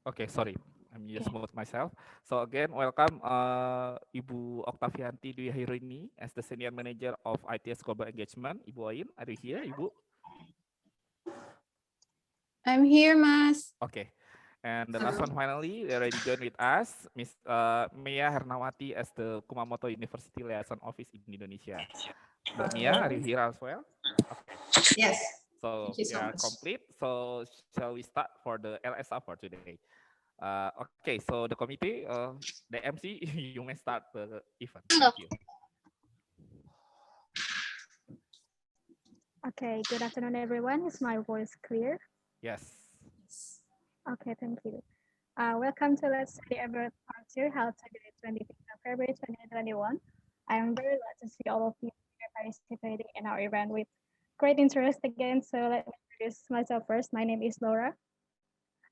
Okay, sorry. I'm just mute myself. So again, welcome Ibu Oktavianti Dwi Hairini as the Senior Manager of ITS Global Engagement. Ibu Ain, are you here, Ibu? I'm here, Mas. Okay. And the last one finally, they already joined with us, Miss Mia Hernawati as the Kumamoto University Liaison Office in Indonesia. Mbak Mia, are you here as well? Okay. Yes. So Thank you we so are much. complete. So shall we start for the LSA for today? Okay, so the committee, the MC, you may start the event. Thank you. Okay, good afternoon, everyone. Is my voice clear? Yes. Okay, thank you. Welcome to Let's Study Abroad Part 2, held today, 25th of February 2021. I am very glad to see all of you here participating in our event with great interest again. So let me introduce myself first. My name is Laura.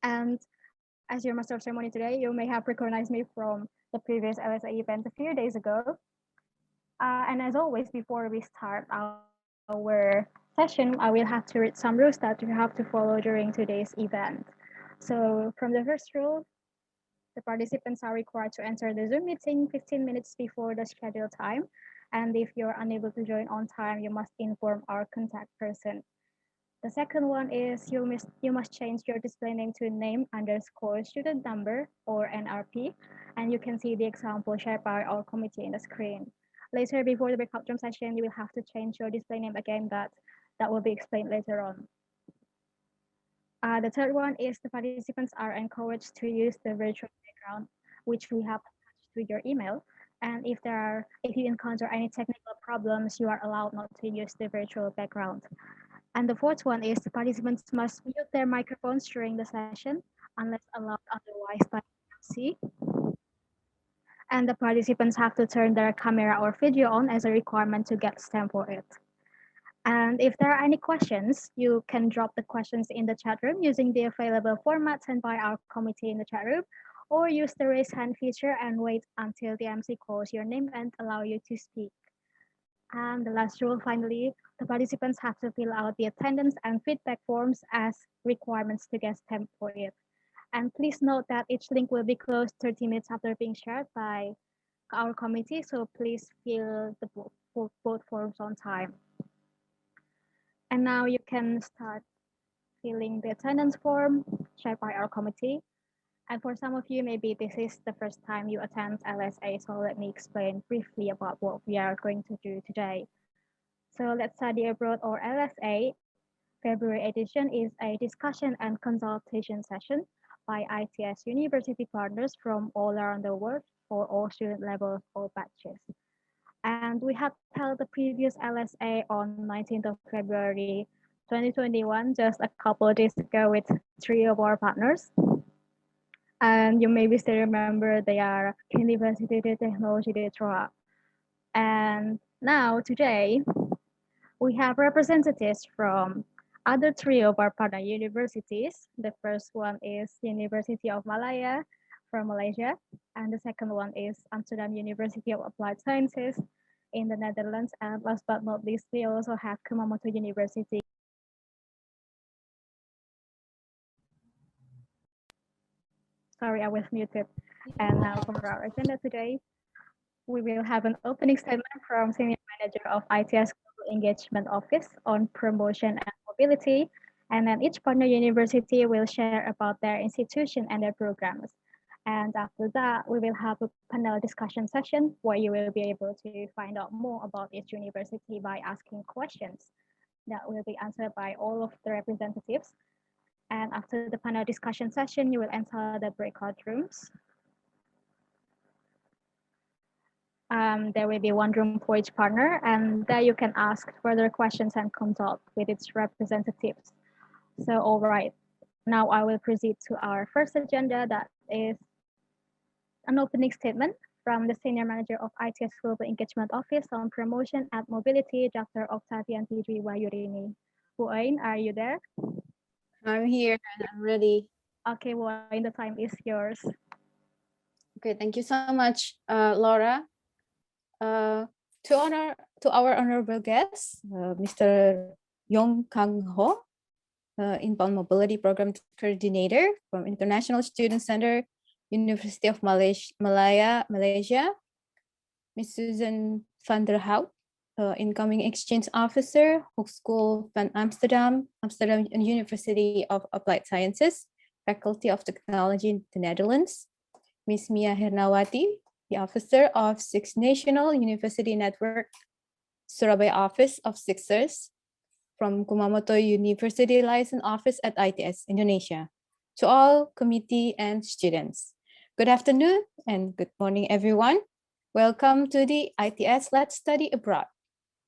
And as your master of ceremony today, you may have recognized me from the previous LSA event a few days ago. And as always, before we start our session, I will have to read some rules that you have to follow during today's event. So from the first rule, the participants are required to enter the Zoom meeting 15 minutes before the scheduled time. And if you're unable to join on time, you must inform our contact person. The second one is you must change your display name to name underscore student number or NRP, and you can see the example shared by our committee in the screen. Later, before the breakout room session, you will have to change your display name again. That will be explained later on. The third one is the participants are encouraged to use the virtual background, which we have attached to your email. And if you encounter any technical problems, you are allowed not to use the virtual background. And the fourth one is the participants must mute their microphones during the session unless allowed otherwise by MC. And the participants have to turn their camera or video on as a requirement to get stamp for it. And if there are any questions, you can drop the questions in the chat room using the available format sent by our committee in the chat room, or use the raise hand feature and wait until the MC calls your name and allow you to speak. And the last rule, finally, the participants have to fill out the attendance and feedback forms as requirements to get stamped for it. And please note that each link will be closed 30 minutes after being shared by our committee, so please fill the both forms on time. And now you can start filling the attendance form shared by our committee. And for some of you, maybe this is the first time you attend LSA, so let me explain briefly about what we are going to do today. So Let's Study Abroad or LSA February edition is a discussion and consultation session by ITS university partners from all around the world for all student levels or batches. And we have held the previous LSA on 19th of February 2021, just a couple of days ago with 3 of our partners. And you maybe still remember they are University de Technology de Troyes. And now today, we have representatives from other 3 of our partner universities. The first one is University of Malaya from Malaysia, and the second one is Amsterdam University of Applied Sciences in the Netherlands. And last but not least, we also have Kumamoto University. Sorry, I was muted. And now for our agenda today, we will have an opening statement from Senior Manager of ITS Global Engagement Office on promotion and mobility. And then each partner university will share about their institution and their programs. And after that, we will have a panel discussion session where you will be able to find out more about each university by asking questions that will be answered by all of the representatives. And after the panel discussion session, you will enter the breakout rooms. There will be one room for each partner, and there you can ask further questions and consult with its representatives. So, all right, now I will proceed to our first agenda, that is an opening statement from the Senior Manager of ITS Global Engagement Office on Promotion and Mobility, Dr. Oktavianti Dwi Wahyurini. Bu Ain, are you there? I'm here and I'm ready. Okay, Bu Ain, the time is yours. Okay, thank you so much, Laura. To our honorable guest, Mr. Yong Kang Ho, Inbound Mobility Program Coordinator from International Student Center, University of Malaya, Malaysia. Ms. Susan van der Hout, Incoming Exchange Officer, Hogeschool van Amsterdam, Amsterdam University of Applied Sciences, Faculty of Technology in the Netherlands. Ms. Mia Hernawati, the Officer of Six National University Network, Surabaya Office of Sixers, from Kumamoto University Liaison Office at ITS Indonesia. To all committee and students, good afternoon and good morning, everyone. Welcome to the ITS Let's Study Abroad.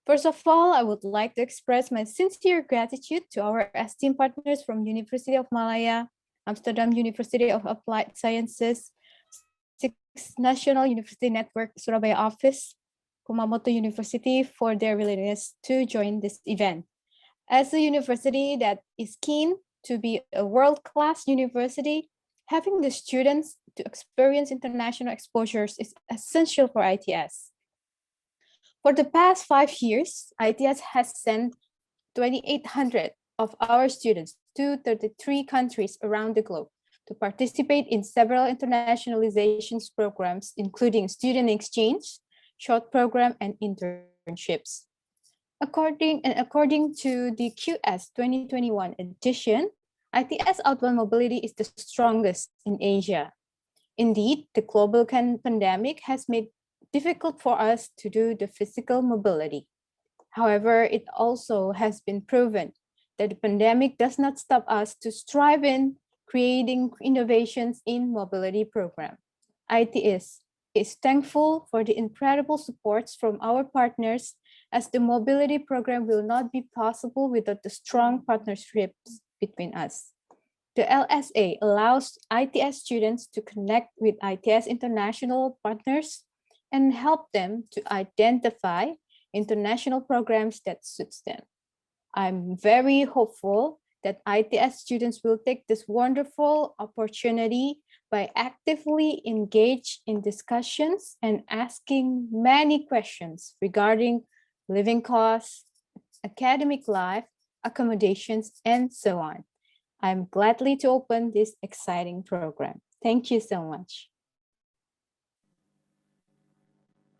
First of all, I would like to express my sincere gratitude to our esteemed partners from University of Malaya, Amsterdam University of Applied Sciences, Six National University Network Surabaya Office, Kumamoto University for their willingness to join this event. As a university that is keen to be a world-class university, having the students to experience international exposures is essential for ITS. For the past 5 years, ITS has sent 2,800 of our students to 33 countries around the globe to participate in several internationalization programs, including student exchange, short program, and internships. According to the QS 2021 edition, ITS outbound mobility is the strongest in Asia. Indeed, the global pandemic has made it difficult for us to do the physical mobility. However, it also has been proven that the pandemic does not stop us to strive in creating innovations in mobility program. ITS is thankful for the incredible supports from our partners, as the mobility program will not be possible without the strong partnerships between us. The LSA allows ITS students to connect with ITS international partners and help them to identify international programs that suits them. I'm very hopeful that ITS students will take this wonderful opportunity by actively engage in discussions and asking many questions regarding living costs, academic life, accommodations, and so on. I'm gladly to open this exciting program. Thank you so much.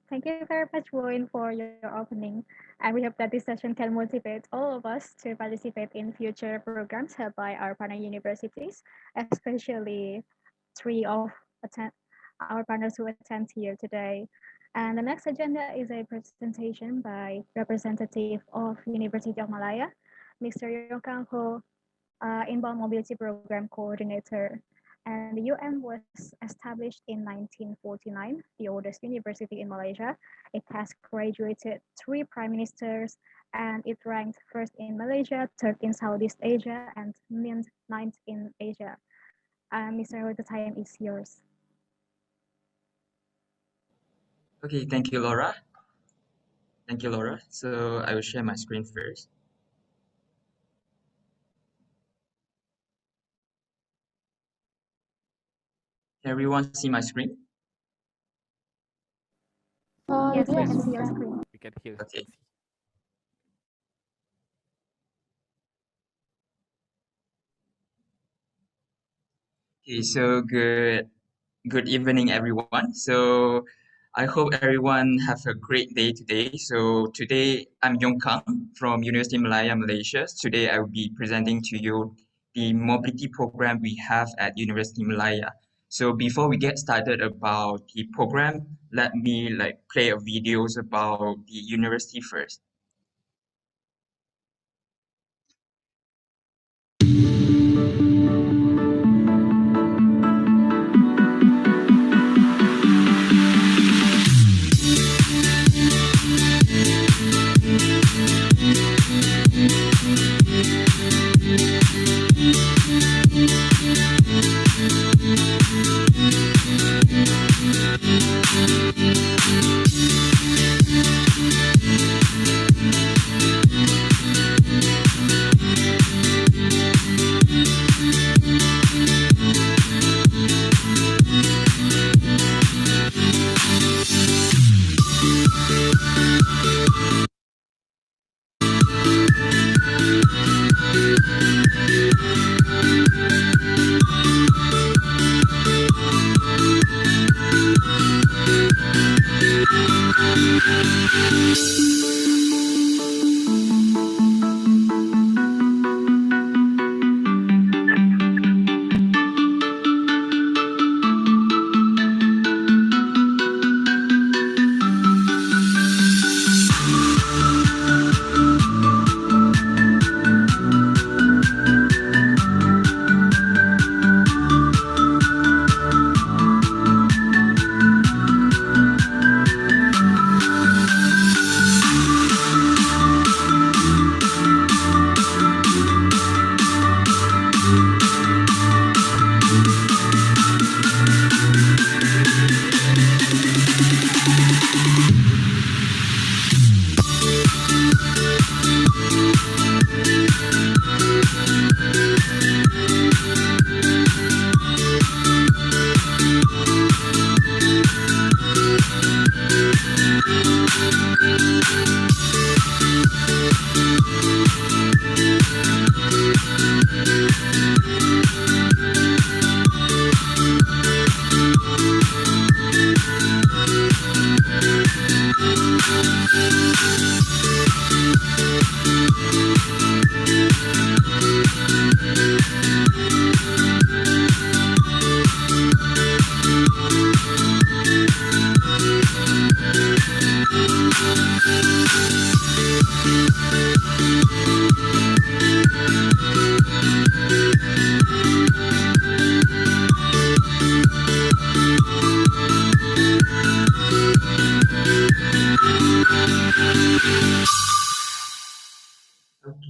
Thank you very much, Woin, for your opening. And we hope that this session can motivate all of us to participate in future programs held by our partner universities, especially three of our partners who attend here today. And the next agenda is a presentation by representative of University of Malaya, Mr. Yong Kang Ho, Inbound Mobility Program Coordinator. And the UM was established in 1949, the oldest university in Malaysia. It has graduated 3 prime ministers, and it ranked first in Malaysia, third in Southeast Asia, and ninth in Asia. Mr. Ho, the time is yours. Okay, thank you, Laura. Thank you, Laura. So I will share my screen first. Can everyone see my screen? Yes, we can see your screen. We can hear. Okay. Okay, so good evening, everyone. So I hope everyone have a great day today. So today I'm Yong Kang from University of Malaya, Malaysia. Today I will be presenting to you the mobility program we have at University of Malaya. So before we get started about the program, let me play a videos about the university first.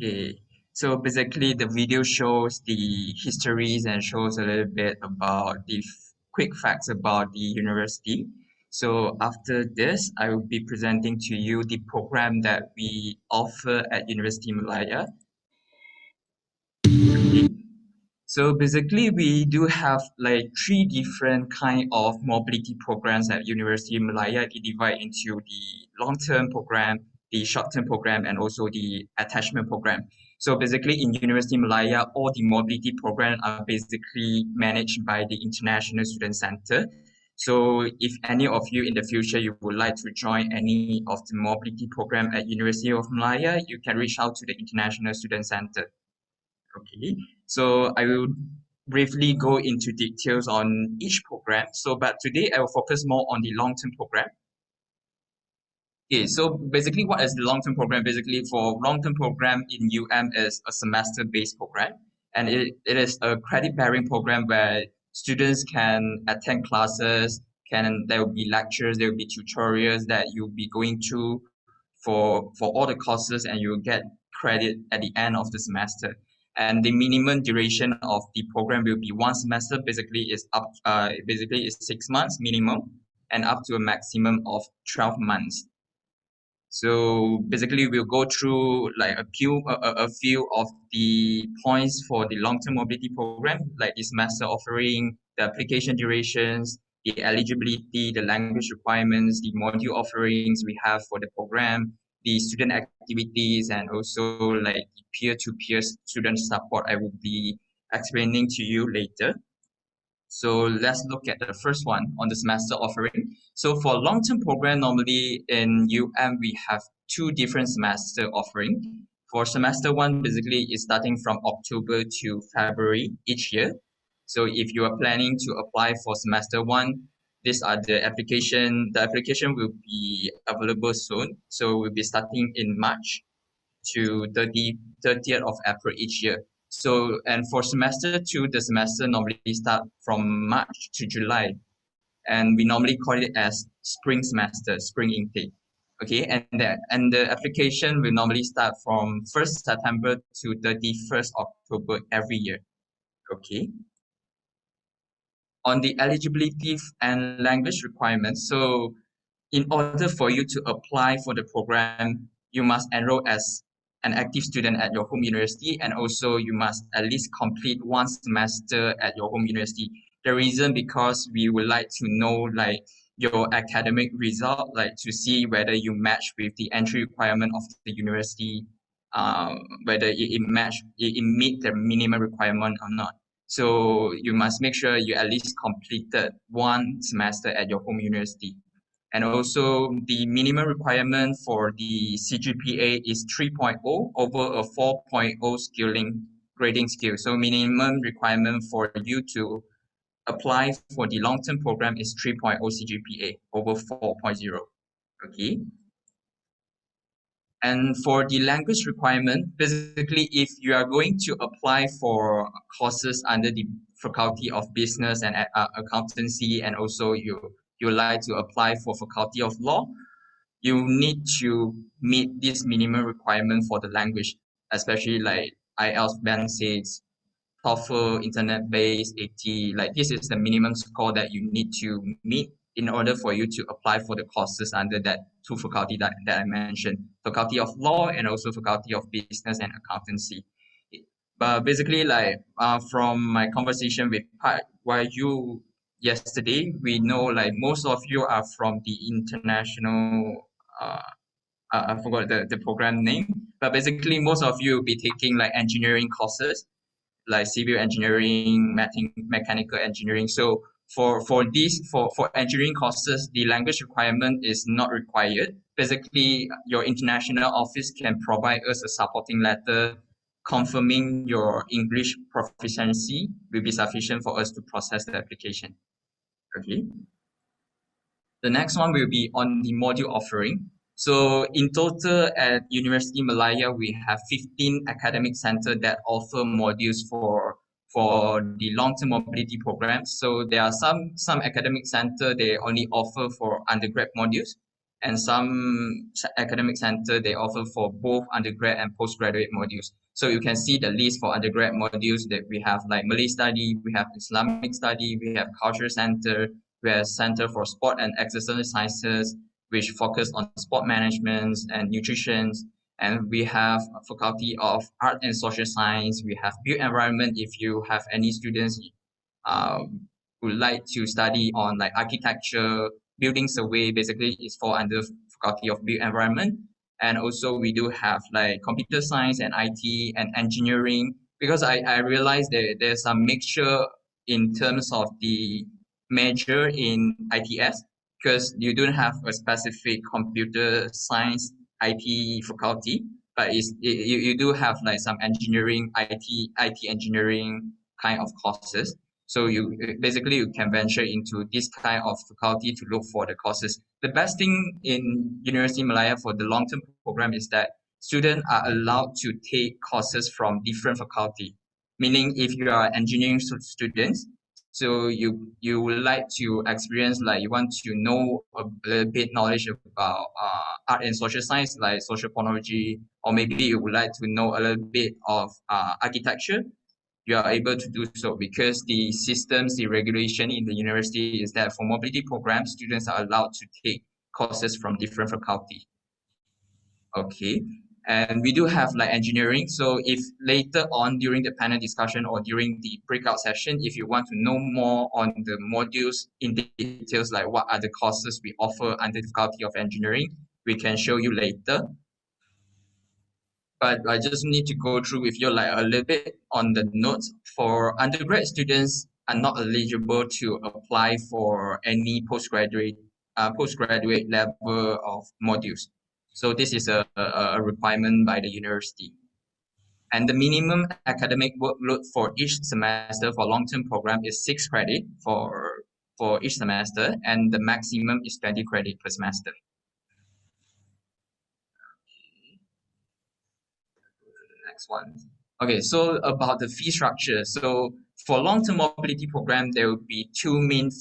Okay, so basically the video shows the histories and shows a little bit about the quick facts about the university. So after this, I will be presenting to you the program that we offer at University of Malaya. Okay. So basically, we do have like three different kind of mobility programs at University of Malaya. They divide into the long-term program, the short-term program, and also the attachment program. So basically, in University of Malaya, all the mobility programs are basically managed by the International Student Center. So if any of you in the future you would like to join any of the mobility program at University of Malaya, you can reach out to the International Student Center. Okay, so I will briefly go into details on each program. So, but today I will focus more on the long-term program. Okay, so basically what is the long-term program? Basically for long-term program in UM is a semester-based program, and it is a credit-bearing program where students can attend classes, there will be lectures, there will be tutorials that you'll be going through for all the courses, and you'll get credit at the end of the semester. And the minimum duration of the program will be one semester. Basically is 6 months minimum, and up to a maximum of 12 months. So basically, we'll go through like a few of the points for the long-term mobility program, like the semester offering, the application durations, the eligibility, the language requirements, the module offerings we have for the program, the student activities, and also like the peer-to-peer student support I will be explaining to you later. So let's look at the first one on the semester offering. So for long-term program, normally in UM, we have two different semester offering. For semester one, basically is starting from October to February each year. So if you are planning to apply for semester one, these are the application. The application will be available soon. So we'll be starting in March to 30th of April each year. So, and for semester two, the semester normally start from March to July. And we normally call it as spring semester, spring intake. Okay, and the application will normally start from 1st September to 31st October every year. Okay. On the eligibility and language requirements, so in order for you to apply for the program, you must enroll as an active student at your home university, and also you must at least complete one semester at your home university. The reason because we would like to know like your academic result, like to see whether you match with the entry requirement of the university, whether it meet the minimum requirement or not. So you must make sure you at least completed one semester at your home university. And also the minimum requirement for the CGPA is 3.0 over a 4.0 grading skill. So minimum requirement for you to apply for the long-term program is 3.0 CGPA over 4.0. Okay. And for the language requirement, basically, if you are going to apply for courses under the Faculty of Business and Accountancy, and also you like to apply for Faculty of Law, you need to meet this minimum requirement for the language, especially like IELTS Band 6, TOEFL, internet-based 80. Like this is the minimum score that you need to meet in order for you to apply for the courses under that two faculty that I mentioned, Faculty of Law and also Faculty of Business and Accountancy. But basically, like from my conversation with Pat, while you yesterday, we know like most of you are from the international. I forgot the program name, but basically most of you will be taking like engineering courses, like civil engineering, mechanical engineering. So for engineering courses, the language requirement is not required. Basically, your international office can provide us a supporting letter confirming your English proficiency will be sufficient for us to process the application. Okay. The next one will be on the module offering. So in total at University Malaya, we have 15 academic centers that offer modules for the long-term mobility programs. So there are some academic center they only offer for undergrad modules, and some academic center they offer for both undergrad and postgraduate modules. So you can see the list for undergrad modules that we have, like Malay study, we have Islamic study, we have culture center, we have Center for Sport and Exercise Sciences, which focus on sport management and nutrition. And we have a Faculty of Art and Social Science. We have Built Environment. If you have any students who like to study on like architecture, building survey, basically it's fall under Faculty of Built Environment. And also we do have like computer science and IT and engineering, because I realized that there's a mixture in terms of the major in ITS, because you don't have a specific computer science IT faculty, but you do have like some engineering, IT engineering kind of courses. So you basically you can venture into this kind of faculty to look for the courses. The best thing in University of Malaya for the long-term program is that students are allowed to take courses from different faculty. Meaning if you are engineering students, so you would like to experience, like you want to know a little bit knowledge about art and social science, like social phonology, or maybe you would like to know a little bit of architecture, you are able to do so, because the systems, the regulation in the university is that for mobility programs, students are allowed to take courses from different faculty. Okay. And we do have like engineering. So if later on during the panel discussion or during the breakout session, if you want to know more on the modules in details, like what are the courses we offer under the Faculty of Engineering, we can show you later. But I just need to go through with you like a little bit on the notes. For undergrad students are not eligible to apply for any postgraduate level of modules. So this is a requirement by the university. And the minimum academic workload for each semester for long-term program is 6 credit for each semester, and the maximum is 20 credit per semester. Next one. Okay, so about the fee structure. So for long-term mobility program, there will be two main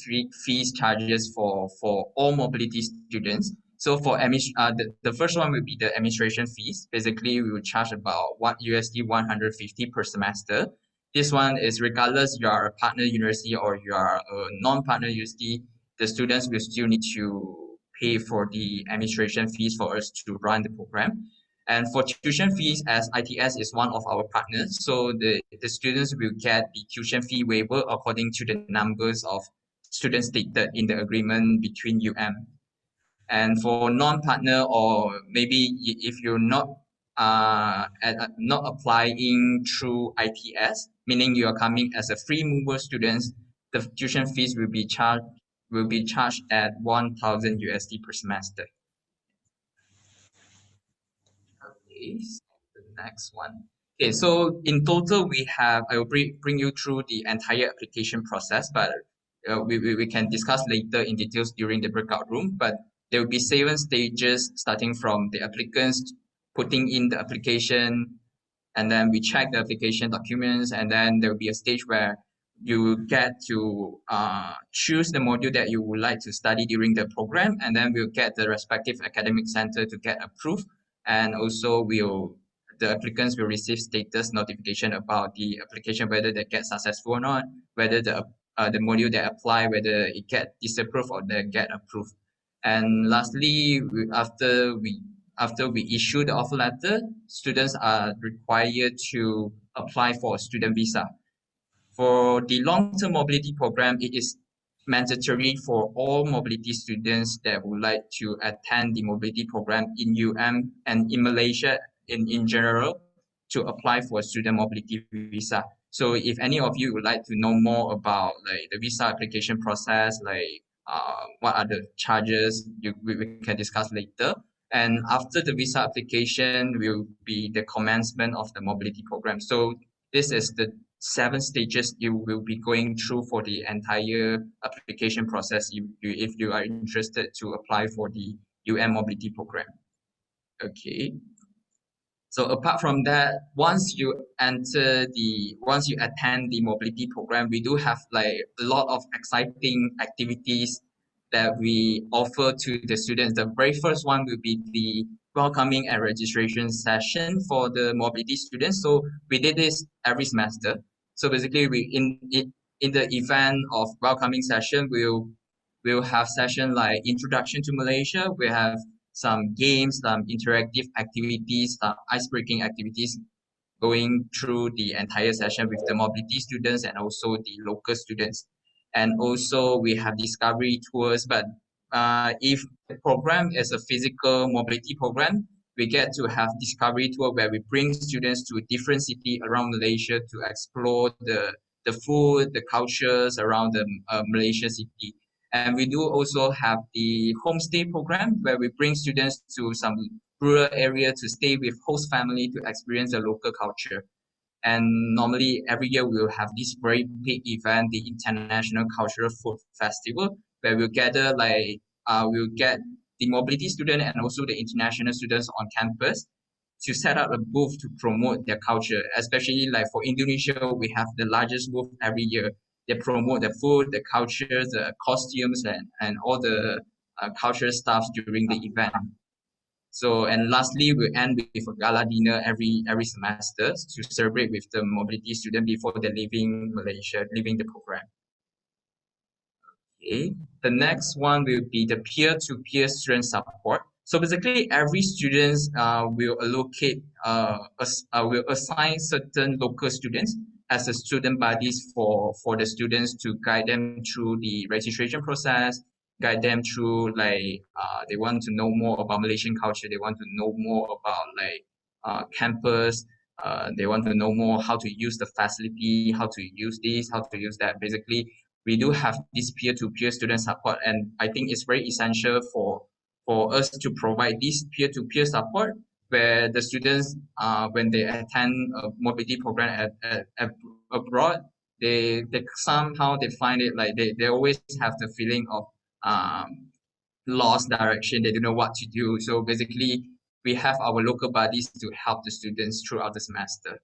fees charges for all mobility students. So for the first one will be the administration fees. Basically, we will charge about USD 150 per semester. This one is regardless you are a partner university or you are a non-partner university, the students will still need to pay for the administration fees for us to run the program. And for tuition fees, as ITS is one of our partners, so the students will get the tuition fee waiver according to the numbers of students stated in the agreement between and for non-partner, or maybe if you're not applying through ITS, meaning you are coming as a free mover students, the tuition fees will be charged will be charged at 1,000 USD per semester. Okay, so the next one. Okay, so in total I will bring you through the entire application process, but we can discuss later in details during the breakout room. But there will be 7 stages starting from the applicants putting in the application, and then we check the application documents, and then there will be a stage where you get to choose the module that you would like to study during the program, and then we'll get the respective academic center to get approved, and also the applicants will receive status notification about the application, whether they get successful or not, whether the module they apply, whether it get disapproved or they get approved. And lastly, after we issue the offer letter, students are required to apply for a student visa. For the long-term mobility program, it is mandatory for all mobility students that would like to attend the mobility program in UM and in Malaysia in general to apply for a student mobility visa. So if any of you would like to know more about like the visa application process, like what are the charges, we can discuss later. And after the visa application will be the commencement of the mobility program. So this is the 7 stages you will be going through for the entire application process if you are interested to apply for the UM mobility program. Okay. So apart from that, once you attend the mobility program, we do have like a lot of exciting activities that we offer to the students. The very first one will be the welcoming and registration session for the mobility students. So we did this every semester. So basically, in the event of welcoming session, we'll have session like introduction to Malaysia. We have some games, some interactive activities, some ice-breaking activities going through the entire session with the mobility students and also the local students. And also we have discovery tours, but if the program is a physical mobility program, we get to have discovery tour where we bring students to a different city around Malaysia to explore the food, the cultures around the Malaysia city. And we do also have the homestay program where we bring students to some rural area to stay with host family to experience the local culture. And normally every year we'll have this very big event, the International Cultural Food Festival, where we'll gather we'll get the mobility student and also the international students on campus to set up a booth to promote their culture. Especially like for Indonesia, we have the largest booth every year. They promote the food, the cultures, the costumes, and all the cultural stuff during the event. So, and lastly, we end with a gala dinner every semester to celebrate with the mobility student before they're leaving Malaysia, leaving the program. Okay, the next one will be the peer-to-peer student support. So basically, every student will assign certain local students as a student buddies for the students to guide them through the registration process, guide them through they want to know more about Malaysian culture, they want to know more about campus, they want to know more how to use the facility, how to use this, how to use that. Basically, we do have this peer-to-peer student support, and I think it's very essential for us to provide this peer-to-peer support where the students, when they attend a mobility program abroad, they somehow they find it like they always have the feeling of lost direction. They don't know what to do. So basically, we have our local buddies to help the students throughout the semester.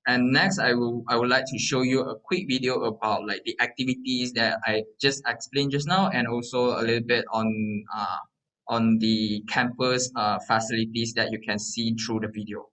And next, I would like to show you a quick video about like the activities that I just explained just now, and also a little bit on the campus facilities that you can see through the video.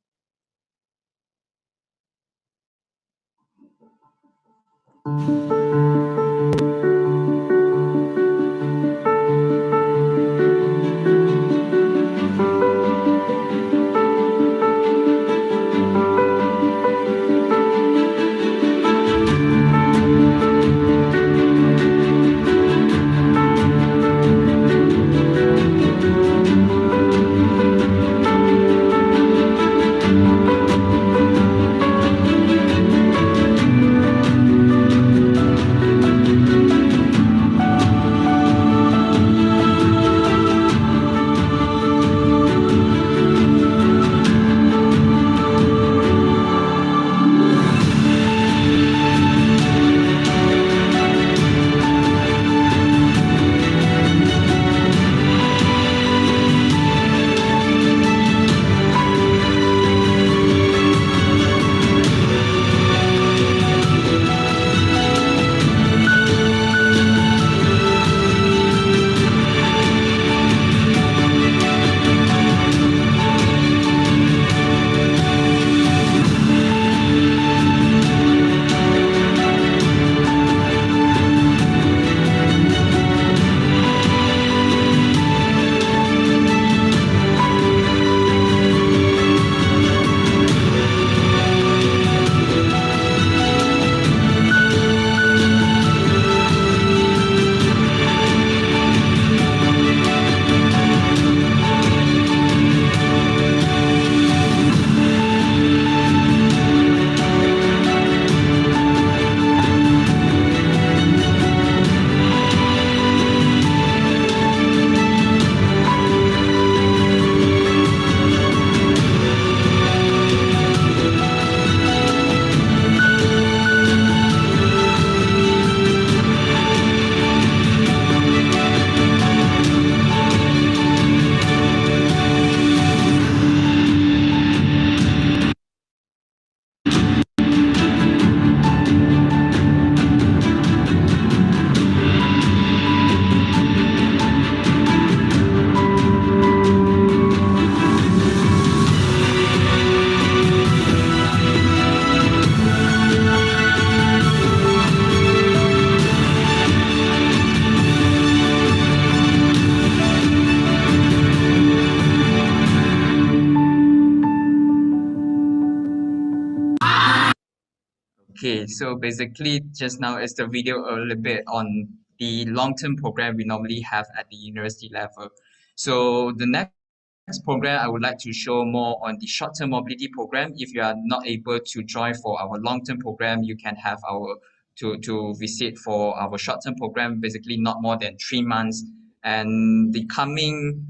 Okay, so basically just now is the video a little bit on the long-term program we normally have at the university level. So the next program, I would like to show more on the short-term mobility program. If you are not able to join for our long-term program, you can have our to visit for our short-term program, basically not more than 3 months. And the coming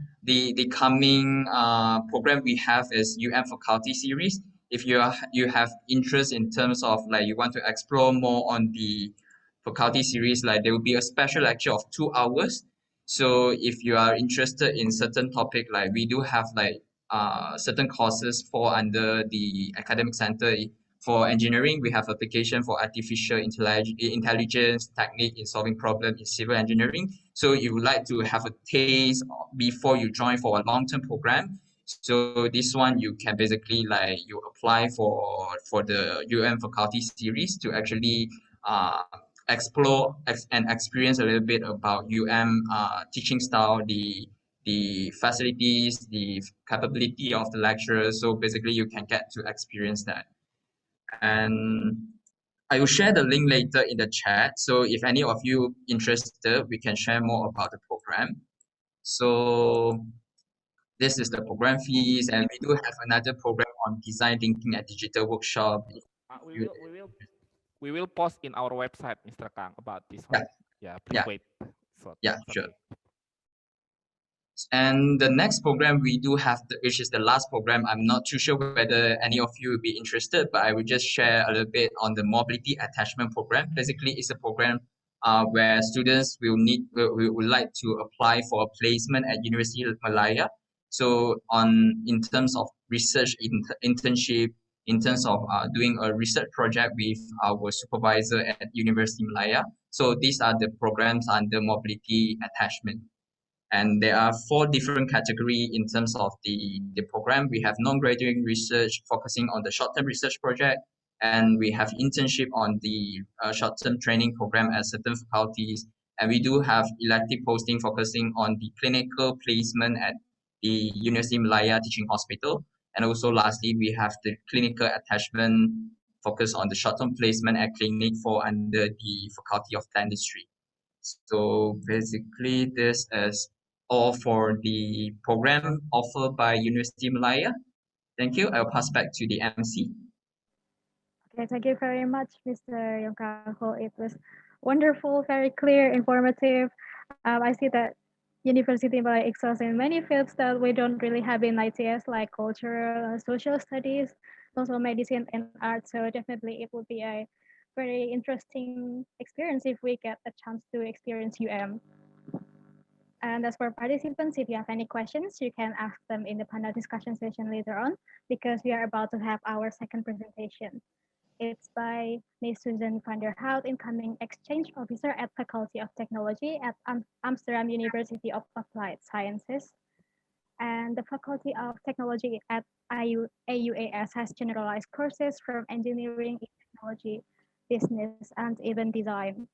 program we have is faculty series. If you have interest in terms of like you want to explore more on the faculty series, like there will be a special lecture of 2 hours. So if you are interested in certain topic, like we do have like certain courses fall under the academic center. For engineering, we have application for artificial intelligence technique in solving problems in civil engineering. So you would like to have a taste before you join for a long-term program. So this one you can basically like you apply for the faculty series to actually explore and experience a little bit about teaching style, the facilities, the capability of the lecturers. So basically you can get to experience that. And I will share the link later in the chat. So if any of you interested, we can share more about the program. So this is the program fees, and we do have another program on design thinking and digital workshop. We will post in our website, Mr. Kang, about this one. Yeah, please wait. So, sure. And the next program we do have, which is the last program. I'm not too sure whether any of you will be interested, but I will just share a little bit on the mobility attachment program. Basically, it's a program where students will like to apply for a placement at University of Malaya. So in terms of research internship, in terms of doing a research project with our supervisor at University of Malaya. So these are the programs under mobility attachment. And there are 4 different categories in terms of the program. We have non-graduate research focusing on the short-term research project, and we have internship on the short-term training program at certain faculties. And we do have elective posting focusing on the clinical placement at the University of Malaya Teaching Hospital. And also lastly, we have the clinical attachment focus on the short-term placement at clinic for under the Faculty of Dentistry. So basically, this is all for the program offered by University of Malaya. Thank you. I'll pass back to the MC. Okay, thank you very much, Mr. Yongkang. It was wonderful, very clear, informative. I see that University of Malaya excels in many fields that we don't really have in ITS, like cultural and social studies, also medicine and art. So definitely it would be a very interesting experience if we get a chance to experience UM. And as for participants, if you have any questions, you can ask them in the panel discussion session later on, because we are about to have our second presentation. It's by Ms. Susan van der Hout, incoming exchange officer at Faculty of Technology at Amsterdam University of Applied Sciences. And the Faculty of Technology at AUAS has generalized courses from engineering, technology, business, and even design.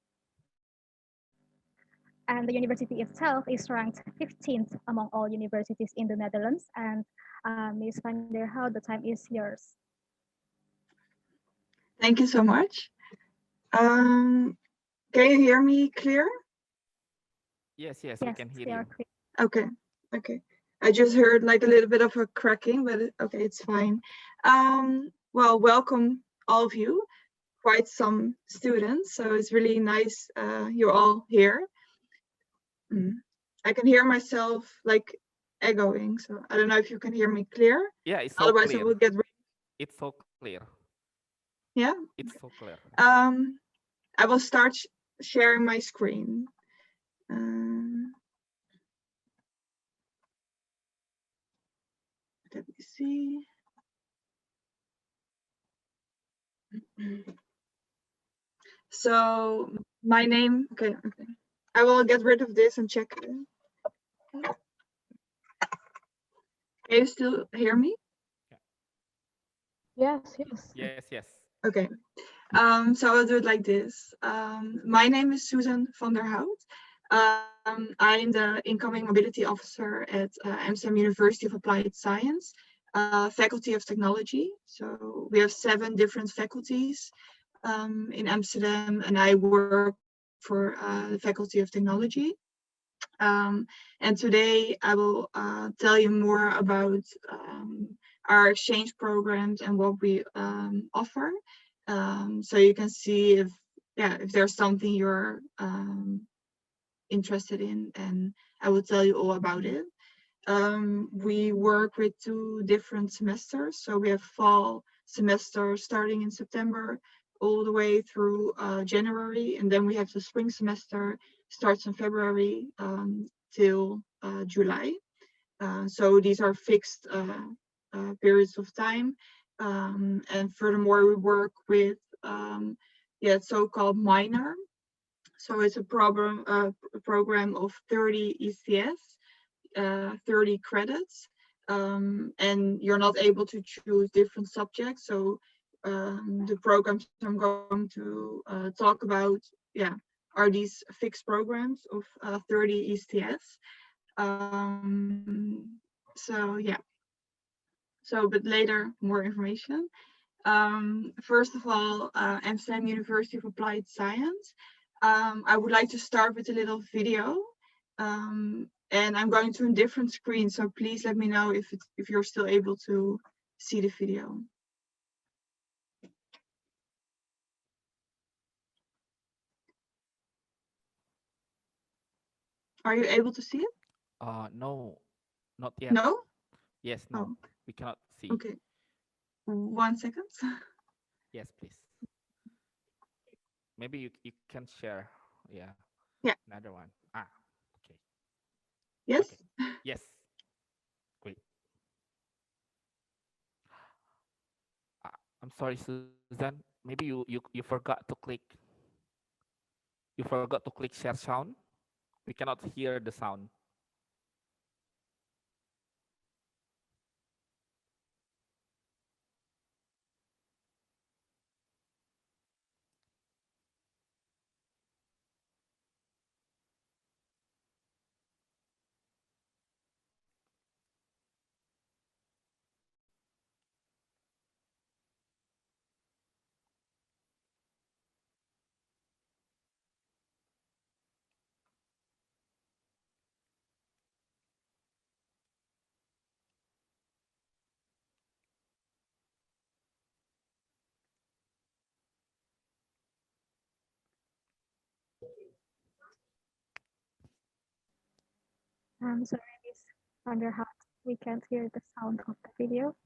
And the university itself is ranked 15th among all universities in the Netherlands. And Ms. van der Hout, the time is yours. Thank you so much. Can you hear me clear? Yes, we can hear you. Okay. I just heard like a little bit of a cracking, but okay, it's fine. Well, welcome all of you, quite some students. So it's really nice you're all here. I can hear myself like echoing, so I don't know if you can hear me clear. Yeah, it's so otherwise clear. I will get It's so clear. Yeah, it's so clear. I will start sharing my screen. Let me see. So my name, okay. I will get rid of this and check. Can you still hear me? Yes. Okay. So I'll do it like this. My name is Susan van der Hout. I'm the incoming mobility officer at Amsterdam University of Applied Science, Faculty of Technology. So we have 7 different faculties. in Amsterdam, and I work for the Faculty of Technology. And today I will tell you more about our exchange programs and what we offer. So you can see if there's something you're interested in, and I will tell you all about it. We work with 2 different semesters. So we have fall semester starting in September all the way through January, and then we have the spring semester starts in February till July. So these are fixed periods of time. And furthermore, we work with so-called minor. So it's a program of 30 ECS, 30 credits, and you're not able to choose different subjects. So the programs I'm going to talk about, are these fixed programs of 30 ECS. But later, more information. First of all, Amsterdam University of Applied Science. I would like to start with a little video, and I'm going to a different screen, so please let me know if you're still able to see the video. Are you able to see it? No, not yet. No? Yes, no, we cannot see. Okay. 1 second. Yes, please. Maybe you can share. Yeah. Another one. Okay. Yes. Okay. Yes. Great. I'm sorry, Susan. Maybe you forgot to click. You forgot to click share sound. We cannot hear the sound. I'm sorry, Miss Vanderhout, we can't hear the sound of the video.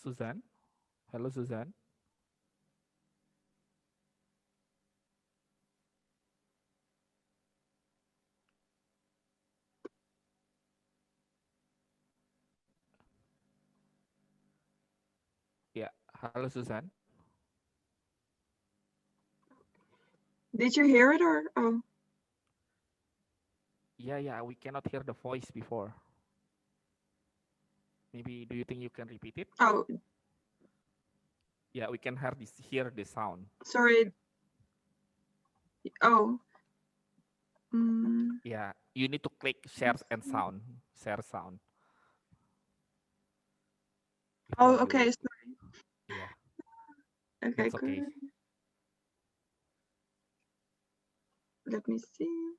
Susan. Hello, Susan. Yeah. Hello, Susan. Did you hear it or? Oh. Yeah, we cannot hear the voice before. Maybe do you think you can repeat it? Oh. Yeah, we can hear the sound. Sorry. Oh. Yeah, you need to click share and sound. Share sound. Oh, okay. Sorry. Yeah. Okay, That's okay. good. Let me see.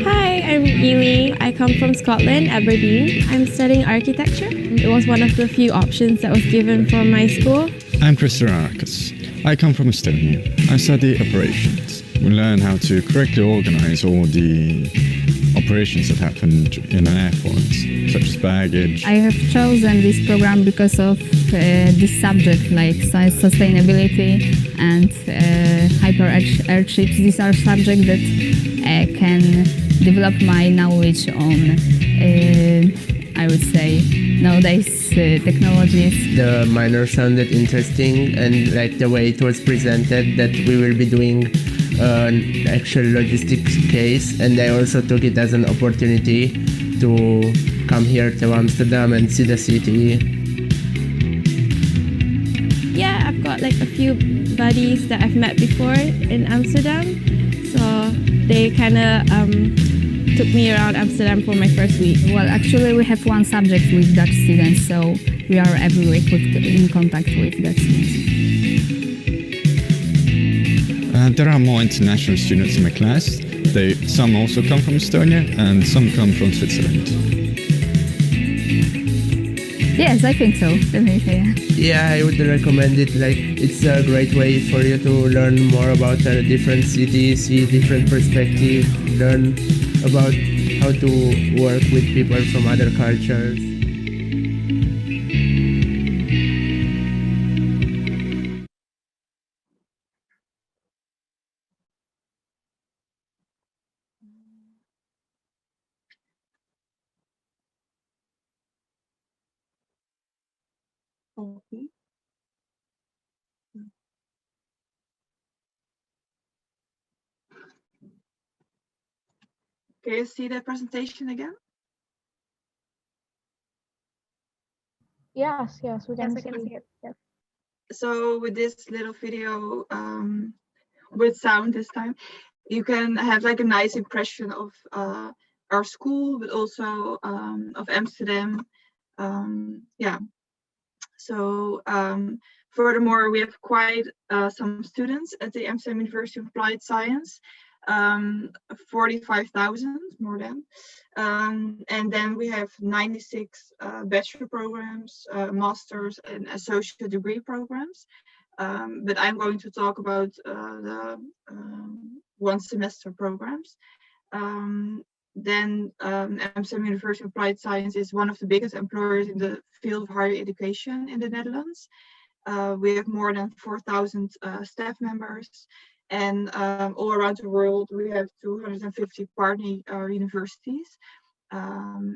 Hi, I'm Ely. I come from Scotland, Aberdeen. I'm studying architecture. It was one of the few options that was given for my school. I'm Christopher Arcus. I come from Estonia. I study operations. We learn how to correctly organize all the operations that happened in an airport, such as baggage. I have chosen this program because of this subject, like sustainability and hyper airships. These are subjects that can develop my knowledge on, I would say, nowadays technologies. The minor sounded interesting, and like the way it was presented, that we will be doing an actual logistics case, and I also took it as an opportunity to come here to Amsterdam and see the city. Yeah, I've got like a few buddies that I've met before in Amsterdam, so they kind of took me around Amsterdam for my first week. Well, actually we have one subject with Dutch students, so we are every week in contact with Dutch students. There are more international students in my class. Some also come from Estonia and some come from Switzerland. Yes, I think so. Definitely. Yeah, I would recommend it. Like, it's a great way for you to learn more about different cities, see different perspectives, learn about how to work with people from other cultures. Okay. Can you see the presentation again? Yes, we can Yes, I can see see it. Yes. So with this little video with sound this time, you can have like a nice impression of our school, but also of Amsterdam. Yeah. So furthermore, we have quite some students at the Amsterdam University of Applied Science, 45,000 more than. And then we have 96 bachelor programs, masters and associate degree programs. But I'm going to talk about the one semester programs. Then Amsterdam University of Applied Science is one of the biggest employers in the field of higher education in the Netherlands. We have more than 4,000 staff members, and all around the world we have 250 partner universities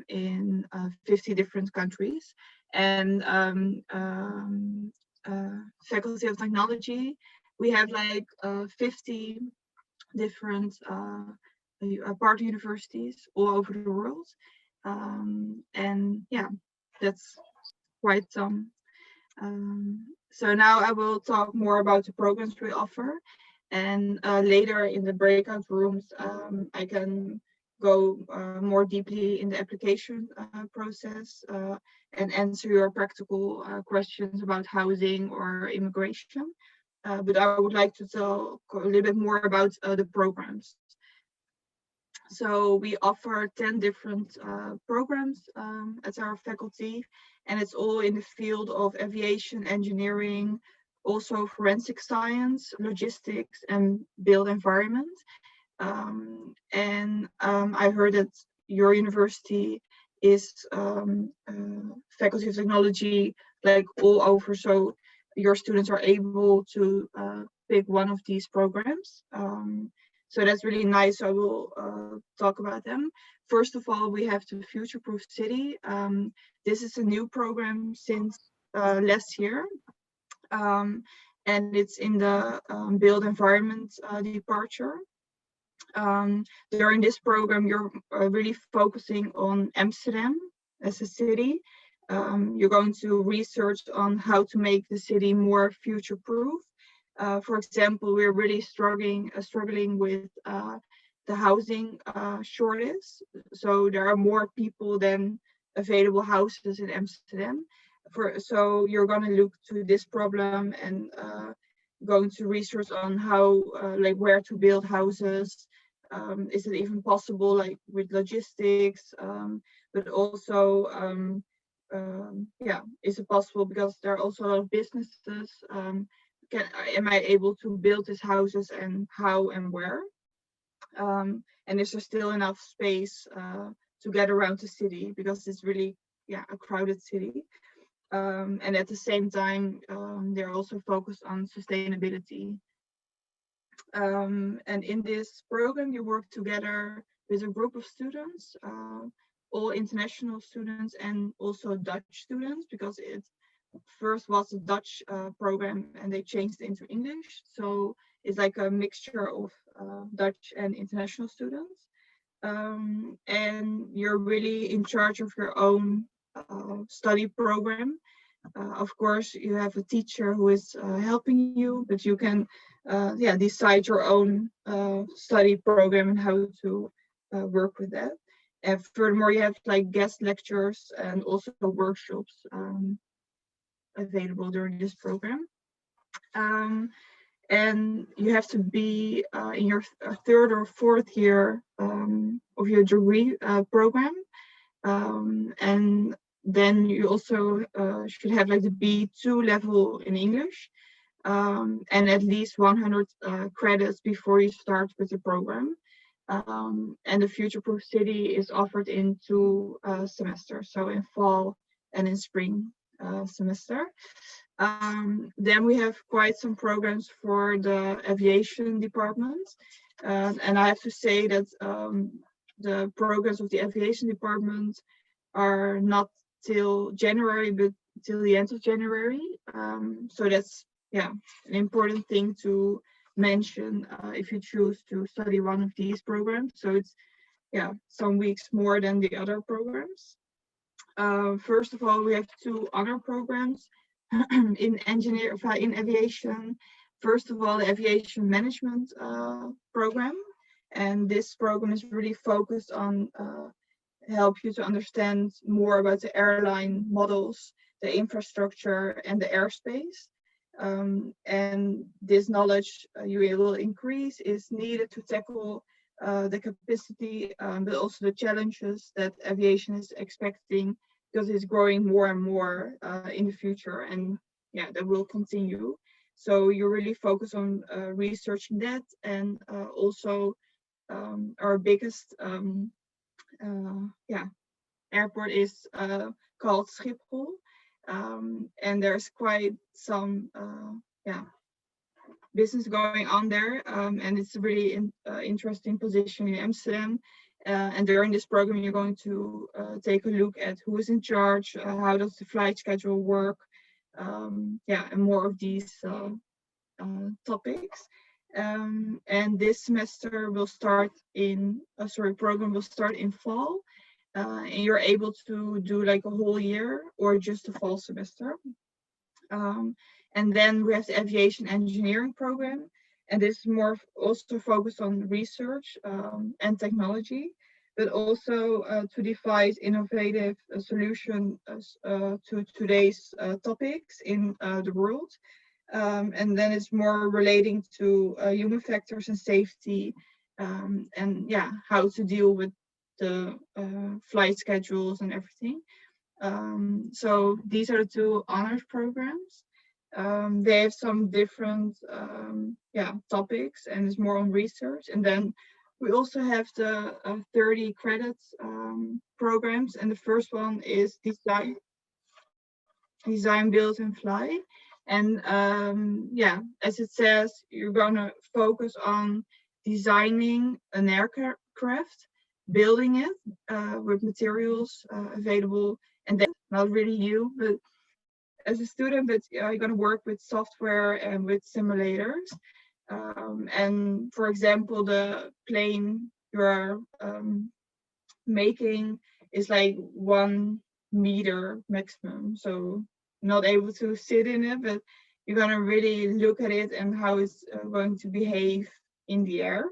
in 50 different countries. And Faculty of Technology, we have like 50 different partner universities all over the world. And yeah, that's quite some. So now I will talk more about the programs we offer, and later in the breakout rooms I can go more deeply in the application process and answer your practical questions about housing or immigration. But I would like to talk a little bit more about the programs. So we offer 10 different programs at our faculty, and it's all in the field of aviation, engineering, also forensic science, logistics, and built environment. And I heard that your university is Faculty of Technology, like all over, so your students are able to pick one of these programs. So that's really nice. I will talk about them. First of all, we have the Future Proof City. This is a new program since last year. And it's in the built environment departure. During this program, you're really focusing on Amsterdam as a city. You're going to research on how to make the city more future-proof. For example, we're really struggling with the housing shortage. So there are more people than available houses in Amsterdam. So you're going to look to this problem and going to research on how, like where to build houses. Is it even possible, like with logistics, but also, yeah, is it possible because there are also a lot of businesses. am I able to build these houses, and how and where? And is there still enough space to get around the city, because it's really a crowded city. And at the same time, they're also focused on sustainability. And in this program, you work together with a group of students, all international students and also Dutch students, because it first was a Dutch program and they changed it into English. So it's like a mixture of Dutch and international students. And you're really in charge of your own study program. Of course, you have a teacher who is helping you, but you can decide your own study program and how to work with that. And furthermore, you have like guest lectures and also workshops available during this program. And you have to be in your third or fourth year of your degree program. And then you also should have like the B2 level in English, and at least 100 credits before you start with the program. And the Future Proof City is offered in 2 semesters, so in fall and in spring semester. Then we have quite some programs for the aviation department. And I have to say that the programs of the aviation department are not till January, but till the end of January. So that's an important thing to mention if you choose to study one of these programs. So it's some weeks more than the other programs. First of all, we have 2 honor programs in aviation. First of all, the aviation management program, and this program is really focused on help you to understand more about the airline models, the infrastructure, and the airspace. And this knowledge you will increase is needed to tackle the capacity, but also the challenges that aviation is expecting, because it's growing more and more in the future, and that will continue. So you really focus on researching that, and also our biggest airport is called Schiphol, and there's quite some business going on there, and it's a really interesting position in Amsterdam. And during this program, you're going to take a look at who is in charge, how does the flight schedule work, and more of these topics. And this semester will start in, program will start in fall, and you're able to do like a whole year or just a fall semester. And then we have the aviation engineering program, and this is more also focused on research and technology, but also to devise innovative solutions to today's topics in the world. And then it's more relating to human factors and safety, and how to deal with the flight schedules and everything. So these are the 2 honors programs. They have some different topics, and it's more on research. And then we also have the 30 credits programs, and the first one is design, build, and fly. And as it says, you're gonna focus on designing an aircraft, building it with materials available, and then not really you, but as a student, but you're going to work with software and with simulators. And for example, the plane you're making is like 1 meter maximum, so not able to sit in it, but you're going to really look at it and how it's going to behave in the air.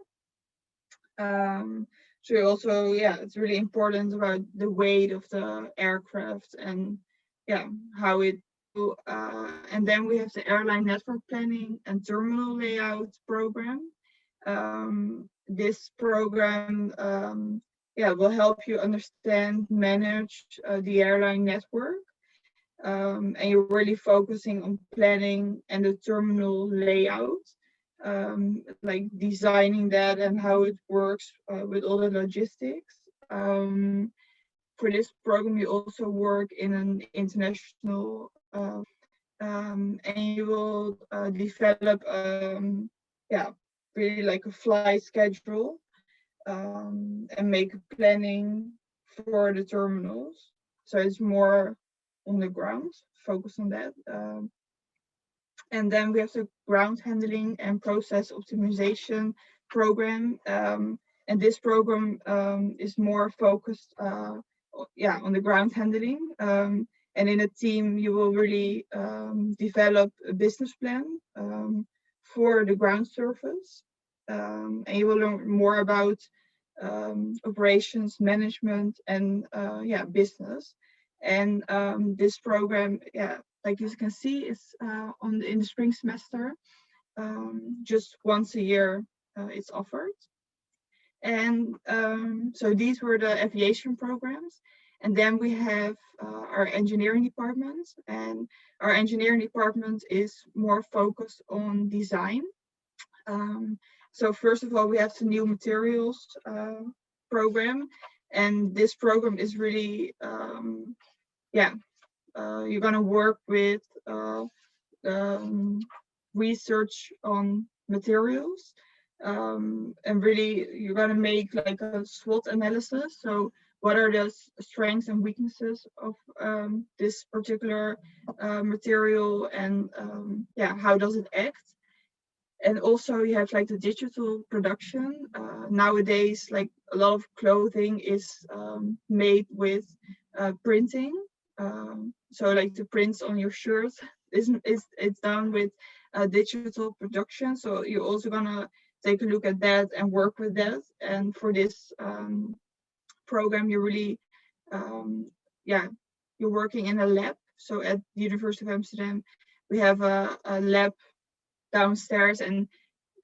So also, it's really important about the weight of the aircraft and how it. And then we have the airline network planning and terminal layout program. This program will help you understand, manage the airline network. and you're really focusing on planning and the terminal layout, like designing that and how it works with all the logistics. For this program, you also work in an international, and you will develop, really like a flight schedule, and make planning for the terminals. So it's more on the ground, focus on that. And then we have the ground handling and process optimization program. And this program is more focused on the ground handling. And in a team, you will really develop a business plan for the ground service. And you will learn more about operations management and business. And this program, like you can see, is in the spring semester. Just once a year it's offered. And so these were the aviation programs. And then we have our engineering department, and our engineering department is more focused on design. So first of all, we have the new materials program, and this program is really, you're gonna work with research on materials, and really you're gonna make like a SWOT analysis. So what are the strengths and weaknesses of this particular material, and how does it act? And also you have like the digital production. Nowadays, like a lot of clothing is made with printing. So like the prints on your shirts it's done with digital production. So you're also gonna take a look at that and work with that. And for this program, you're really, you're working in a lab. So at the University of Amsterdam, we have a lab downstairs, and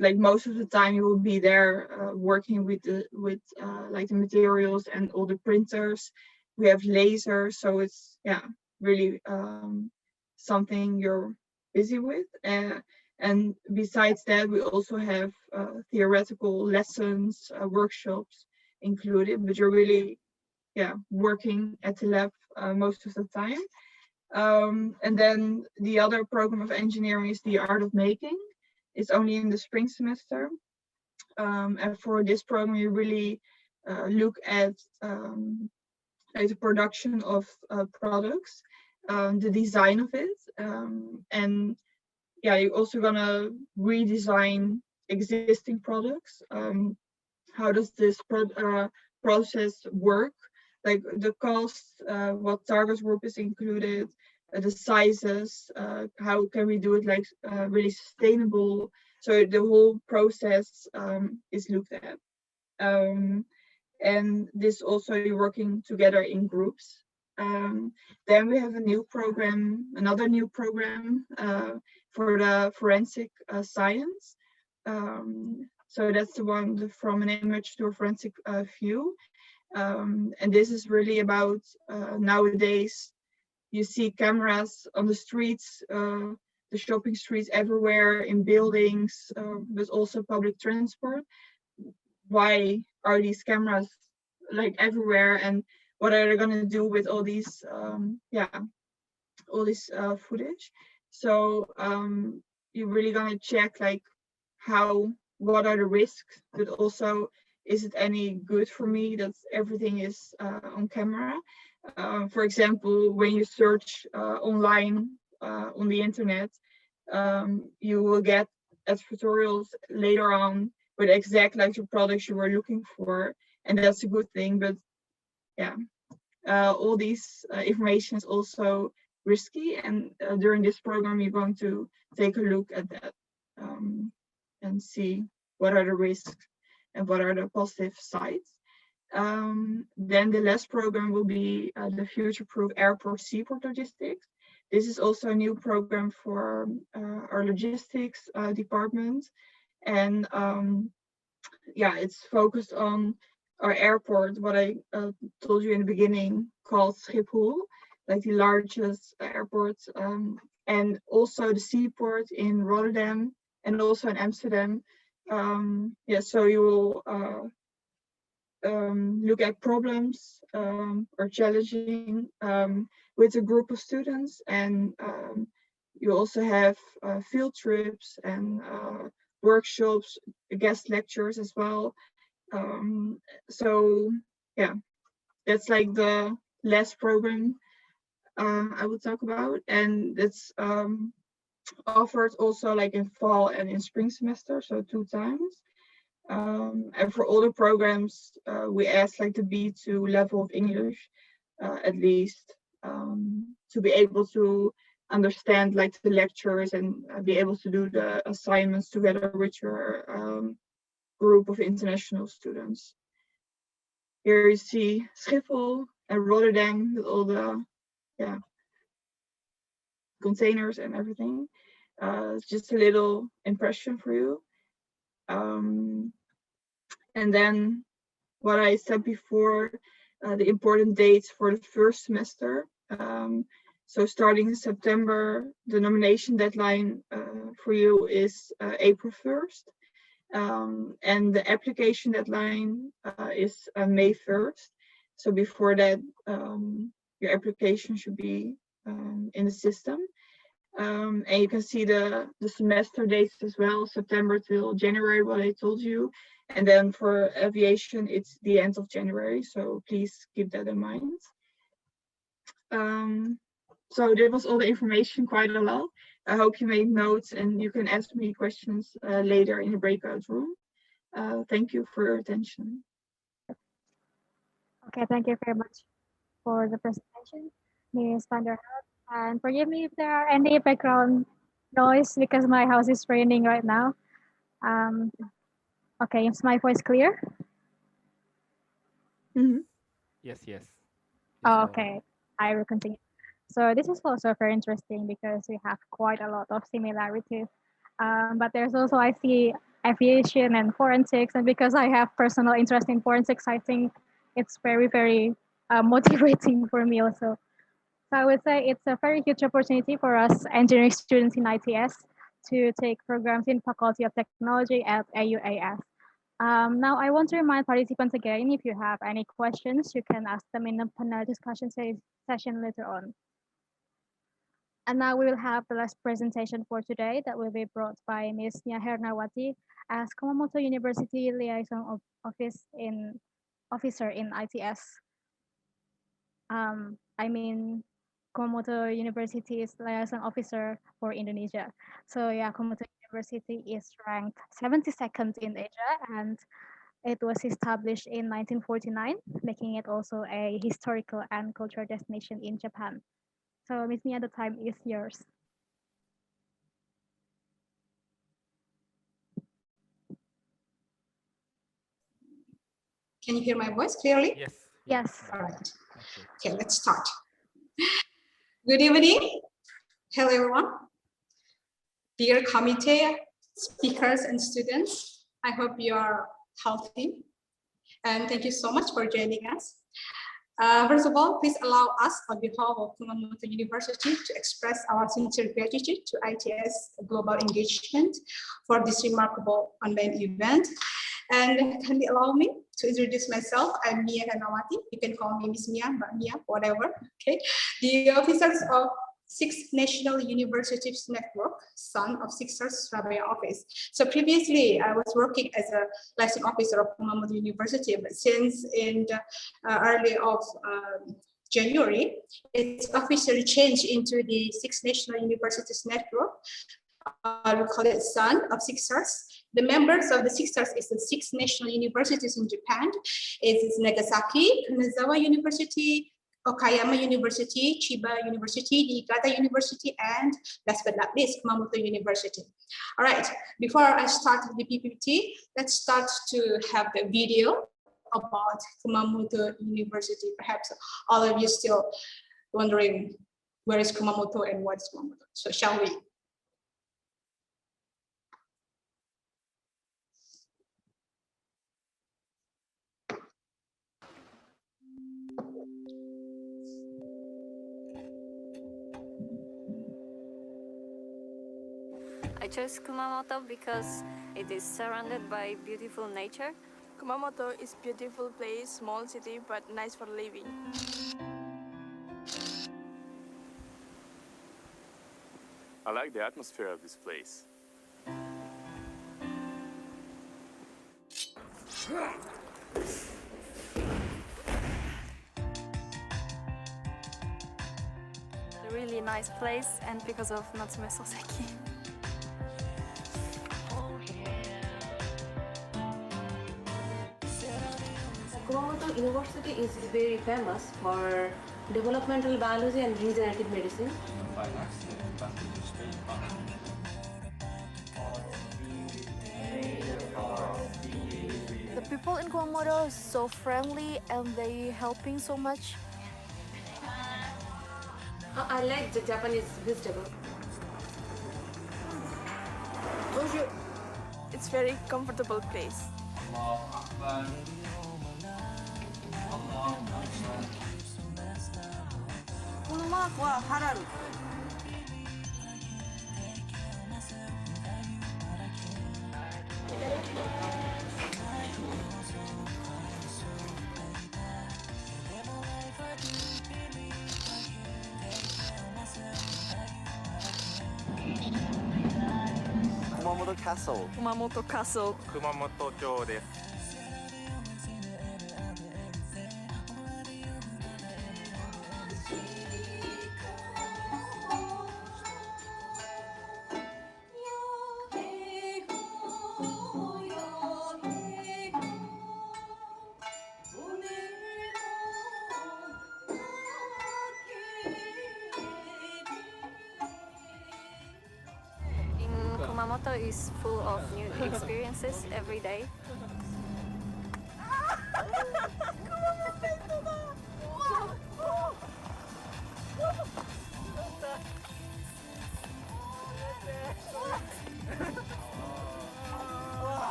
like most of the time you will be there working with like the materials and all the printers. We have lasers, so it's really something you're busy with. And besides that, we also have theoretical lessons, workshops included, but you're really working at the lab most of the time. And then the other program of engineering is the art of making. It's only in the spring semester. And for this program, you really look at the production of products, the design of it, and you're also gonna redesign existing products. How does this process work? Like the cost, what target group is included, the sizes, how can we do it like really sustainable? So the whole process is looked at. And this also you're working together in groups. Then we have another new program for the forensic science. So that's the one from an image to a forensic view. And this is really about nowadays you see cameras on the streets, the shopping streets everywhere, in buildings, but also public transport. Why are these cameras like everywhere, and what are they going to do with all these footage? So you're really going to check like what are the risks, but also is it any good for me that everything is on camera? For example, when you search online on the internet, you will get tutorials later on with exact like the products you were looking for, and that's a good thing. But all these information is also risky, and during this program you're going to take a look at that and see what are the risks and what are the positive sides. Then the last program will be the future-proof airport seaport logistics. This is also a new program for our logistics department, and it's focused on our airport, what I told you in the beginning, called Schiphol. like the largest airports, and also the seaport in Rotterdam and also in Amsterdam. Yeah, so you will look at problems or challenging with a group of students, and you also have field trips and workshops, guest lectures as well. So yeah, that's like the last program I will talk about, and it's offered also like in fall and in spring semester, so 2 times. And for all the programs, we ask like the B2 level of English, at least, to be able to understand like the lectures and be able to do the assignments together with your group of international students. Here you see Schiphol and Rotterdam with all the containers and everything. Just a little impression for you. And then what I said before, the important dates for the first semester. So starting in September, the nomination deadline for you is April 1st. And the application deadline is May 1st. So before that, your application should be in the system. And you can see the semester dates as well, September till January, what I told you. And then for aviation, it's the end of January. So please keep that in mind. So that was all the information, quite a lot. I hope you made notes and you can ask me questions later in the breakout room. Thank you for your attention. Okay, thank you very much for the presentation, Ms. van der Hout. And forgive me if there are any background noise because my house is raining right now. Okay, is my voice clear? Yes, yes. Oh, okay, I will continue. So this is also very interesting because we have quite a lot of similarities. But there's also, I see aviation and forensics, and because I have personal interest in forensics, I think it's very, very motivating for me also. So I would say it's a very huge opportunity for us engineering students in ITS to take programs in Faculty of Technology at AUAS. Now I want to remind participants again, if you have any questions, you can ask them in the panel discussion session later on. And now we will have the last presentation for today that will be brought by Ms. Nia Hernawati as Kumamoto University Liaison Officer in ITS. I mean, Kumamoto University is liaison officer for Indonesia. So yeah, Kumamoto University is ranked 72nd in Asia, and it was established in 1949, making it also a historical and cultural destination in Japan. So Ms. Nia, the time is yours. Can you hear my voice clearly? Yes. Yes. All right. Okay, let's start. Good evening. Hello, everyone. Dear committee, speakers, and students, I hope you are healthy. And thank you so much for joining us. First of all, please allow us on behalf of Kumamoto University to express our sincere gratitude to ITS Global Engagement for this remarkable online event. And can you allow me to introduce myself? I'm Nia Hernawati. You can call me Miss Nia, but Nia, whatever. Okay. The officers of Six National Universities Network, son of Sixers Surabaya office. So previously, I was working as a liaison officer of Kumamoto University, but since in the early of January, it's officially changed into the Six National Universities Network. We call it Son of Sixers. The members of the Sixers is the six national universities in Japan. It's Nagasaki, Kanazawa University, Okayama University, Chiba University, Niigata University, and last but not least, Kumamoto University. All right, before I start the PPT, let's start to have the video about Kumamoto University. Perhaps all of you still wondering where is Kumamoto and what is Kumamoto. So shall we? I chose Kumamoto because it is surrounded by beautiful nature. Kumamoto is a beautiful place, small city, but nice for living. I like the atmosphere of this place. A really nice place, and because of Natsume Soseki. Kumamoto University is very famous for developmental biology and regenerative medicine. The people in Kumamoto are so friendly and they helping so much. I like the Japanese vegetable. It's very comfortable place. Kumamoto Castle. Kumamoto Castle. Kumamoto 城です。Kumamoto is full of new experiences every day.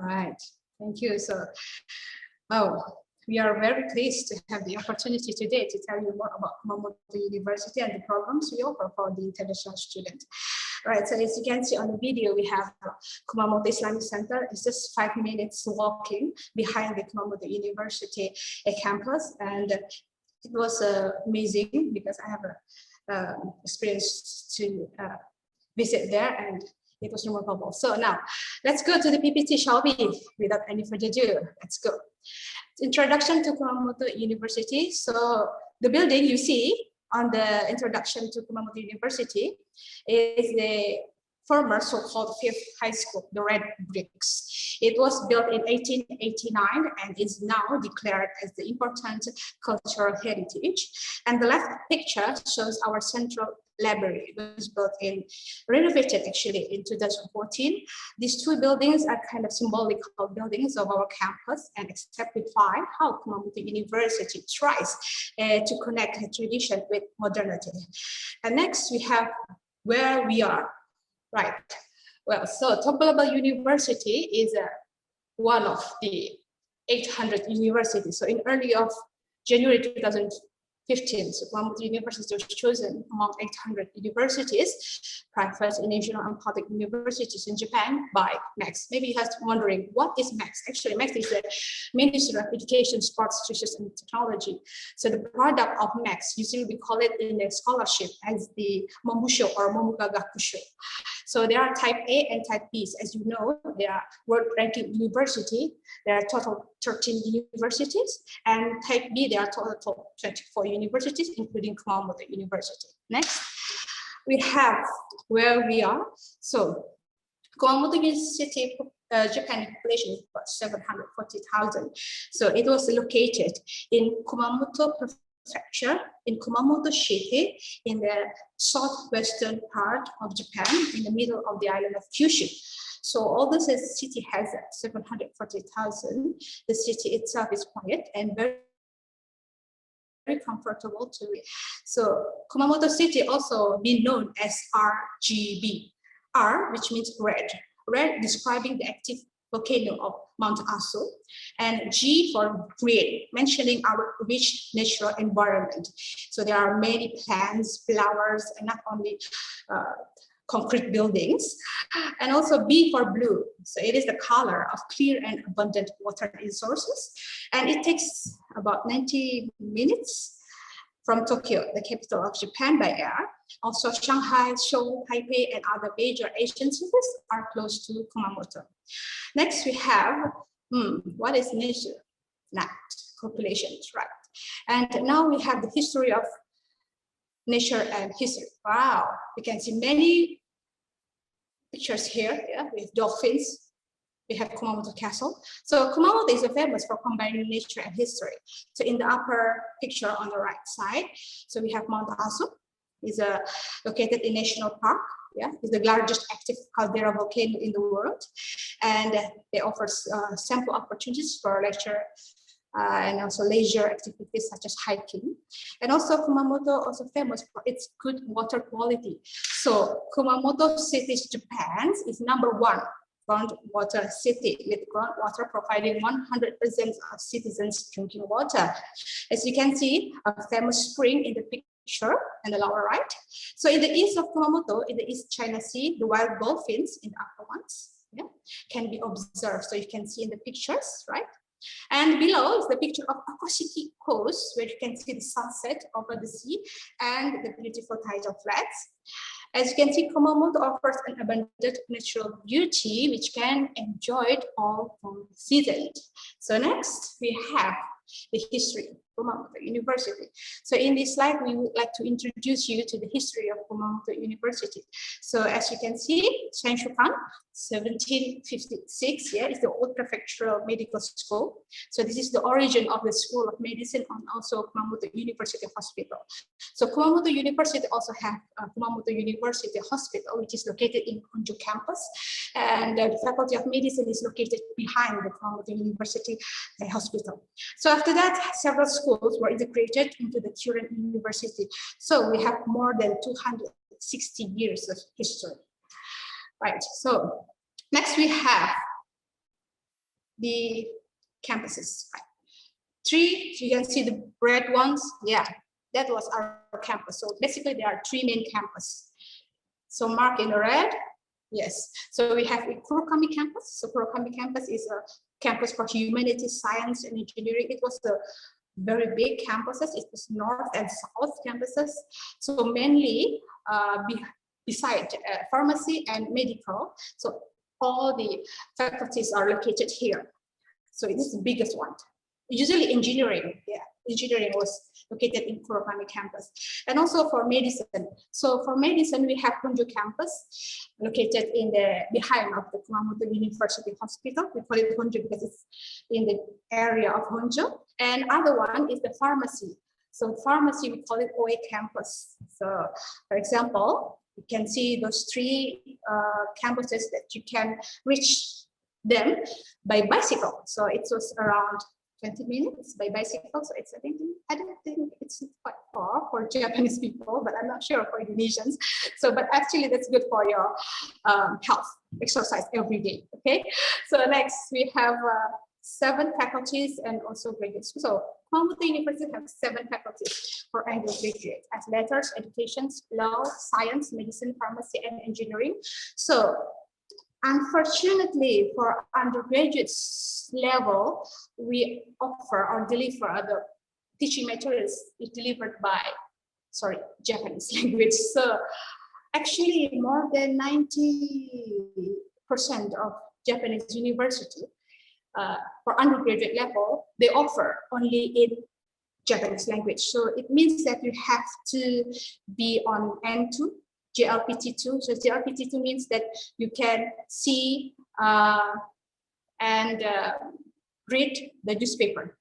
All right, thank you. So, we are very pleased to have the opportunity today to tell you more about Kumamoto University and the programs we offer for the international student. All right, so as you can see on the video, we have Kumamoto Islamic Center. It's just 5 minutes walking behind the Kumamoto University campus, and it was amazing because I have experience to visit there, and it was remarkable. So now let's go to the PPT, shall we? Without any further ado, let's go. Introduction to Kumamoto University. So the building you see on the introduction to Kumamoto University is the former so-called Fifth High School, the red bricks. It was built in 1889 and is now declared as the important cultural heritage. And the left picture shows our central library. It was built in, renovated actually in 2014. These two buildings are kind of symbolical buildings of our campus and exemplify how Kumamoto University tries to connect tradition with modernity. And next we have where we are. Right. Well, so Top Global University is one of the 800 universities. So in early of January 2015, so Kumamoto University was chosen among 800 universities, private, national, and public universities in Japan by MEX. Maybe you have wondering, what is MEX? Actually, MEX is the Ministry of Education, Sports, Research, and Technology. So the product of MEX, usually we call it in the scholarship as the Momusho or Momuga Gakusho. So there are type A and type Bs. As you know, there are world ranking university. There are total 13 universities, and type B, there are total 24 universities, including Kumamoto University. Next, we have where we are. So Kumamoto University, Japan population is about 740,000. So it was located in Kumamoto Prefecture, in Kumamoto City, in the southwestern part of Japan, in the middle of the island of Kyushu. So although the city has 740,000, the city itself is quiet and very comfortable to it. So Kumamoto City also been known as RGB. R, which means red describing the active volcano of Mount Aso, and G for green, mentioning our rich natural environment. So there are many plants, flowers, and not only concrete buildings, and also B for blue. So it is the color of clear and abundant water resources, and it takes about 90 minutes from Tokyo, the capital of Japan, by air. Also, Shanghai, Seoul, Taipei, and other major Asian cities are close to Kumamoto. Next, we have, what is nature? Not populations, right? And now we have the history of nature and history. Wow, you can see many pictures here. Yeah, we have dolphins. We have Kumamoto Castle. So Kumamoto is famous for combining nature and history. So in the upper picture on the right side, so we have Mount Aso. Is located in National Park. Yeah, it's the largest active caldera volcano in the world, and they offer sample opportunities for lecture and also leisure activities such as hiking. And also Kumamoto also famous for its good water quality. So Kumamoto City, Japan, is #1 groundwater city, with groundwater providing 100% of citizens drinking water. As you can see, a famous spring in the picture in the lower right. So in the east of Kumamoto, in the East China Sea, the wild dolphins in the upper ones, yeah, can be observed. So you can see in the pictures, right? And below is the picture of Akashiki Coast, where you can see the sunset over the sea and the beautiful tidal flats. As you can see, Kumamoto offers an abundant natural beauty, which can enjoy it all from season. So next, we have the history of Kumamoto University. So in this slide, we would like to introduce you to the history of Kumamoto University. So as you can see, Senshukan, 1756, yeah, is the old prefectural medical school. So this is the origin of the School of Medicine and also Kumamoto University Hospital. So Kumamoto University also have Kumamoto University Hospital, which is located in Honjo campus. And the Faculty of Medicine is located behind the Kumamoto University Hospital. So after that, several schools were integrated into the current university. So we have more than 260 years of history. Right, so next we have the campuses. Right. Three, you can see the red ones. Yeah, that was our campus. So basically there are three main campuses. So marked in red, yes. So we have a Kurokami campus. So Kurokami campus is a campus for humanities, science, and engineering. It was a very big campuses. It was north and south campuses. So mainly besides pharmacy and medical, so all the faculties are located here. So it is the biggest one. Usually engineering, yeah, engineering was located in Kurokami campus. And also for medicine. So for medicine, we have Honjo campus located in the behind of the Kumamoto University Hospital. We call it Honjo because it's in the area of Honjo. And other one is the pharmacy. So pharmacy, we call it OA campus. So for example, you can see those three campuses that you can reach them by bicycle. So it was around 20 minutes by bicycle. So it's, I don't think it's quite far for Japanese people, but I'm not sure for Indonesians. So, but actually that's good for your health, exercise every day, okay? So next we have 7 faculties and also graduate schools. So Kumamoto University has 7 faculties for undergraduate as letters, education, law, science, medicine, pharmacy, and engineering. So unfortunately for undergraduate level, we offer or deliver the teaching materials is delivered by, Japanese language. So actually more than 90% of Japanese university for undergraduate level, they offer only in Japanese language. So it means that you have to be on N2 JLPT2. So JLPT2 means that you can see and read the newspaper.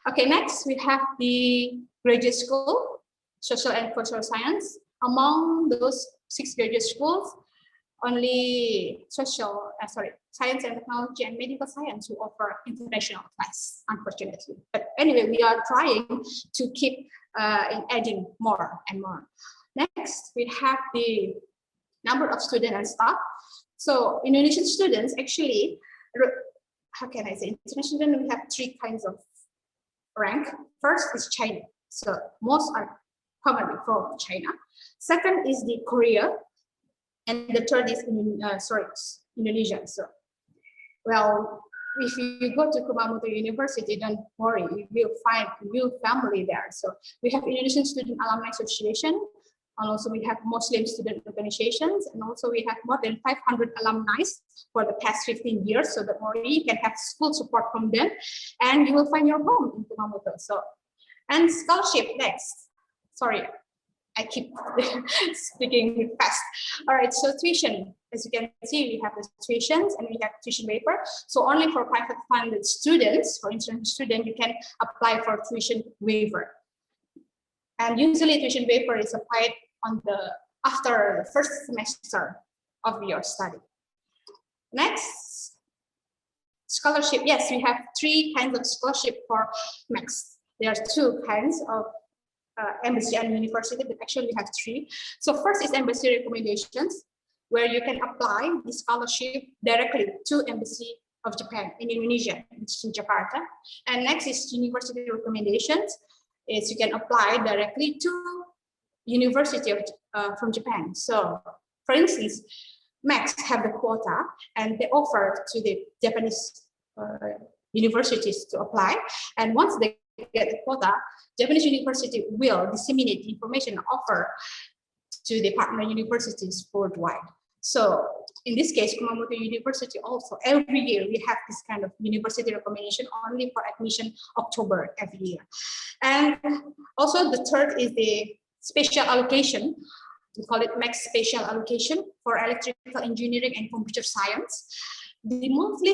Okay, next we have the graduate school, social and cultural science. Among those 6 graduate schools, only science and technology and medical science who offer international class, unfortunately. But anyway, we are trying to keep adding more and more. Next, we have the number of students and staff. So Indonesian students actually, how can I say, international students, we have 3 kinds of rank. First is China. So most are commonly from China. Second is the Korea. And the third is Indonesia. So, well, if you go to Kumamoto University, don't worry, you will find a real family there. So we have Indonesian Student Alumni Association, and also we have Muslim student organizations, and also we have more than 500 alumni for the past 15 years. So don't worry, you can have full support from them, and you will find your home in Kumamoto. So, and scholarship next. Sorry, I keep speaking fast. All right, so tuition, as you can see, we have the tuitions and we have tuition waiver. So only for private funded students, for international student, you can apply for tuition waiver. And usually tuition waiver is applied on after the first semester of your study. Next, scholarship. Yes, we have 3 kinds of scholarship for MEX. There are 2 kinds of embassy and university, but actually we have 3. So first is embassy recommendations, where you can apply the scholarship directly to Embassy of Japan in Indonesia, which is in Jakarta. And next is university recommendations, is you can apply directly to University of from Japan. So for instance, MEX have the quota and they offer to the Japanese universities to apply. And once they get the quota, Japanese university will disseminate the information offer to the partner universities worldwide. So in this case, Kumamoto University also, every year we have this kind of university recommendation only for admission October every year. And also the third is the special allocation. We call it MEX special allocation for electrical engineering and computer science. The monthly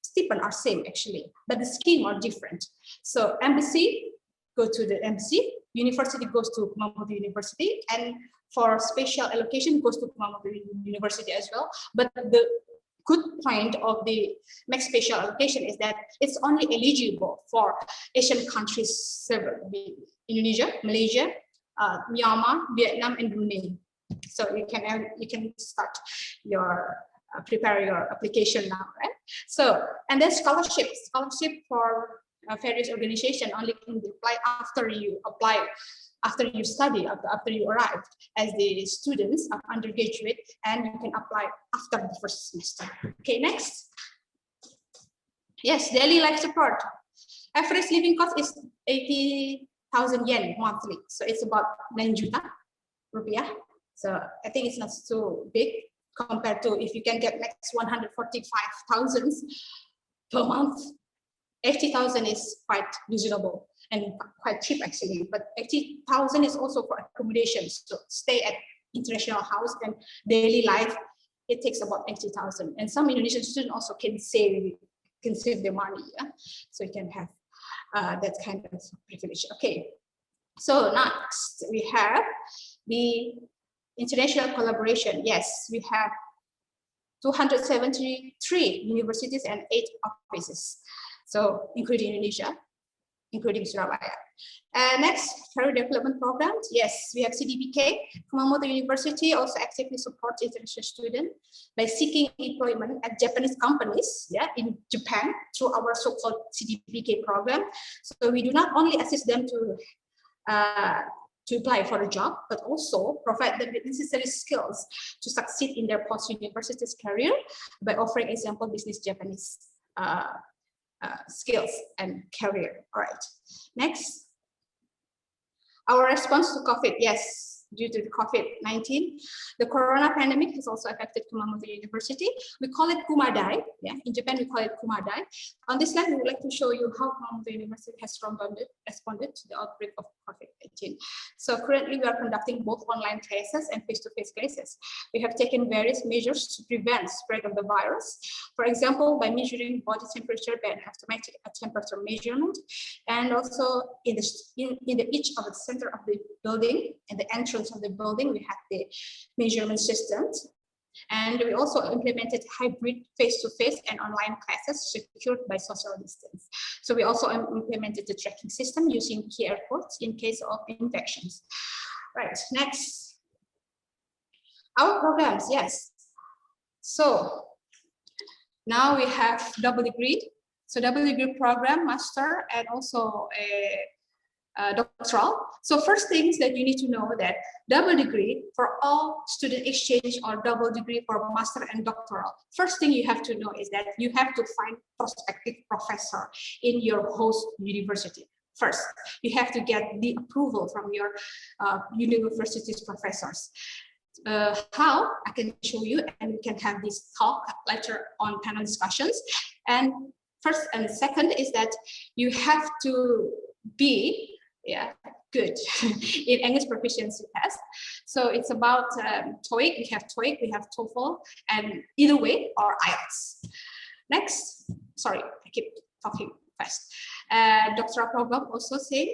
stipend are same actually, but the scheme are different. So embassy go to the embassy, university goes to Kumamoto University, and for special allocation goes to Kumamoto University as well. But the good point of the MEX special allocation is that it's only eligible for Asian countries, Indonesia, Malaysia, Myanmar, Vietnam, and Brunei. So you can start your prepare your application now, right? So, and then scholarship for various organizations only can be applied after you apply, after you study, after you arrive as the students of undergraduate, and you can apply after the first semester. Okay, next. Yes, daily life support. Average living cost is 80,000 yen monthly. So it's about 9 juta rupiah. So I think it's not so big compared to if you can get MEX 145,000 per month. 80,000 is quite reasonable and quite cheap actually, but 80,000 is also for accommodation. So stay at international house and daily life, it takes about 80,000. And some Indonesian students also can save their money, yeah? So you can have that kind of privilege. Okay, so next we have the international collaboration. Yes, we have 273 universities and 8 offices. So including Indonesia, including Surabaya. Next, career development programs. Yes, we have CDPK. Kumamoto University also actively supports international students by seeking employment at Japanese companies, yeah, in Japan through our so-called CDPK program. So we do not only assist them to apply for a job, but also provide them with necessary skills to succeed in their post-university career by offering example business Japanese skills and career. All right, next. Our response to COVID, yes, due to the COVID-19. The corona pandemic has also affected Kumamoto University. We call it Kumadai. Yeah, in Japan we call it Kumadai. On this slide, we would like to show you how Kumamoto University has responded to the outbreak of COVID-19. So currently we are conducting both online classes and face-to-face classes. We have taken various measures to prevent spread of the virus. For example, by measuring body temperature by an automatic temperature measurement, and also in each of the center of the building and the entrance of the building, we have the measurement systems. And we also implemented hybrid face-to-face and online classes secured by social distance. So we also implemented the tracking system using QR codes in case of infections. Right, next. Our programs, yes. So now we have double degree. So double degree program, master, and also a doctoral. So first things that you need to know that double degree for all student exchange or double degree for master and doctoral. First thing you have to know is that you have to find prospective professor in your host university. First, you have to get the approval from your university's professors. How? I can show you, and we can have this talk later on panel discussions. And first and second is that you have to be good in English proficiency test. So it's about TOEIC, we have TOEFL, and either way, or IELTS. Next, sorry, I keep talking fast. Doctoral program also same,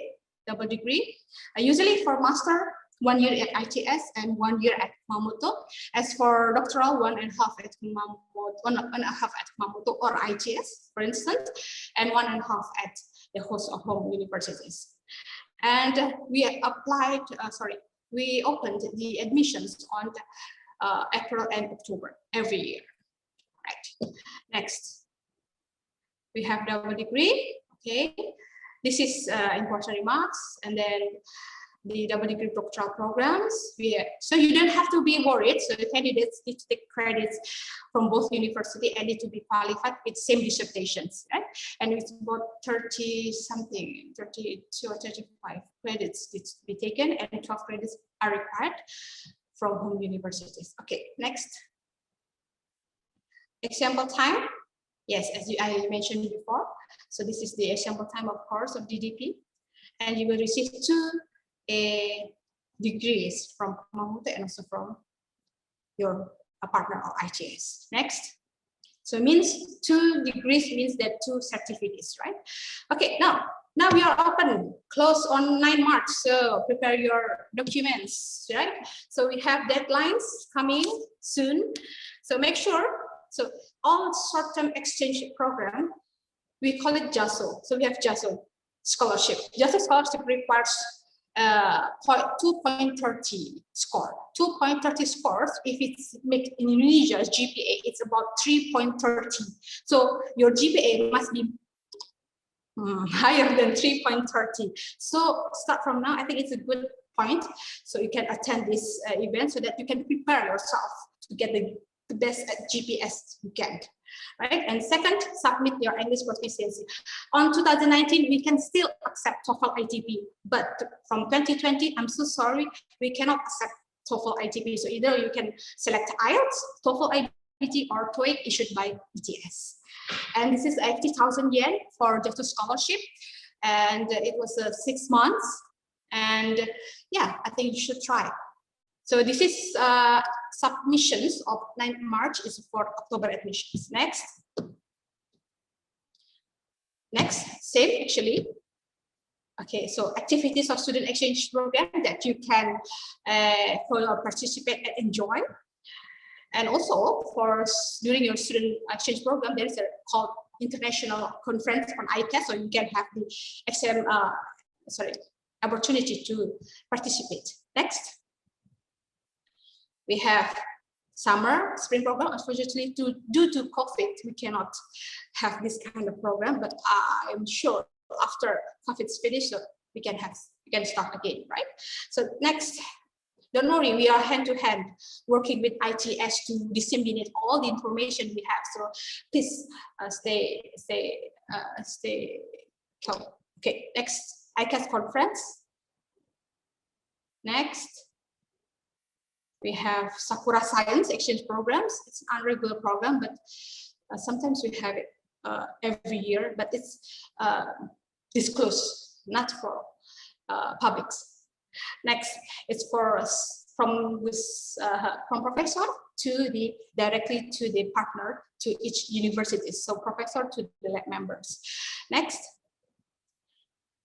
double degree. Usually for master, 1 year at ITS and 1 year at Kumamoto. As for doctoral, 1.5 at Kumamoto, 1.5 at Kumamoto or ITS, for instance, and 1.5 at the host of home universities. And we applied, we opened the admissions on April and October every year. Right. Next, we have double degree. Okay, this is important remarks, and then the double degree doctoral programs. So you don't have to be worried. So the candidates need to take credits from both university and need to be qualified with same dissertations, right? And it's about 30 something, 32 or 35 credits need to be taken, and 12 credits are required from home universities. Okay, next. Example time. Yes, as I mentioned before. So this is the example time of course of DDP, and you will receive 2 degrees from Kumamoto and also from your partner or ITS. Next. So it means 2 degrees means that 2 certificates, right? Okay, now we are open, close on 9 March. So prepare your documents, right? So we have deadlines coming soon. So make sure, so all short-term exchange program, we call it JASO. So we have JASO scholarship. JASO scholarship requires 2.30 score. 2.30 scores, if it's made in Indonesia's GPA, it's about 3.30. So your GPA must be higher than 3.30. So start from now, I think it's a good point. So you can attend this event so that you can prepare yourself to get the best GPS you can. Right? And second, submit your English proficiency. On 2019, we can still accept TOEFL ITP, but from 2020, I'm so sorry, we cannot accept TOEFL ITP. So either you can select IELTS, TOEFL ITP, or TOEIC issued by ETS. And this is 80,000 yen for JASO scholarship, and it was 6 months. And yeah, I think you should try. So this is submissions of 9th March is for October admissions. Next, same actually. Okay, so activities of student exchange program that you can participate and enjoy. And also for during your student exchange program, there is a called international conference on ICAS, so you can have the exam, opportunity to participate. Next. We have summer, spring program. Unfortunately, due to COVID, we cannot have this kind of program, but I'm sure after COVID is finished, so we can start again, right? So next, don't worry, we are hand-to-hand working with ITS to disseminate all the information we have. So please stay calm. Okay, next, ICAS conference. Next. We have Sakura Science Exchange programs. It's an unregular program, but sometimes we have it every year, but it's disclosed, not for publics. Next, it's for from professor to the directly to the partner to each university. So professor to the lab members. Next.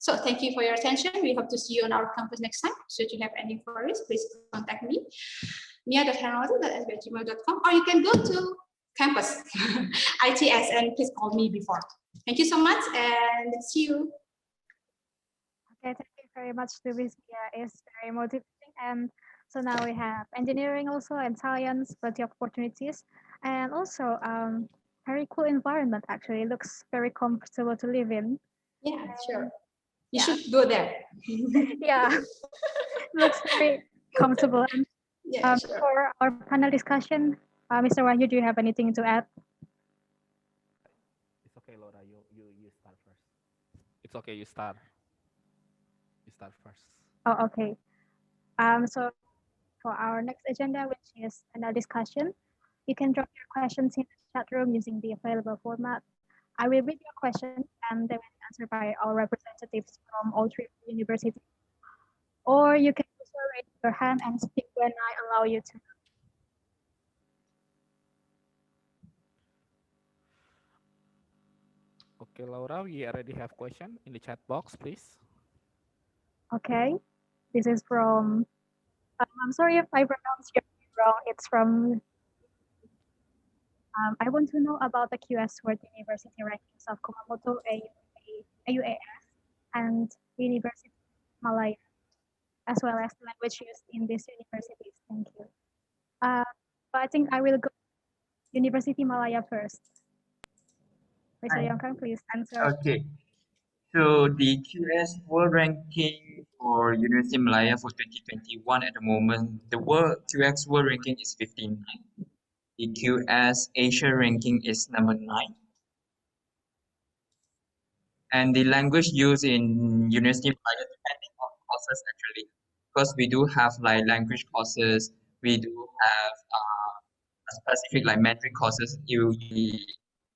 So thank you for your attention. We hope to see you on our campus next time. Should you have any queries, please contact me, mia.hermawati@sbgmail.com, or you can go to campus ITS and please call me before. Thank you so much and see you. Okay, thank you very much to Miss Mia. It's very motivating. And so now we have engineering also and science, plenty of opportunities, and also very cool environment. Actually, it looks very comfortable to live in. Yeah, sure. You should go there. Yeah, looks very comfortable. And yeah, sure. For our panel discussion, Mr. Wahyu, do you have anything to add? It's okay, Laura. You start first. It's okay. You start. You start first. Oh, okay. So for our next agenda, which is panel discussion, you can drop your questions in the chat room using the available format. I will read your questions and they will be answered by our representatives from all three universities. Or you can also raise your hand and speak when I allow you to. Okay, Laura, we already have question in the chat box, please. Okay, this is from, I'm sorry if I pronounced your name wrong. It's from, I want to know about the QS World University rankings of Kumamoto, AUAS, and University of Malaya, as well as the language used in these universities. Thank you. But I think I will go University Malaya first. Mr. Yongkang, please answer. Okay. So the QS World Ranking for University of Malaya for 2021 at the moment, the QS World Ranking is 59. The QS Asia ranking is number 9. And the language used in University of Malaya depending on courses actually, because we do have like language courses, we do have specific like Mandarin courses,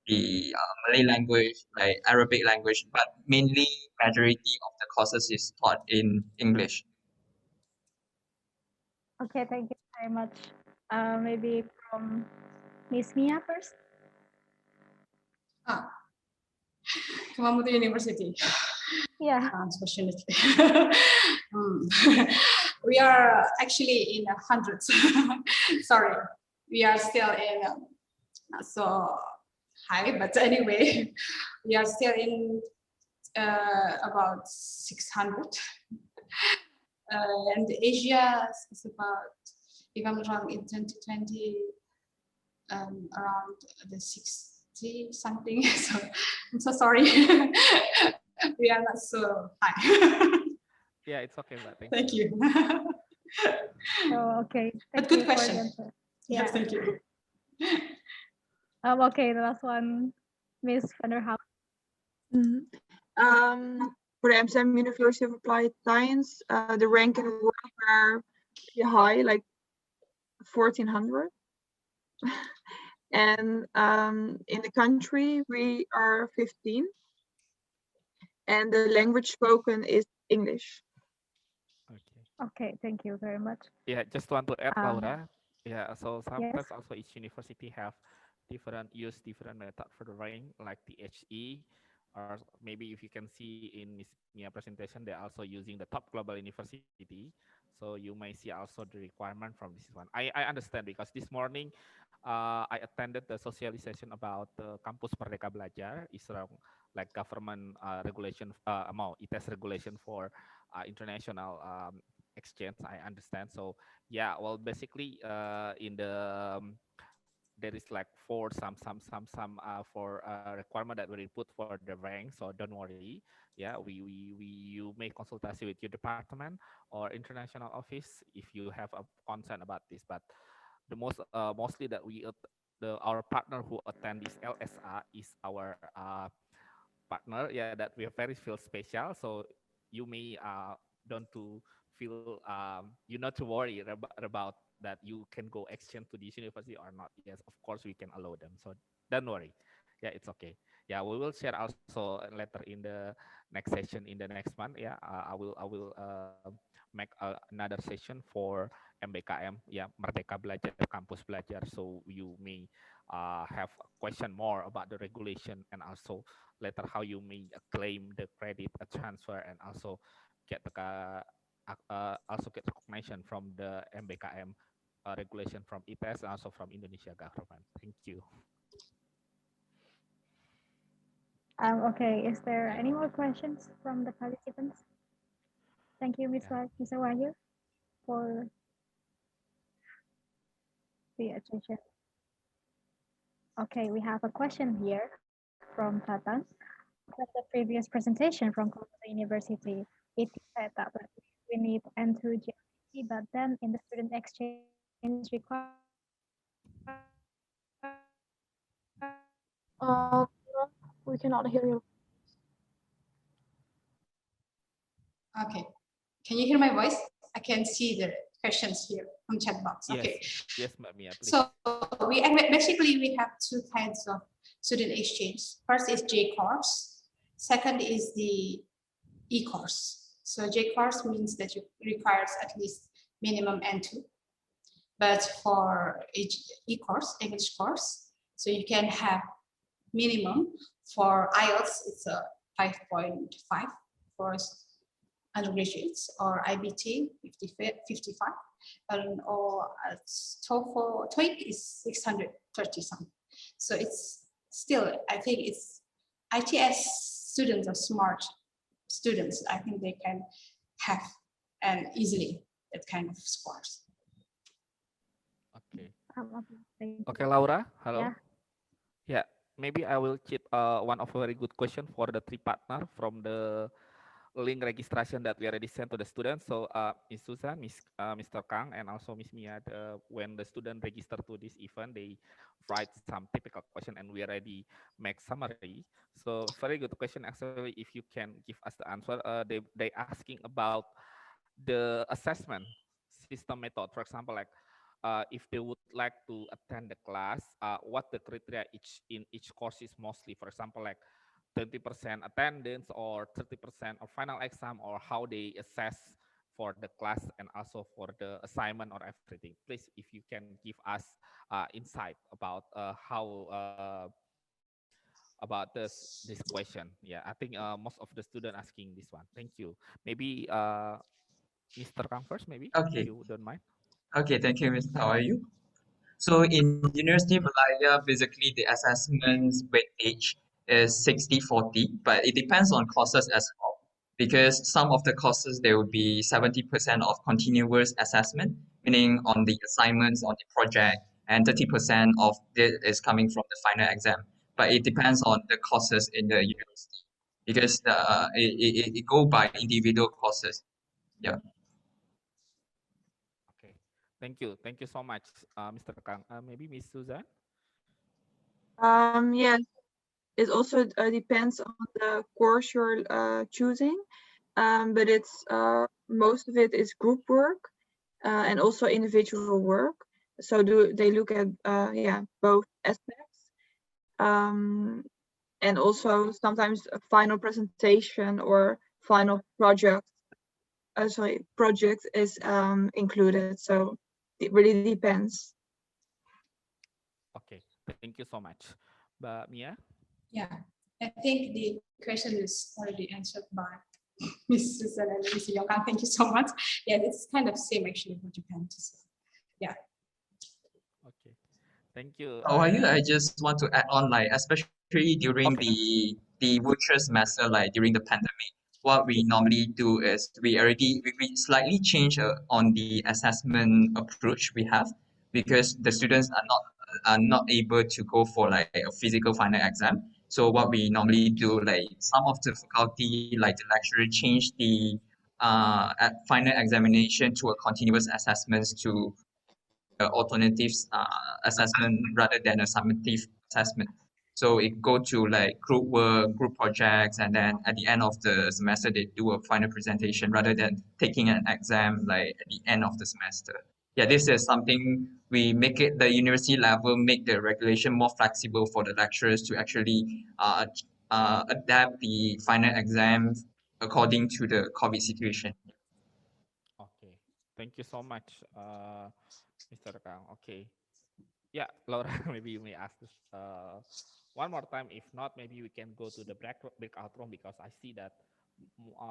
the Malay language, like Arabic language, but mainly majority of the courses is taught in English. Okay, thank you very much. Maybe from Miss Mia first. Kumamoto University. Yeah. Unfortunately. We are actually in hundreds. Sorry, we are still in not so high, but anyway, we are still in about 600. And Asia is about, if I'm wrong, in 2020, around the 60 something. So I'm so sorry. We are not so high. Yeah, it's okay, but thank you. Oh, okay. But good question. Yeah, thank you. Okay, the last one, Miss van der Hout. For the Amsterdam University of Applied Science, the rank in the world are pretty high, like 1400. And in the country, we are 15. And the language spoken is English. Okay, thank you very much. Yeah, just want to add, Laura. Yeah, so sometimes yes. also each university have different method for the rank, like THE, or maybe if you can see in Miss Mia presentation, they're also using the top global university. So you may see also the requirement from this one. I understand because this morning I attended the socialization about the Campus Merdeka Belajar, is like government regulation, ITES regulation for international exchange. I understand. So yeah, well, basically in the there is like for requirement that we put for the rank. So don't worry. Yeah, you make consultation with your department or international office if you have a concern about this. But the mostly that our partner who attend this LSA is our partner. Yeah, that we very feel special. So you may don't to feel you not to worry about that you can go exchange to this university or not. Yes, of course we can allow them. So don't worry. Yeah, it's okay. Yeah, we will share also later in the next session in the next month. Yeah, I will make another session for MBKM. Yeah, Merdeka Belajar, Kampus Belajar. So you may have a question more about the regulation and also later how you may claim the credit transfer and also get the also get recognition from the MBKM regulation from ITS and also from Indonesia government. Thank you. Okay, is there any more questions from the participants? Thank you, Mr. Wahyu, for the attention. Okay, we have a question here from Tatang. From the previous presentation from Kumamoto University, it said that we need N2 GRC, but then in the student exchange requirement, We cannot hear you. Okay. Can you hear my voice? I can see the questions here on chat box. Yes. Okay. Yes, Mia, please. So we have two kinds of student exchange. First is J course. Second is the E course. So J course means that it requires at least minimum N2. But for E course, English course, so you can have minimum for IELTS, it's a 5.5 for undergraduates, or IBT 55, and or TOEFL, TOEIC is 630 something. So it's still, I think it's ITS students are smart students. I think they can have and easily that kind of scores. Okay. Thank Okay, you. Laura. Hello. Yeah. Yeah. Maybe I will cheat one of very good question for the three partner from the link registration that we already sent to the students. So Ms. Susan, Mr. Kang, and also Ms. Mia, when the student register to this event, they write some typical question and we already make summary. So very good question. Actually, if you can give us the answer, they asking about the assessment system method. For example, like if they would like to attend the class, what the criteria in each course is mostly. For example, like 20% attendance or 30% of final exam, or how they assess for the class and also for the assignment or everything. Please, if you can give us insight about about this question. Yeah, I think most of the student asking this one. Thank you. Maybe Mr. Kang first, maybe, if Okay. you don't mind. Okay, thank you, Mr. How are you? So in University of Malaya, basically the assessments weightage is 60-40, but it depends on courses as well. Because some of the courses, there will be 70% of continuous assessment, meaning on the assignments, on the project, and 30% of it is coming from the final exam. But it depends on the courses in the university, because it go by individual courses. Yeah. Okay. Thank you. Thank you so much, Mr. Kang. Maybe Miss Susan. Yes, it also depends on the course you're choosing, but it's most of it is group work and also individual work. So they look at both aspects, and also sometimes a final presentation or final project. Project is included. So it really depends. Okay. Thank you so much. But Mia? Yeah, I think the question is already answered by Ms. Susan and Mr. Yongkang. Thank you so much. Yeah, it's kind of same actually what you can to say. Yeah. Okay. Thank you. How are you? I just want to add on, like, especially during the virtual semester, like during the pandemic, what we normally do is we slightly change on the assessment approach we have, because the students are not able to go for like a physical final exam. So what we normally do, like some of the faculty, like the lecturer, change the final examination to a continuous assessments to alternatives assessment rather than a summative assessment. So it go to like group work, group projects, and then at the end of the semester they do a final presentation rather than taking an exam like at the end of the semester. yeah, this is something we make it the university level, make the regulation more flexible for the lecturers to actually adapt the final exams according to the COVID situation. Okay, thank you so much, Mr. Kang. Okay, yeah, Laura, maybe you may ask this one more time. If not, maybe we can go to the breakout room because I see that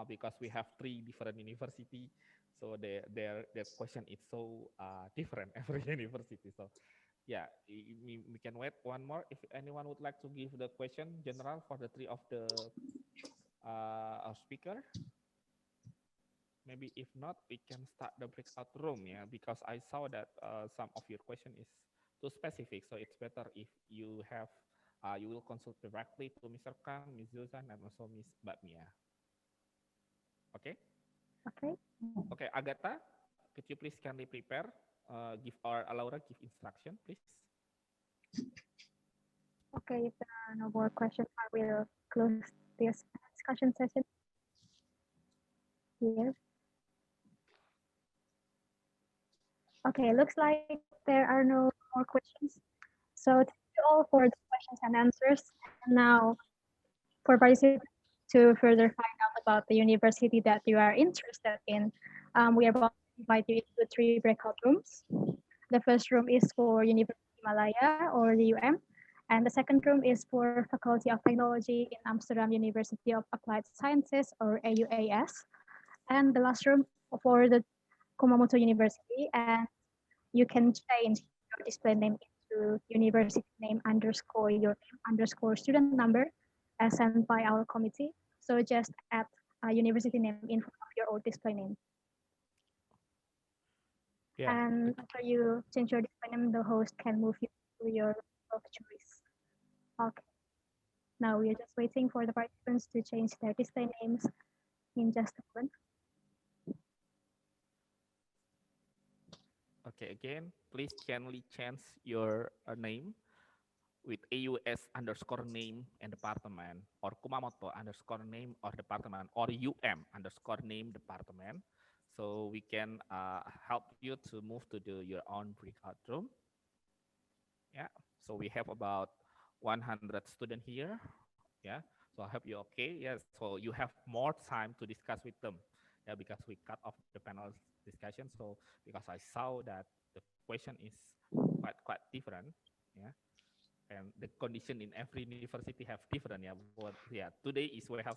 because we have three different university, so their question is so different every university. So yeah, we can wait one more. If anyone would like to give the question general for the three of the our speaker. Maybe if not, we can start the breakout room, yeah, because I saw that some of your question is too specific. So it's better if you have, you will consult directly to Mr. Kang, Ms. Zuzan, and also Ms. Batmia. Okay? Okay. Okay, Agatha, could you please kindly prepare, give our Laura, give instruction, please. Okay, if there are no more questions, I will close this discussion session here. Okay, looks like there are no more questions. So thank you all for the questions and answers. And now for participants to further find out about the university that you are interested in, we are about to invite you into three breakout rooms. The first room is for University of Malaya or the UM, and the second room is for Faculty of Technology in Amsterdam University of Applied Sciences or AUAS, and the last room for the Kumamoto University, and you can change your display name into university name underscore your name underscore student number as sent by our committee. So just add a university name in front of your old display name. Yeah. And after you change your display name, the host can move you to your of choice. Okay. Now we're just waiting for the participants to change their display names in just a moment. Okay, again, please kindly change your name with AUS underscore name and department, or Kumamoto underscore name or department, or underscore name department. So we can help you to move to your own breakout room. Yeah, so we have about 100 students here. Yeah, so I hope you're okay. Yes, so you have more time to discuss with them. Yeah, because we cut off the panel discussion. So because I saw that the question is quite different. Yeah, and the condition in every university have different. Yeah, but yeah, today is we have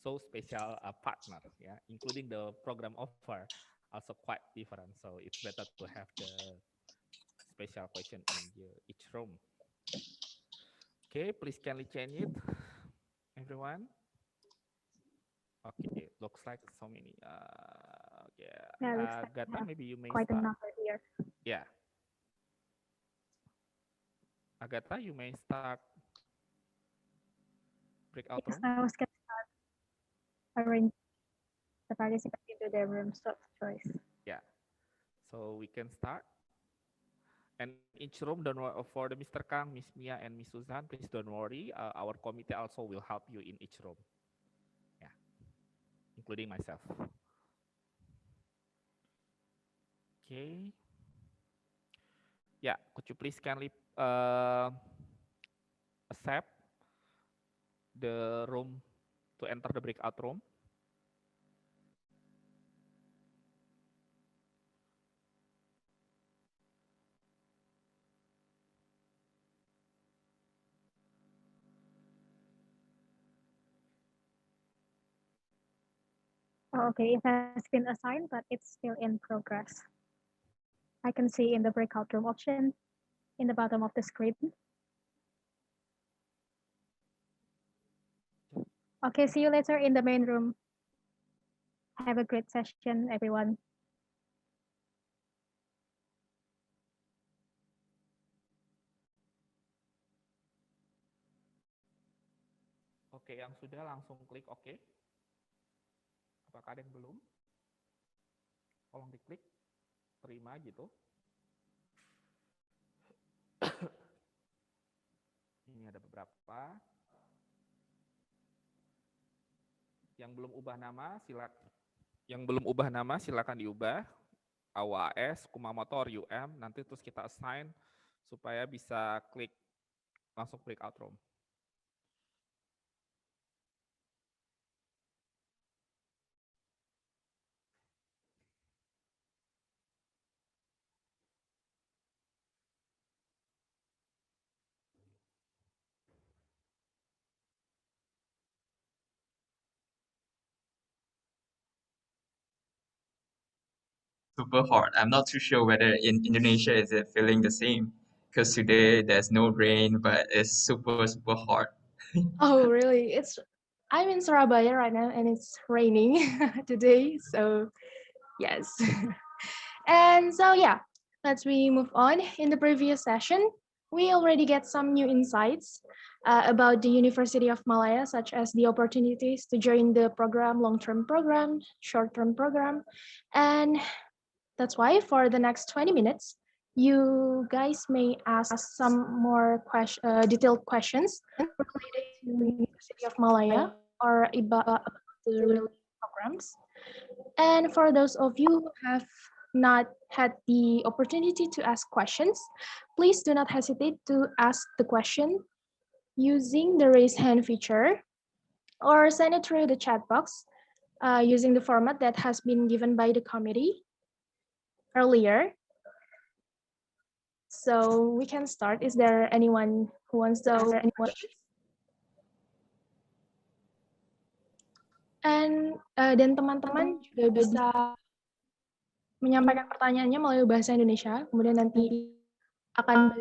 so special partner. Yeah, including the program offer also quite different. So it's better to have the special question in each room. Okay, please kindly change it, everyone. Okay, looks like so many. Yeah, looks like Gata, maybe you may quite a start. number here. Yeah. Agatha, you may start breakout Yes, room. I was going to start arrange the participants into their rooms of choice. Yeah. So we can start. And each room, don't worry, for the Mr. Kang, Miss Mia, and Miss Suzanne, please don't worry. Our committee also will help you in each room. Yeah, including myself. Okay. Yeah, could you please kindly accept the room to enter the breakout room? Oh, okay, it has been assigned, but it's still in progress. I can see in the breakout room option in the bottom of the screen. Okay, see you later in the main room. Have a great session, everyone. Oke, yang sudah langsung klik oke. Apakah ada yang belum? Tolong diklik, terima gitu. Ini ada beberapa. Yang belum ubah nama, silakan diubah. AUAS, Kumamoto, or nanti terus kita assign supaya bisa klik langsung breakout room. Super hot. I'm not too sure whether in Indonesia is it feeling the same because today there's no rain, but it's super hot. Oh, really? I'm in Surabaya right now and it's raining today. So yes. And so yeah, let's move on. In the previous session, we already get some new insights about the University of Malaya, such as the opportunities to join the program, long-term program, short-term program. And that's why for the next 20 minutes, you guys may ask some more detailed questions related to the University of Malaya or about the related programs. And for those of you who have not had the opportunity to ask questions, please do not hesitate to ask the question using the raise hand feature or send it through the chat box using the format that has been given by the committee earlier. So we can start. Is there anyone who wants to ask any questions? Dan teman-teman juga bisa menyampaikan pertanyaannya melalui bahasa Indonesia. Kemudian nanti akan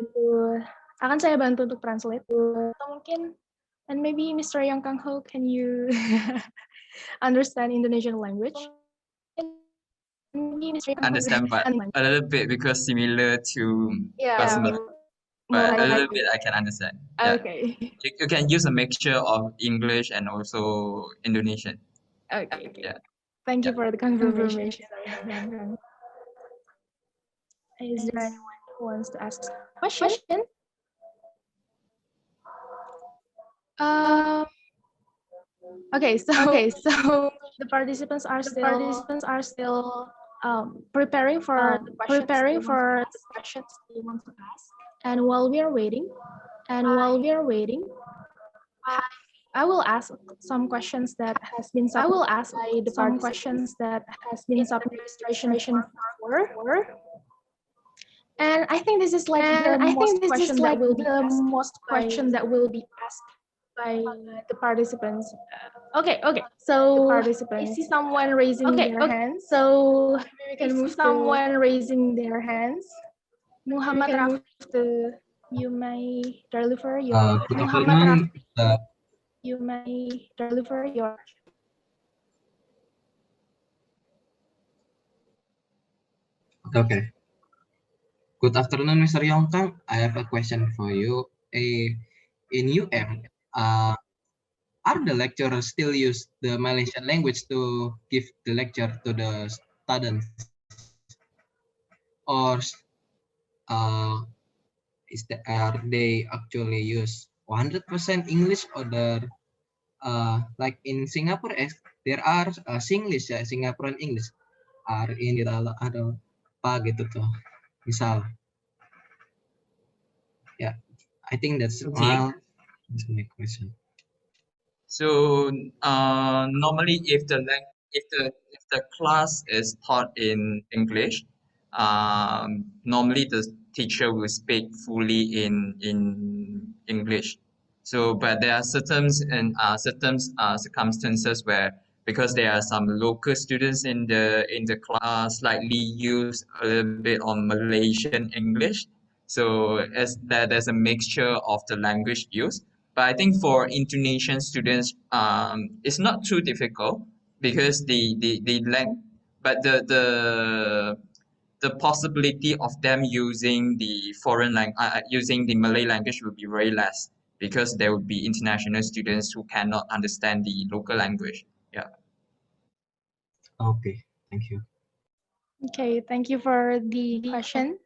saya bantu untuk translate. Atau mungkin, and maybe Mr. Yang Kang Ho, can you understand Indonesian language? Understand, but a little bit because similar to personal, but a little bit I can understand. Yeah. Okay. You can use a mixture of English and also Indonesian. Okay. Yeah. Thank you for the confirmation. Is there anyone who wants to ask a question? Okay, so the participants are still preparing for the questions they want to ask. And while we are waiting, I will ask some questions that has been submitted by the participants that has been submitted registration for. And I think this is like the most question that will be asked by the participants. Okay. So I see someone raising their hands. So we can move someone raising their hands. Muhammad Rafte, you may deliver your. You may deliver your. Okay. Good afternoon, Mr. Yongkang. I have a question for you. In are the lecturers still use the Malaysian language to give the lecture to the students, or are they actually use 100% English, or like in Singapore, there are Singlish ya, Singaporean English, are in ada apa gitu tuh, misal. Yeah, I think that's my question. So normally, if the class is taught in English, normally the teacher will speak fully in English. So, but there are certain circumstances where, because there are some local students in the class, slightly use a little bit on Malaysian English. So there's a mixture of the language used. But I think for Indonesian students, it's not too difficult because but the possibility of them using the using the Malay language will be very less because there will be international students who cannot understand the local language. Yeah. Okay, thank you. Okay, thank you for the question,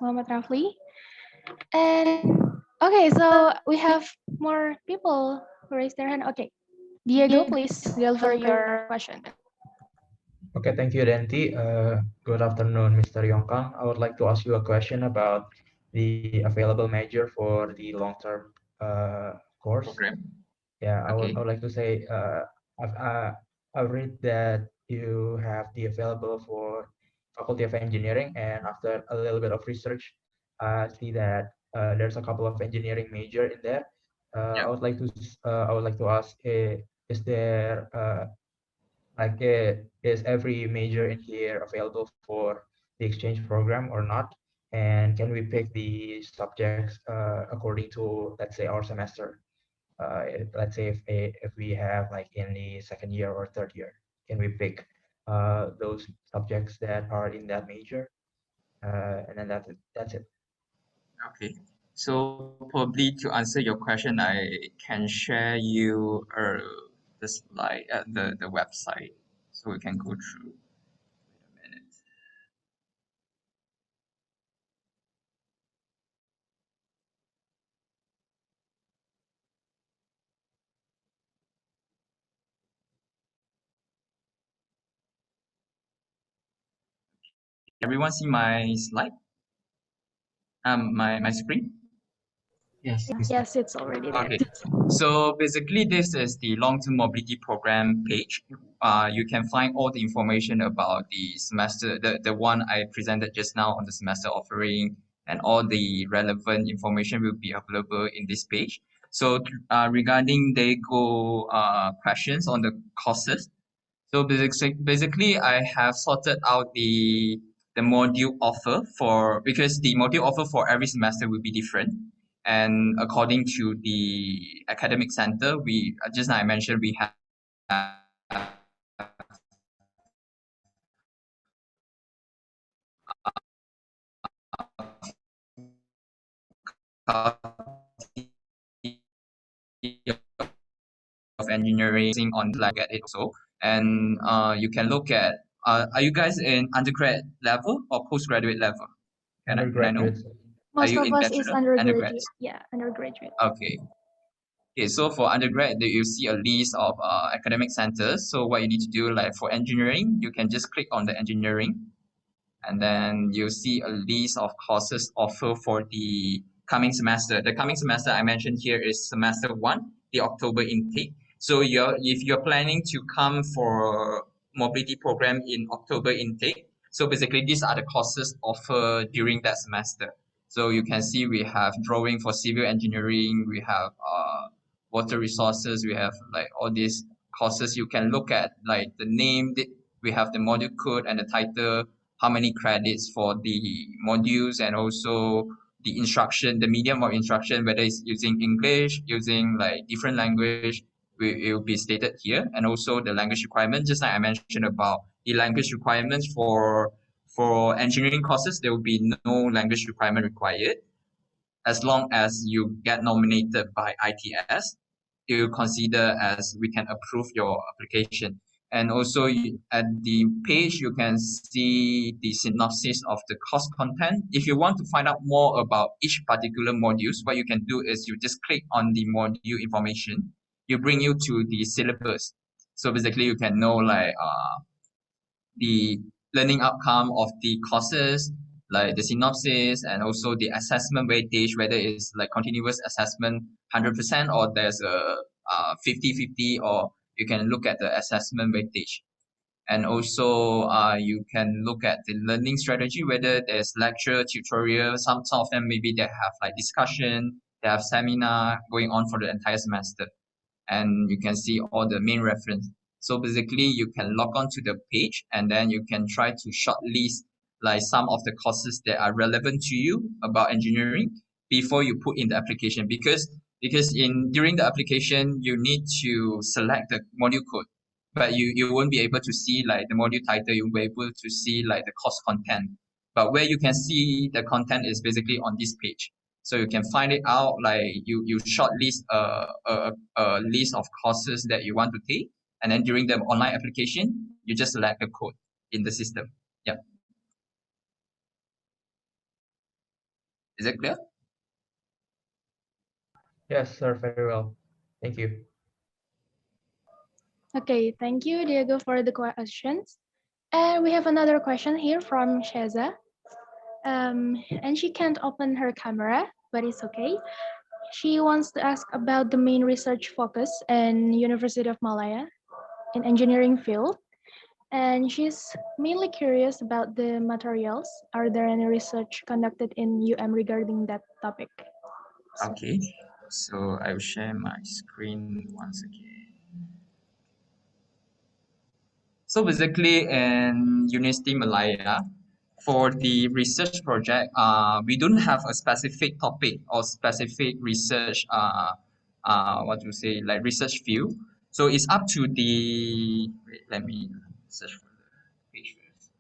Muhammad Rafli. And okay, so we have more people who raised their hand. Okay, Diego, please deliver your question. Okay, thank you, Denti. Good afternoon, Mr. Yongkang. I would like to ask you a question about the available major for the long-term course. Program. Yeah, Okay. I would like to say I've read that you have the available for Faculty of Engineering, and after a little bit of research, I see that there's a couple of engineering major in there. I would like to ask, is there is every major in here available for the exchange program or not? And can we pick the subjects according to, let's say, our semester? Let's say if we have like in the second year or third year, can we pick those subjects that are in that major? And then that's it. That's it. Okay. So probably to answer your question, I can share you the slide, the website, so we can go through. Wait a minute. Everyone see my slide? My screen? Yes. Yes, it's already there. Okay. So basically, this is the long-term mobility program page. You can find all the information about the semester, the one I presented just now on the semester offering, and all the relevant information will be available in this page. So regarding the questions on the courses, so basically, I have sorted out the module offer for, because the module offer for every semester will be different, and according to the academic center, we just now I mentioned we have of engineering on like at it also, and you can look at. Are you guys in undergrad level or postgraduate level? Can I know? Undergraduates. Are Most you of in us is bachelor? undergraduate. Undergrads? Yeah, undergraduate. Okay. Okay, so for undergrad, you see a list of academic centers. So what you need to do, like for engineering, you can just click on the engineering, and then you'll see a list of courses offered for the coming semester. The coming semester I mentioned here is semester 1, the October intake. So if you're planning to come for mobility program in October intake, so basically these are the courses offered during that semester. So you can see we have drawing for civil engineering, we have water resources, we have like all these courses. You can look at like the name, we have the module code and the title, how many credits for the modules, and also the instruction, the medium of instruction, whether it's using English, using like different language, it will be stated here. And also the language requirement, just like I mentioned about the language requirements for engineering courses, there will be no language requirement required. As long as you get nominated by ITS, it will consider as we can approve your application. And also at the page, you can see the synopsis of the course content. If you want to find out more about each particular modules, what you can do is you just click on the module information. You bring you to the syllabus. So basically you can know like the learning outcome of the courses, like the synopsis, and also the assessment weightage, whether it's like continuous assessment 100% or there's a 50-50, or you can look at the assessment weightage. And also you can look at the learning strategy, whether there's lecture, tutorial, some of them maybe they have like discussion, they have seminar going on for the entire semester, and you can see all the main reference. So basically you can log on to the page, and then you can try to shortlist like some of the courses that are relevant to you about engineering before you put in the application, because in during the application you need to select the module code, but you won't be able to see like the module title, you won't be able to see like the course content. But where you can see the content is basically on this page. So you can find it out, like you shortlist a list of courses that you want to take, and then during the online application, you just select a code in the system. Yep. Is it clear? Yes, sir. Very well. Thank you. Okay, thank you, Diego, for the questions. And we have another question here from Sheza. And she can't open her camera, but it's okay. She wants to ask about the main research focus in University of Malaya in engineering field. And she's mainly curious about the materials. Are there any research conducted in UM regarding that topic? Okay, so I will share my screen once again. So basically in University Malaya, for the research project, we don't have a specific topic or specific research, what to say, like research field. So it's up to the, wait, let me search for the page first.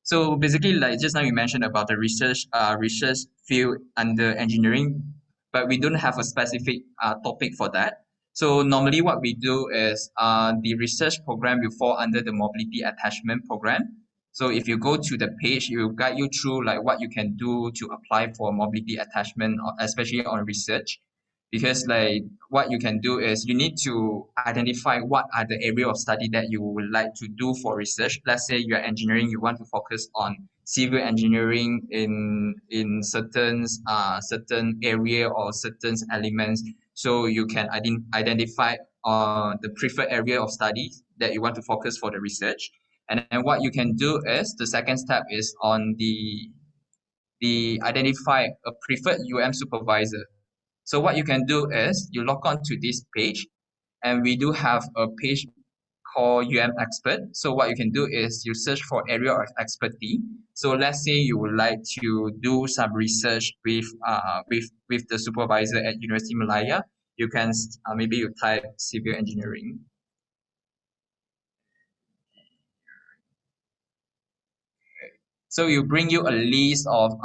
So basically, like just now you mentioned about the research field under engineering, but we don't have a specific topic for that. So normally what we do is the research program will fall under the mobility attachment program. So if you go to the page, it will guide you through like what you can do to apply for mobility attachment, especially on research. Because like what you can do is you need to identify what are the area of study that you would like to do for research. Let's say you're engineering, you want to focus on civil engineering in certain area or certain elements. So you can identify the preferred area of study that you want to focus for the research. And then what you can do is the second step is on the identify a preferred UM supervisor. So what you can do is you log on to this page, and we do have a page called UM Expert. So what you can do is you search for area of expertise. So let's say you would like to do some research with the supervisor at University of Malaya. You can maybe you type civil engineering. So you bring you a list of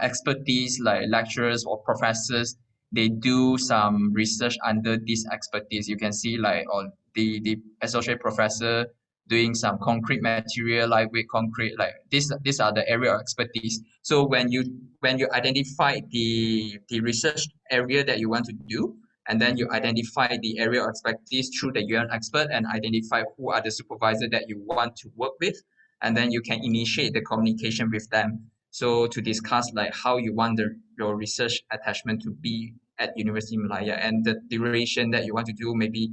expertise like lecturers or professors. They do some research under this expertise. You can see like the associate professor doing some concrete material, lightweight concrete, like these are the area of expertise. So when you identify the research area that you want to do, and then you identify the area of expertise through the UN expert and identify who are the supervisor that you want to work with, and then you can initiate the communication with them. So to discuss like how you want your research attachment to be at University of Malaya and the duration that you want to do, maybe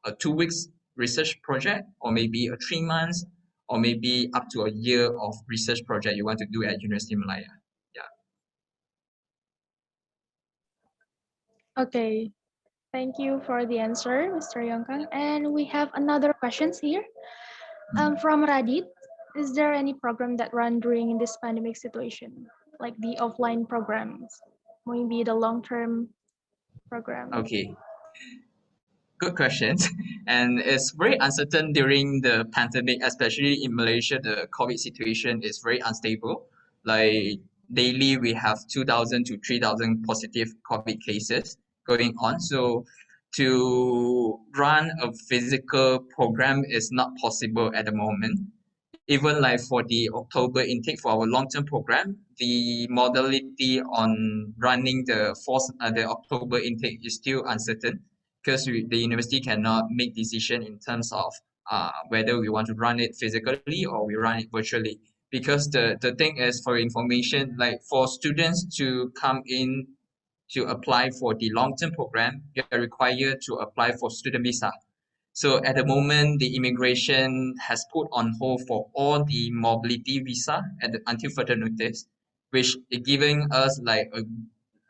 a 2 weeks research project, or maybe a 3 months, or maybe up to a year of research project you want to do at University of Malaya. Yeah. Okay, thank you for the answer, Mr. Yongkang. And we have another questions here. From Radit, is there any program that run during this pandemic situation, like the offline programs, maybe the long-term program? Okay. Good questions. And it's very uncertain during the pandemic, especially in Malaysia. The COVID situation is very unstable. Like daily, we have 2,000 to 3,000 positive COVID cases going on. So to run a physical program is not possible at the moment. Even like for the October intake for our long-term program, the modality on running the October intake is still uncertain, because the university cannot make decision in terms of whether we want to run it physically or we run it virtually. Because the thing is, for information, like for students to come in to apply for the long-term program, you are required to apply for student visa. So at the moment, the immigration has put on hold for all the mobility visa until further notice, which is giving us like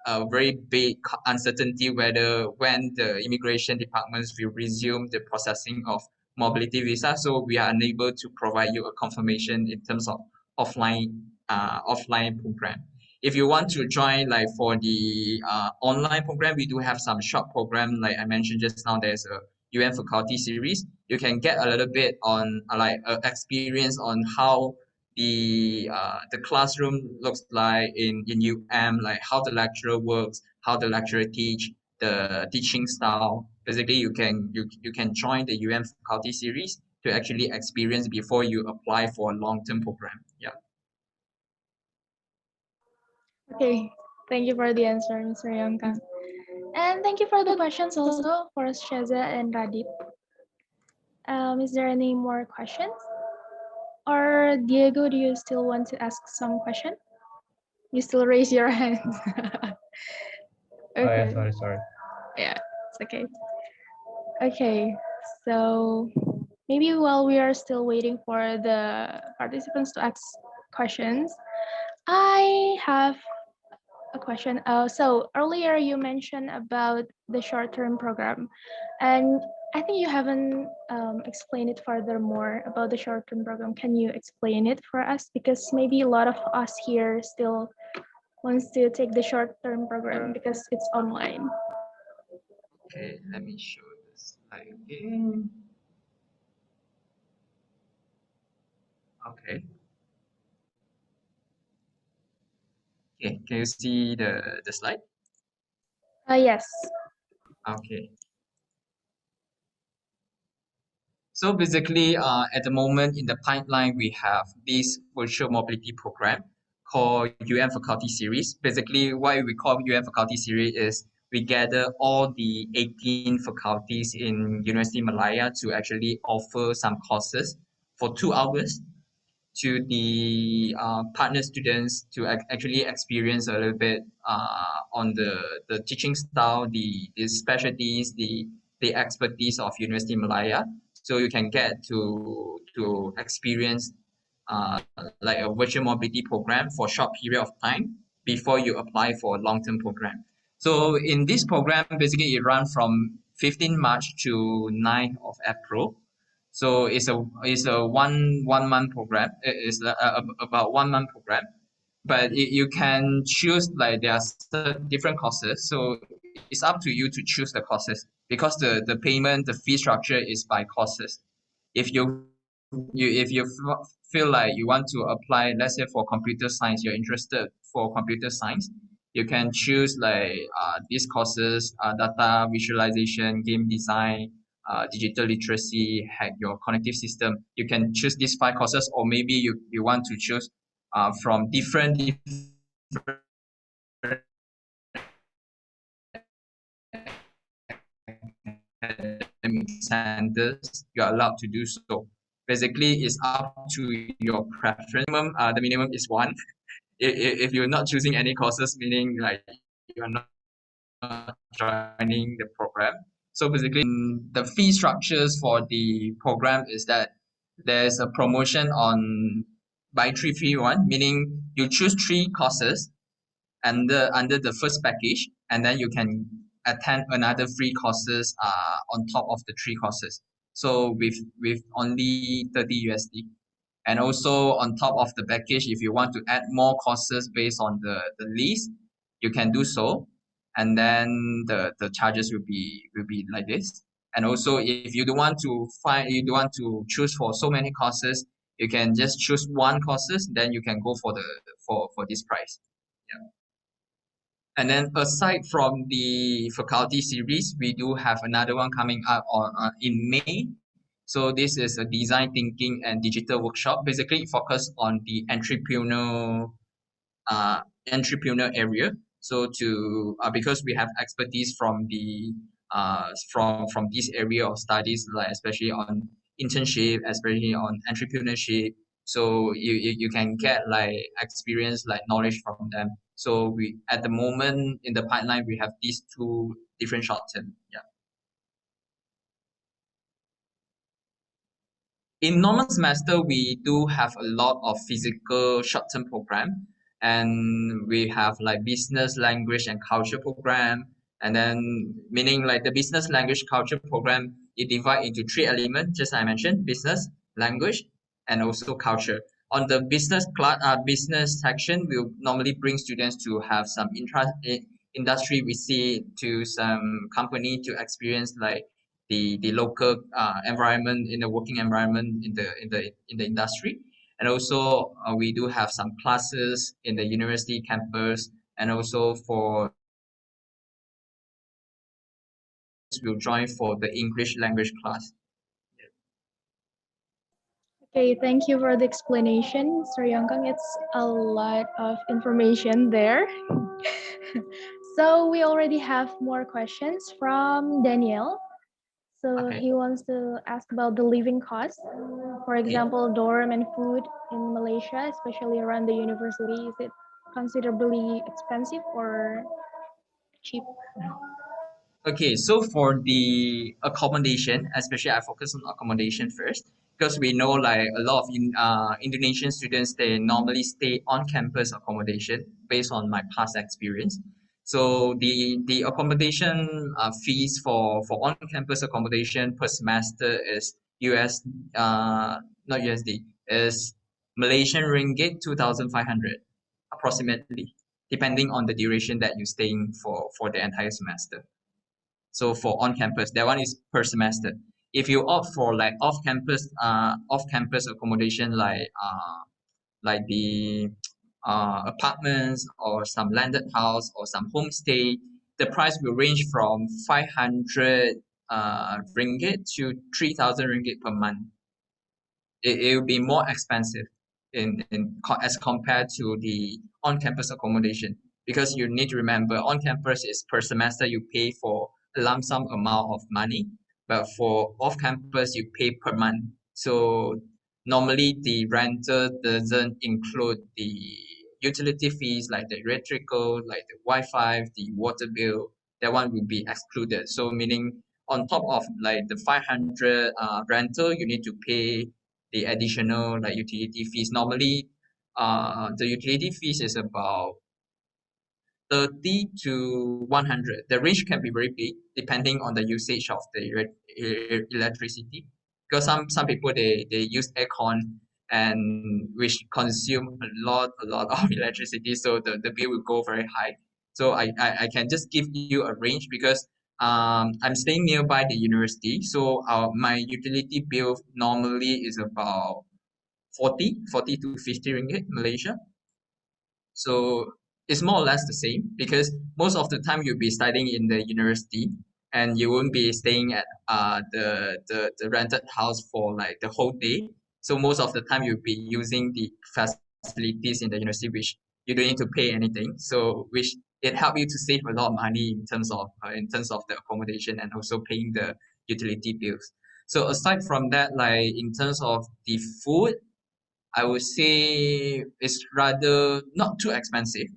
a very big uncertainty whether when the immigration departments will resume the processing of mobility visa. So we are unable to provide you a confirmation in terms of offline program. If you want to join like for the online program, we do have some short program. Like I mentioned just now, there's a UN faculty series. You can get a little bit on experience on how the classroom looks like in like how the lecturer works, how the lecturer teach, the teaching style. Basically, you can join the UN faculty series to actually experience before you apply for a long-term program. Yeah. Okay, thank you for the answer, Mr. Yongkang. And thank you for the questions also for Shaza and Radit. Is there any more questions? Or Diego, do you still want to ask some question? You still raise your hand. Oh yeah, Okay. sorry. Yeah, it's okay. Okay, so maybe while we are still waiting for the participants to ask questions, I have a question. So earlier you mentioned about the short-term program, and I think you haven't explained it furthermore about the short-term program. Can you explain it for us? Because maybe a lot of us here still wants to take the short-term program because it's online. Okay, let me show this slide again. Okay. Okay, can you see the slide? Yes. Okay. So basically, at the moment in the pipeline, we have this virtual mobility program called UN Faculty Series. Basically, what we call UN Faculty Series is we gather all the 18 faculties in University of Malaya to actually offer some courses for 2 hours to the partner students to actually experience a little bit on the teaching style, the specialties, the expertise of University of Malaya. So you can get to experience like a virtual mobility program for a short period of time before you apply for a long-term program. So in this program, basically it runs from 15 March to 9th of April. So it's a one month program. It is about 1 month program, but you can choose like there are different courses. So it's up to you to choose the courses because the payment, the fee structure is by courses. If you feel like you want to apply, let's say for computer science, you're interested for computer science, you can choose like these courses: data visualization, game design, digital literacy, hack your cognitive system. You can choose these 5 courses, or maybe you want to choose from different academic centers. You are allowed to do so. Basically, it's up to your preference. The minimum is 1. If you're not choosing any courses, meaning like you're not joining the program. So basically, the fee structures for the program is that there's a promotion on buy 3 free 1, meaning you choose 3 courses under the first package, and then you can attend another free courses on top of the 3 courses. So with only 30 USD. And also on top of the package, if you want to add more courses based on the list, you can do so. And then the charges will be like this. And also if you don't want to choose for so many courses, you can just choose 1 courses, then you can go for this price. Yeah. And then aside from the faculty series, we do have another one coming up in May. So this is a design thinking and digital workshop, basically focused on the entrepreneur area. So because we have expertise from the from this area of studies, like especially on internship, especially on entrepreneurship. So you can get like experience, like knowledge from them. So we at the moment in the pipeline we have these 2 different short term. Yeah. In normal semester, we do have a lot of physical short-term program, and we have like business, language, and culture program. And then meaning like the business, language, culture program, it divide into 3 elements, just I mentioned: business, language, and also culture. On the business section, we'll normally bring students to have some industry visit to some company to experience like the local environment, in the working environment in the industry. And also we do have some classes in the university campus, and also for will join for the English language class. Okay, thank you for the explanation, Sir Yongkang. It's a lot of information there. So we already have more questions from Danielle. So Okay. he wants to ask about the living cost. For example, dorm and food in Malaysia, especially around the university. Is it considerably expensive or cheap? Okay, so for the accommodation, especially I focus on accommodation first because we know like a lot of Indonesian students they normally stay on campus accommodation based on my past experience. So the accommodation fees for on campus accommodation per semester is US not USD is Malaysian ringgit 2,500 approximately, depending on the duration that you're staying for the entire semester. So for on campus, that one is per semester. If you opt for like off campus accommodation like the apartments or some landed house or some homestay, the price will range from 500 ringgit to 3,000 ringgit per month. It will be more expensive as compared to the on-campus accommodation because you need to remember on-campus is per semester you pay for a lump sum amount of money, but for off-campus you pay per month. So normally the rental doesn't include the utility fees like the electrical, like the Wi-Fi, the water bill. That one will be excluded. So meaning on top of like the 500 rental, you need to pay the additional like utility fees. Normally, the utility fees is about 30 to 100. The range can be very big depending on the usage of the electricity. Because some people they use aircon and which consume a lot of electricity, so the bill will go very high. So I can just give you a range because I'm staying nearby the university, so my utility bill normally is about 40 to 50 ringgit Malaysia. So it's more or less the same because most of the time you'll be studying in the university and you won't be staying at the rented house for like the whole day. So most of the time you'll be using the facilities in the university which you don't need to pay anything. So which it help you to save a lot of money in terms of the accommodation and also paying the utility bills. So aside from that, like in terms of the food, I would say it's rather not too expensive.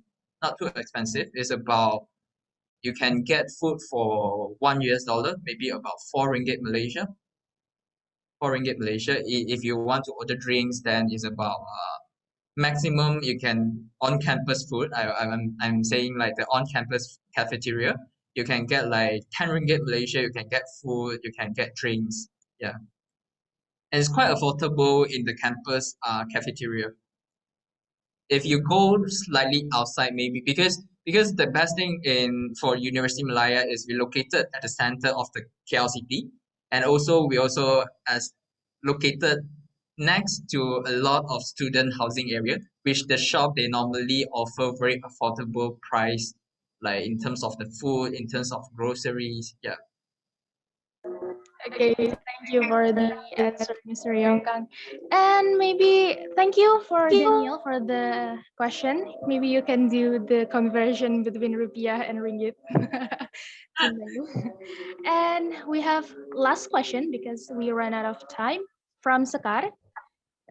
Not too expensive. It's about you can get food for $1, maybe about 4 ringgit Malaysia. 4 ringgit Malaysia. If you want to order drinks, then it's about maximum you can on campus food. I'm saying like the on campus cafeteria. You can get like 10 ringgit Malaysia. You can get food. You can get drinks. Yeah, and it's quite affordable in the campus cafeteria. If you go slightly outside maybe because the best thing in for University of Malaya is we located at the center of the KLCT and also we also as located next to a lot of student housing area which the shop they normally offer very affordable price like in terms of the food, in terms of groceries. Yeah. Okay, thank you for the answer, Mr. Yongkang. And maybe thank you for Daniel for the question. Maybe you can do the conversion between rupiah and ringgit to know. And we have last question because we ran out of time from Sekar.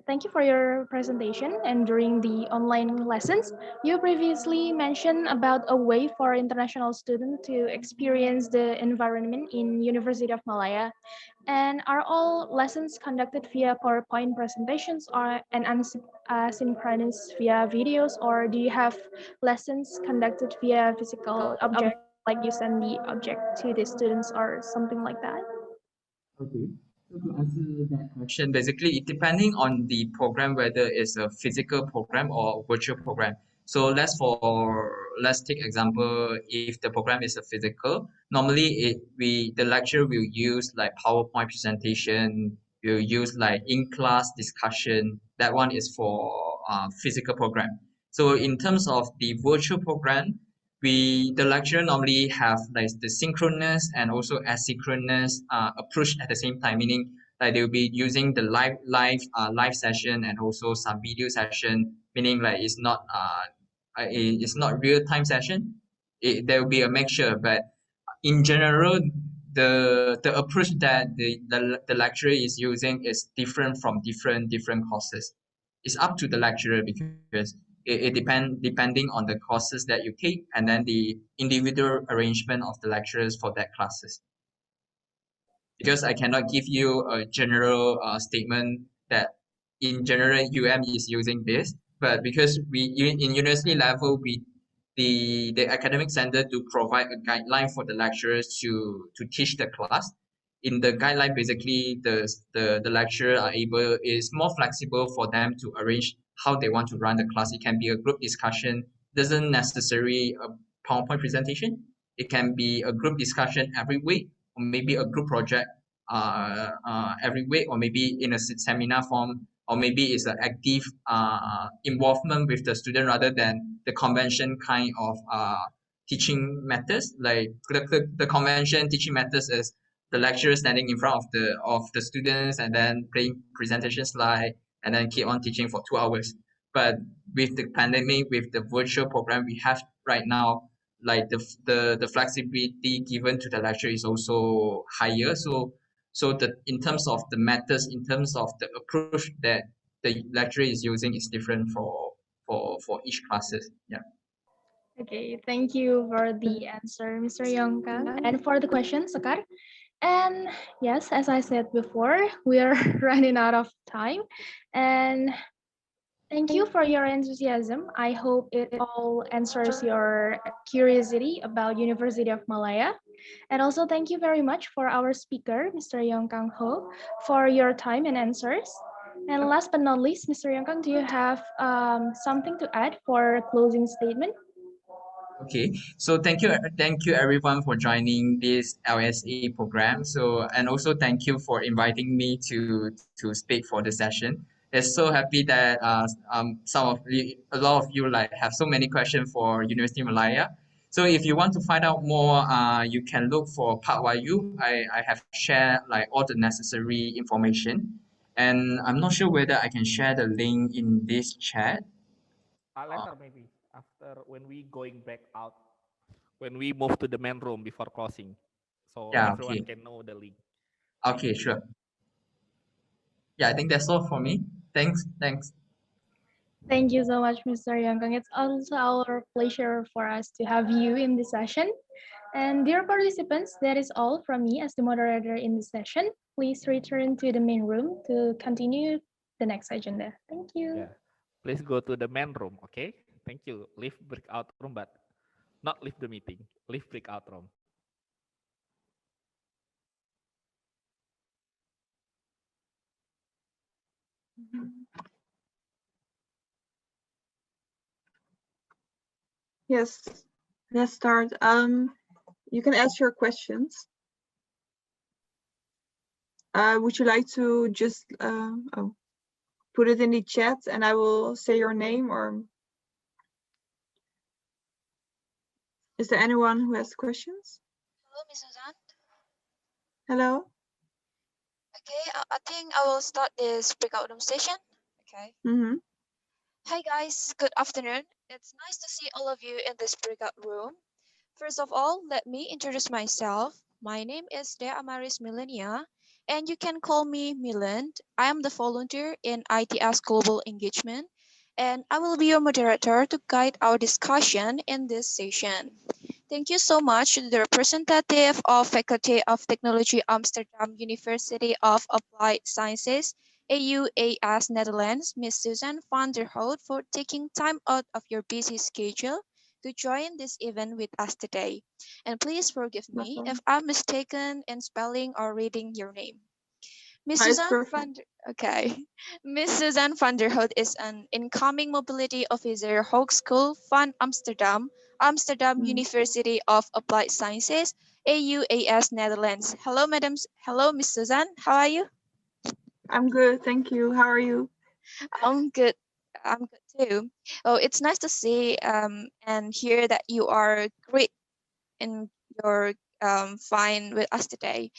Thank you for your presentation. And during the online lessons, you previously mentioned about a way for international students to experience the environment in University of Malaya. And are all lessons conducted via PowerPoint presentations or and asynchronous via videos, or do you have lessons conducted via physical object, like you send the object to the students or something like that? Okay. So to answer that question, basically it depending on the program whether it's a physical program or virtual program. So let's take example if the program is a physical. Normally the lecturer will use like PowerPoint presentation. We'll use like in-class discussion. That one is for physical program. So in terms of the virtual program, the lecturer normally have like the synchronous and also asynchronous approach at the same time, meaning like they will be using the live session and also some video session, meaning like it's not real time session. There will be a mixture, but in general the approach that the lecturer is using is different from different courses. It's up to the lecturer because it depending on the courses that you take and then the individual arrangement of the lecturers for that classes. Because I cannot give you a general statement that in general is using this, but because in university level the academic center do provide a guideline for the lecturers to teach the class. In the guideline, basically the lecturer is more flexible for them to arrange how they want to run the class. It can be a group discussion, doesn't necessarily a PowerPoint presentation. It can be a group discussion every week, or maybe a group project every week, or maybe in a seminar form, or maybe it's an active involvement with the student rather than the convention kind of teaching methods. Like the convention teaching methods is the lecturer standing in front of the students and then playing presentation slide and then keep on teaching for 2 hours. But with the pandemic, with the virtual program we have right now, like the flexibility given to the lecturer is also higher. So in terms of the methods, in terms of the approach that the lecturer is using is different for each classes. Yeah. Okay, thank you for the answer, Mr. Yongkang. And for the question, Sekar. And yes, as I said before, we are running out of time. And thank you for your enthusiasm. I hope it all answers your curiosity about University of Malaya. And also thank you very much for our speaker, Mr. Yongkang Ho, for your time and answers. And last but not least, Mr. Yongkang, do you have something to add for closing statement? Okay, so thank you everyone for joining this LSA program. So and also thank you for inviting me to speak for the session. It's so happy that a lot of you like have so many questions for University of Malaya. So if you want to find out more, you can look for Part YU. I have shared like all the necessary information, and I'm not sure whether I can share the link in this chat. Later maybe after when we going back out, when we move to the main room before closing, so Yeah, everyone okay. can know the link. Okay, sure. Yeah, I think that's all for me. Thanks. Thank you so much, Mr. Yongkang. It's also our pleasure for us to have you in this session. And dear participants, that is all from me as the moderator in this session. Please return to the main room to continue the next agenda. Thank you. Yeah, please go to the main room. Okay, thank you. Leave breakout room, but not leave the meeting. Leave breakout room. Yes, let's start. You can ask your questions. Would you like to just put it in the chat and I will say your name, or is there anyone who has questions? Hello, Ms. Suzanne. Hello. Okay, I think I will start this breakout room session. Okay. Hi guys, good afternoon. It's nice to see all of you in this breakout room. First of all, let me introduce myself. My name is Dea Amaris Millenia, and you can call me Milan. I am the volunteer in ITS Global Engagement, and I will be your moderator to guide our discussion in this session. Thank you so much to the representative of Faculty of Technology Amsterdam University of Applied Sciences, AUAS Netherlands, Ms. Susan van der Hout, for taking time out of your busy schedule to join this event with us today. And please forgive me if I'm mistaken in spelling or reading your name. Ms. Susan van der Hout is an incoming mobility officer, Hogeschool van Amsterdam, Amsterdam University of Applied Sciences, AUAS Netherlands. Hello, madam. Hello, Ms. Susan. How are you? I'm good, thank you. How are you? I'm good. I'm good too. Oh, it's nice to see and hear that you are great in your fine with us today.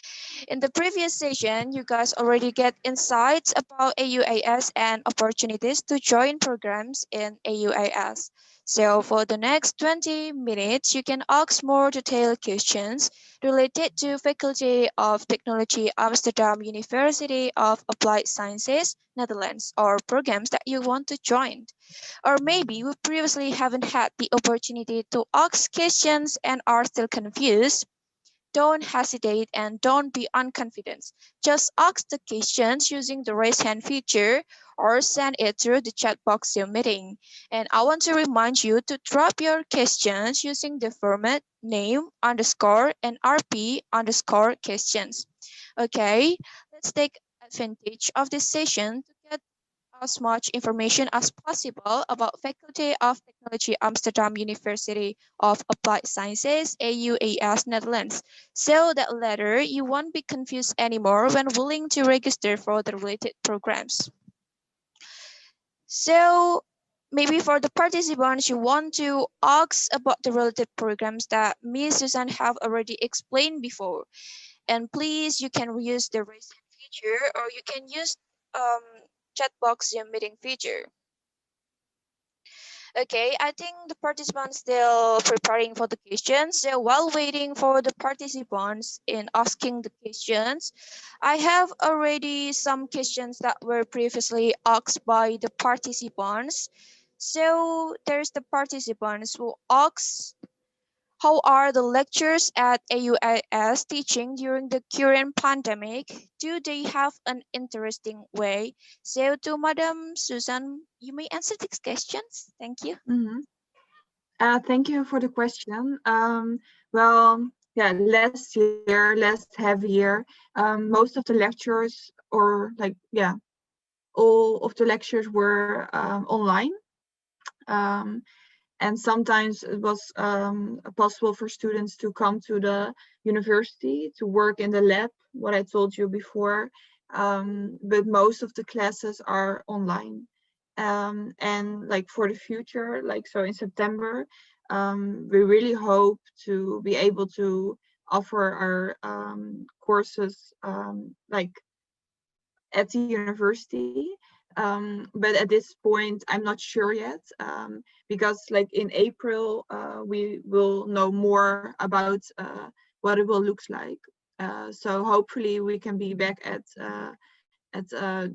In the previous session, you guys already get insights about AUAS and opportunities to join programs in AUAS. So for the next 20 minutes, you can ask more detailed questions related to Faculty of Technology Amsterdam University of Applied Sciences, Netherlands, or programs that you want to join. Or maybe you previously haven't had the opportunity to ask questions and are still confused. Don't hesitate and don't be unconfident. Just ask the questions using the raise hand feature or send it through the chat box Zoom meeting. And I want to remind you to drop your questions using the format name underscore and RP underscore questions. Okay, let's take advantage of this session to get as much information as possible about Faculty of Technology Amsterdam University of Applied Sciences, AUAS Netherlands. So that later you won't be confused anymore when willing to register for the related programs. So maybe for the participants, you want to ask about the related programs that Ms. Susan have already explained before. And please, you can use the raise hand feature or you can use chat box Zoom meeting feature. Okay, I think the participants still preparing for the questions. So while waiting for the participants in asking the questions, I have already some questions that were previously asked by the participants. So there's the participants who asks, how are the lectures at AUAS teaching during the current pandemic? Do they have an interesting way? So to Madam Susan, you may answer these questions. Thank you. Thank you for the question. Well, yeah, last half year, most of the lectures, or like, yeah, all of the lectures were online. And sometimes it was possible for students to come to the university to work in the lab, what I told you before. But most of the classes are online. And like for the future, like so in September, we really hope to be able to offer our courses like at the university. But at this point, I'm not sure yet, because like in April, we will know more about what it will look like. So hopefully we can be back at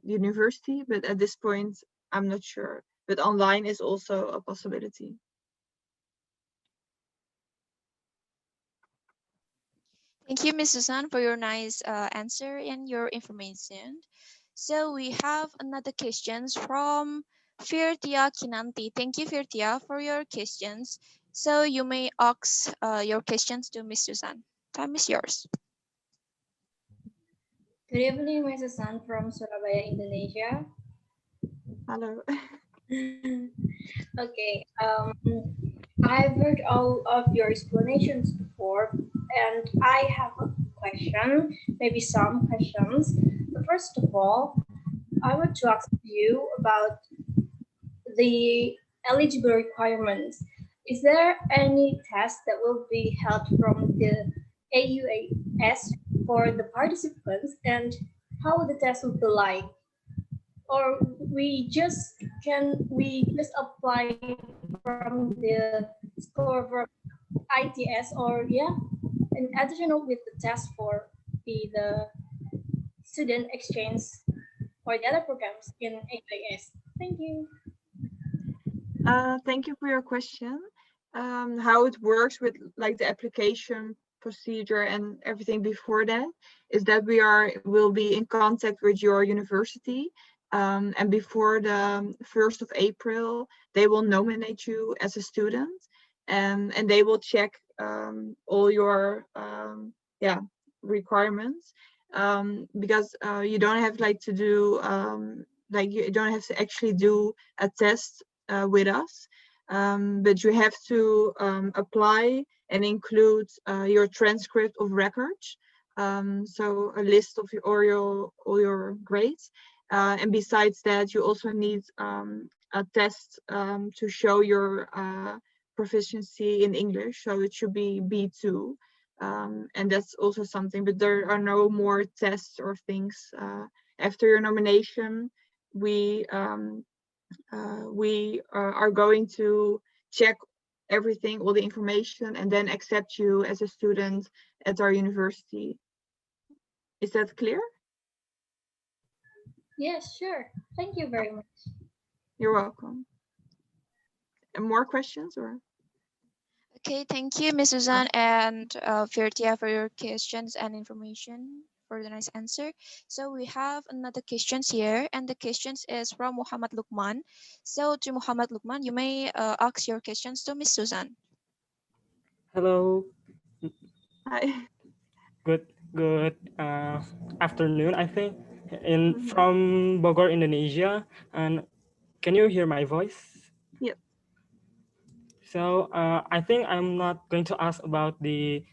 university, but at this point, I'm not sure. But online is also a possibility. Thank you, Ms. Susan, for your nice answer and your information. So we have another questions from Firtia Kinanti. Thank you, Firtia, for your questions. So you may ask your questions to Ms. Susan. Time is yours. Good evening, Ms. Susan from Surabaya, Indonesia. Hello. Okay, I've heard all of your explanations before, and I have a question, maybe some questions. First of all, I want to ask you about the eligible requirements. Is there any test that will be held from the AUAS for the participants, and how the test will be like? Or we just apply from the score for ITS, or yeah, an additional with the test for the student exchange or the other programs in AUAS. Thank you. Thank you for your question. How it works with like the application procedure and everything before that is that will be in contact with your university, and before the 1st of April they will nominate you as a student, and they will check all your requirements, because you don't have like to do like you don't have to actually do a test with us, but you have to apply and include your transcript of records, so a list of all your grades, and besides that you also need a test to show your proficiency in English, so it should be B2. and that's also something, but there are no more tests or things. After your nomination, we are going to check everything, all the information, and then accept you as a student at our university. Is that clear? Yes, sure. Thank you very much. You're welcome. And more questions or? Okay, thank you, Ms. Suzanne and Firtia, for your questions and information for the nice answer. So we have another questions here, and the questions is from Muhammad Lukman. So to Muhammad Lukman, you may ask your questions to Ms. Suzanne. Hello. Hi. Good afternoon, I think, from Bogor, Indonesia. And can you hear my voice? Yep. So I think I'm not going to ask about the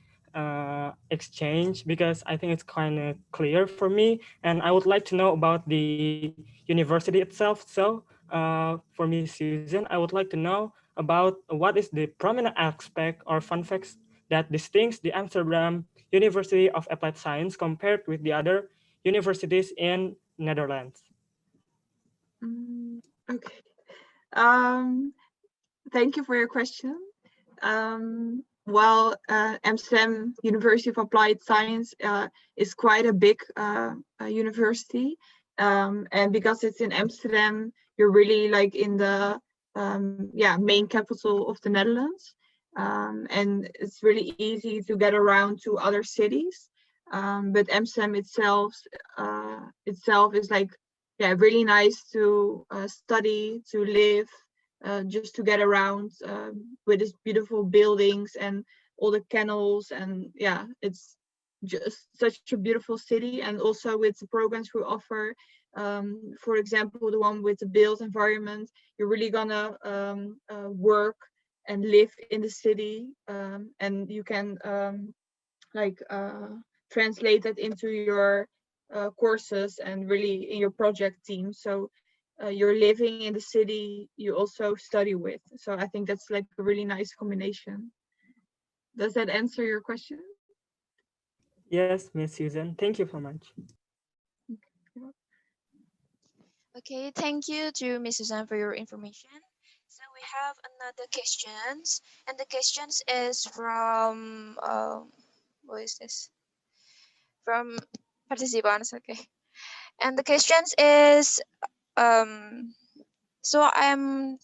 exchange because I think it's kind of clear for me, and I would like to know about the university itself. So for me, Susan, I would like to know about what is the prominent aspect or fun facts that distinguish the Amsterdam University of Applied Science compared with the other universities in Netherlands. Okay. Thank you for your question. Well, Amsterdam University of Applied Science is quite a big university, and because it's in Amsterdam, you're really like in the main capital of the Netherlands, and it's really easy to get around to other cities. But Amsterdam itself is like really nice to study, to live. Just to get around with these beautiful buildings and all the canals, and it's just such a beautiful city. And also with the programs we offer, for example, the one with the built environment, you're really gonna work and live in the city, and you can translate that into your courses and really in your project team. So you're living in the city you also study with. So I think that's like a really nice combination. Does that answer your question? Yes, Miss Susan. Thank you so much. Okay, thank you to Ms. Suzanne for your information. So we have another questions, and the questions is from what is this? From participants, okay. And the questions is so I'm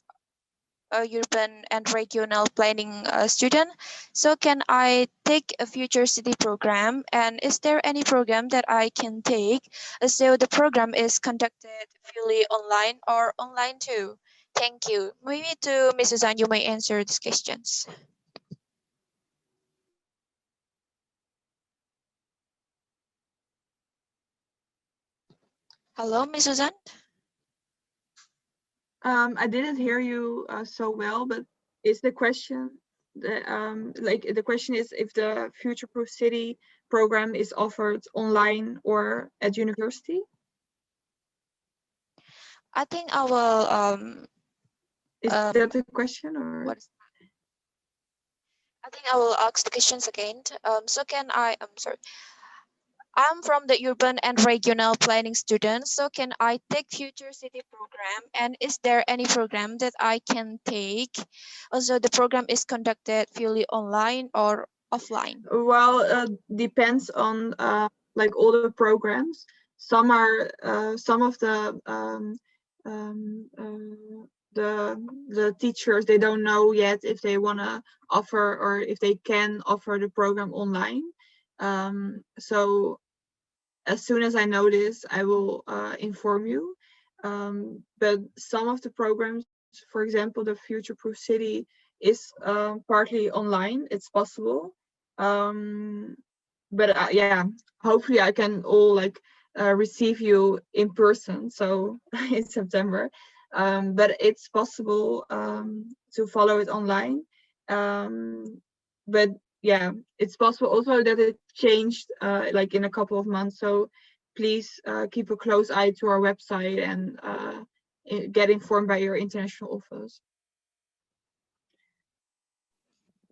a urban and regional planning student. So can I take a future city program? And is there any program that I can take? So the program is conducted fully online or online too? Thank you. Maybe to Mrs. Zhang, you may answer these questions. Hello, Ms. Suzanne? I didn't hear you so well, but is the question the question is if the Future Proof City program is offered online or at university? I think I will is that the question, or what is I think I will ask the questions again. So can I'm sorry. I'm from the urban and regional planning student. So can I take future city program? And is there any program that I can take? Also, the program is conducted fully online or offline? Well, depends on like all the programs. Some are some of the teachers, they don't know yet if they want to offer or if they can offer the program online. So as soon as I know this, I will inform you. But some of the programs, for example, the Future Proof City is partly online. It's possible. But hopefully I can all like receive you in person. So in September. But it's possible to follow it online. But yeah, it's possible also that it changed like in a couple of months. So please keep a close eye to our website and get informed by your international office.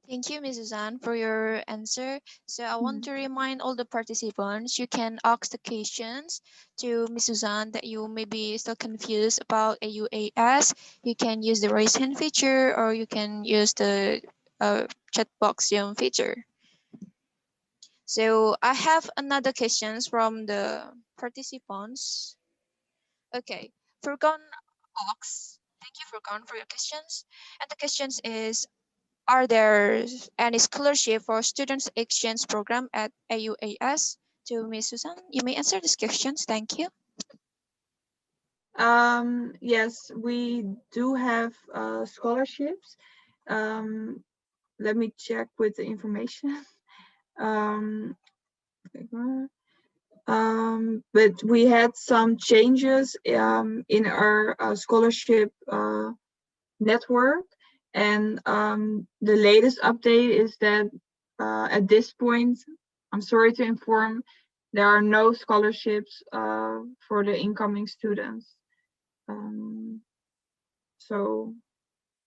Thank you, Ms. Suzanne, for your answer. So I want to remind all the participants, you can ask the questions to Ms. Suzanne that you may be still confused about AUAS. You can use the raise hand feature or you can use the chat box feature. So I have another questions from the participants. Okay, Furkan asks, thank you Furkan for your questions. And the questions is, are there any scholarship for students exchange program at AUAS? To Ms. Susan, you may answer these questions. Thank you. Yes, we do have scholarships. Let me check with the information. But we had some changes in our scholarship network, and the latest update is that at this point, I'm sorry to inform, there are no scholarships for the incoming students. So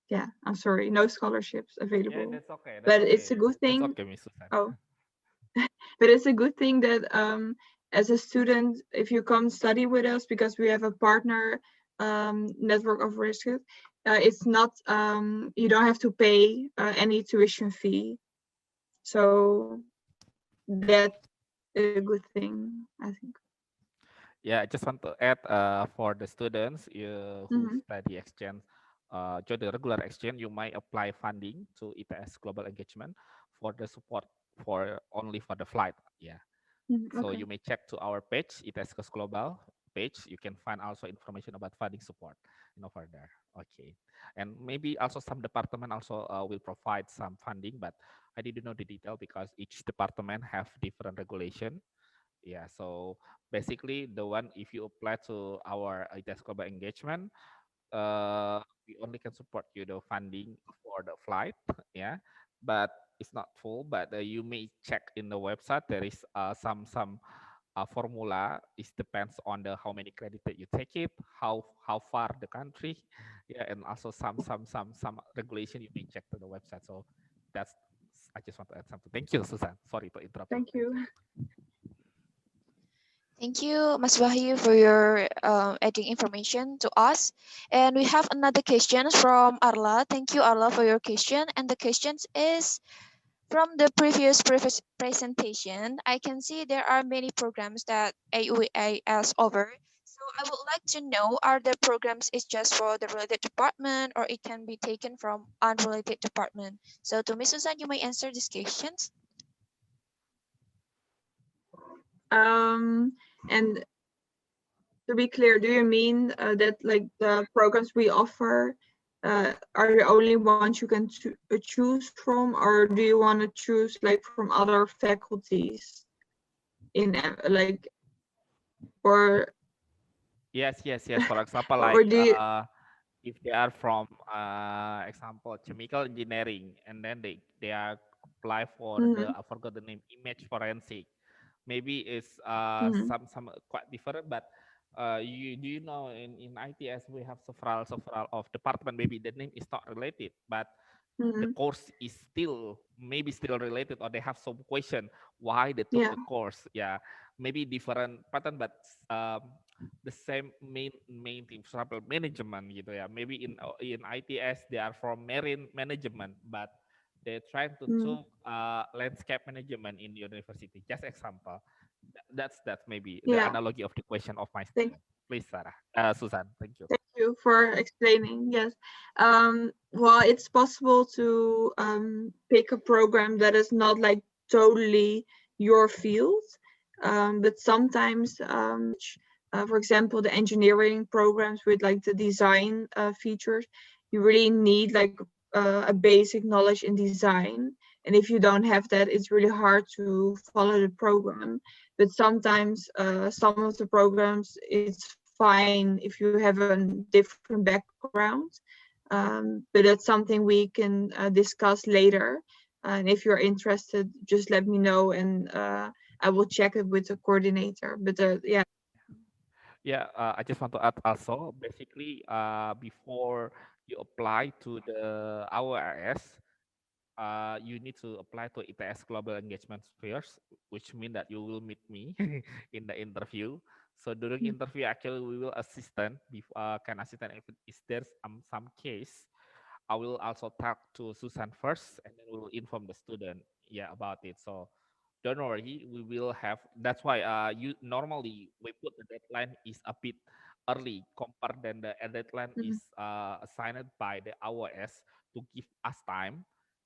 yeah, I'm sorry, no scholarships available. Yeah, that's okay. But it's a good thing. That's okay, Miss Susan. Oh, but it's a good thing that as a student, if you come study with us, because we have a partner network of risk, it's not you don't have to pay any tuition fee. So that's a good thing, I think. Yeah, I just want to add for the students who study exchange, join the regular exchange, you might apply funding to ITS Global Engagement for the support for only for the flight. Yeah. So Okay. you may check to our page, ITS Cost Global page. You can find also information about funding support, over there. Okay. And maybe also some department also will provide some funding, but I didn't know the detail because each department have different regulation. Yeah, so basically the one if you apply to our ITS Global Engagement, we only can support you the funding for the flight, yeah, but it's not full. But you may check in the website. There is some formula. It depends on the how many credit that you take it, how far the country, yeah, and also some regulation you may check to the website. So that's I just want to add something. Thank you, Susan. Sorry to interrupt. Thank you. Thank you, Mas Wahyu, for your adding information to us. And we have another question from Arla. Thank you, Arla, for your question. And the question is, from the previous presentation, I can see there are many programs that AUAS offer. So I would like to know, are the programs is just for the related department or it can be taken from unrelated department? So to Ms. Susan, you may answer these questions. And to be clear, do you mean that like the programs we offer are the only ones you can choose from, or do you want to choose like from other faculties in like, or Yes. For example, or like do you, if they are from example chemical engineering, and then they are apply for the I forgot the name, image forensic. Maybe it's some quite different, but you know in ITS we have several of department. Maybe the name is not related, but the course is maybe still related, or they have some question why they took the course. Yeah, maybe different pattern, but the same main thing. For example, management gitu ya. Maybe in ITS they are from marine management, but they're trying to do landscape management in university. Just example. That's maybe the analogy of the question of my student. Please, Sarah, Susan, thank you. Thank you for explaining. Yes. Well, it's possible to pick a program that is not like totally your field, but sometimes, for example, the engineering programs with like the design features, you really need like a basic knowledge in design. And if you don't have that, it's really hard to follow the program. But sometimes some of the programs, it's fine if you have a different background. But that's something we can discuss later. And if you're interested, just let me know and I will check it with the coordinator. But yeah. Yeah, I just want to add also, basically, before you apply to the AUAS, you need to apply to ITS Global Engagement Spheres, which means that you will meet me in the interview. So during interview, actually, we will can assistant if is there some case. I will also talk to Susan first, and then we will inform the student, about it. So don't worry, we will have. That's why you normally we put the deadline is a bit early compared than the deadline is assigned by the AUAS to give us time.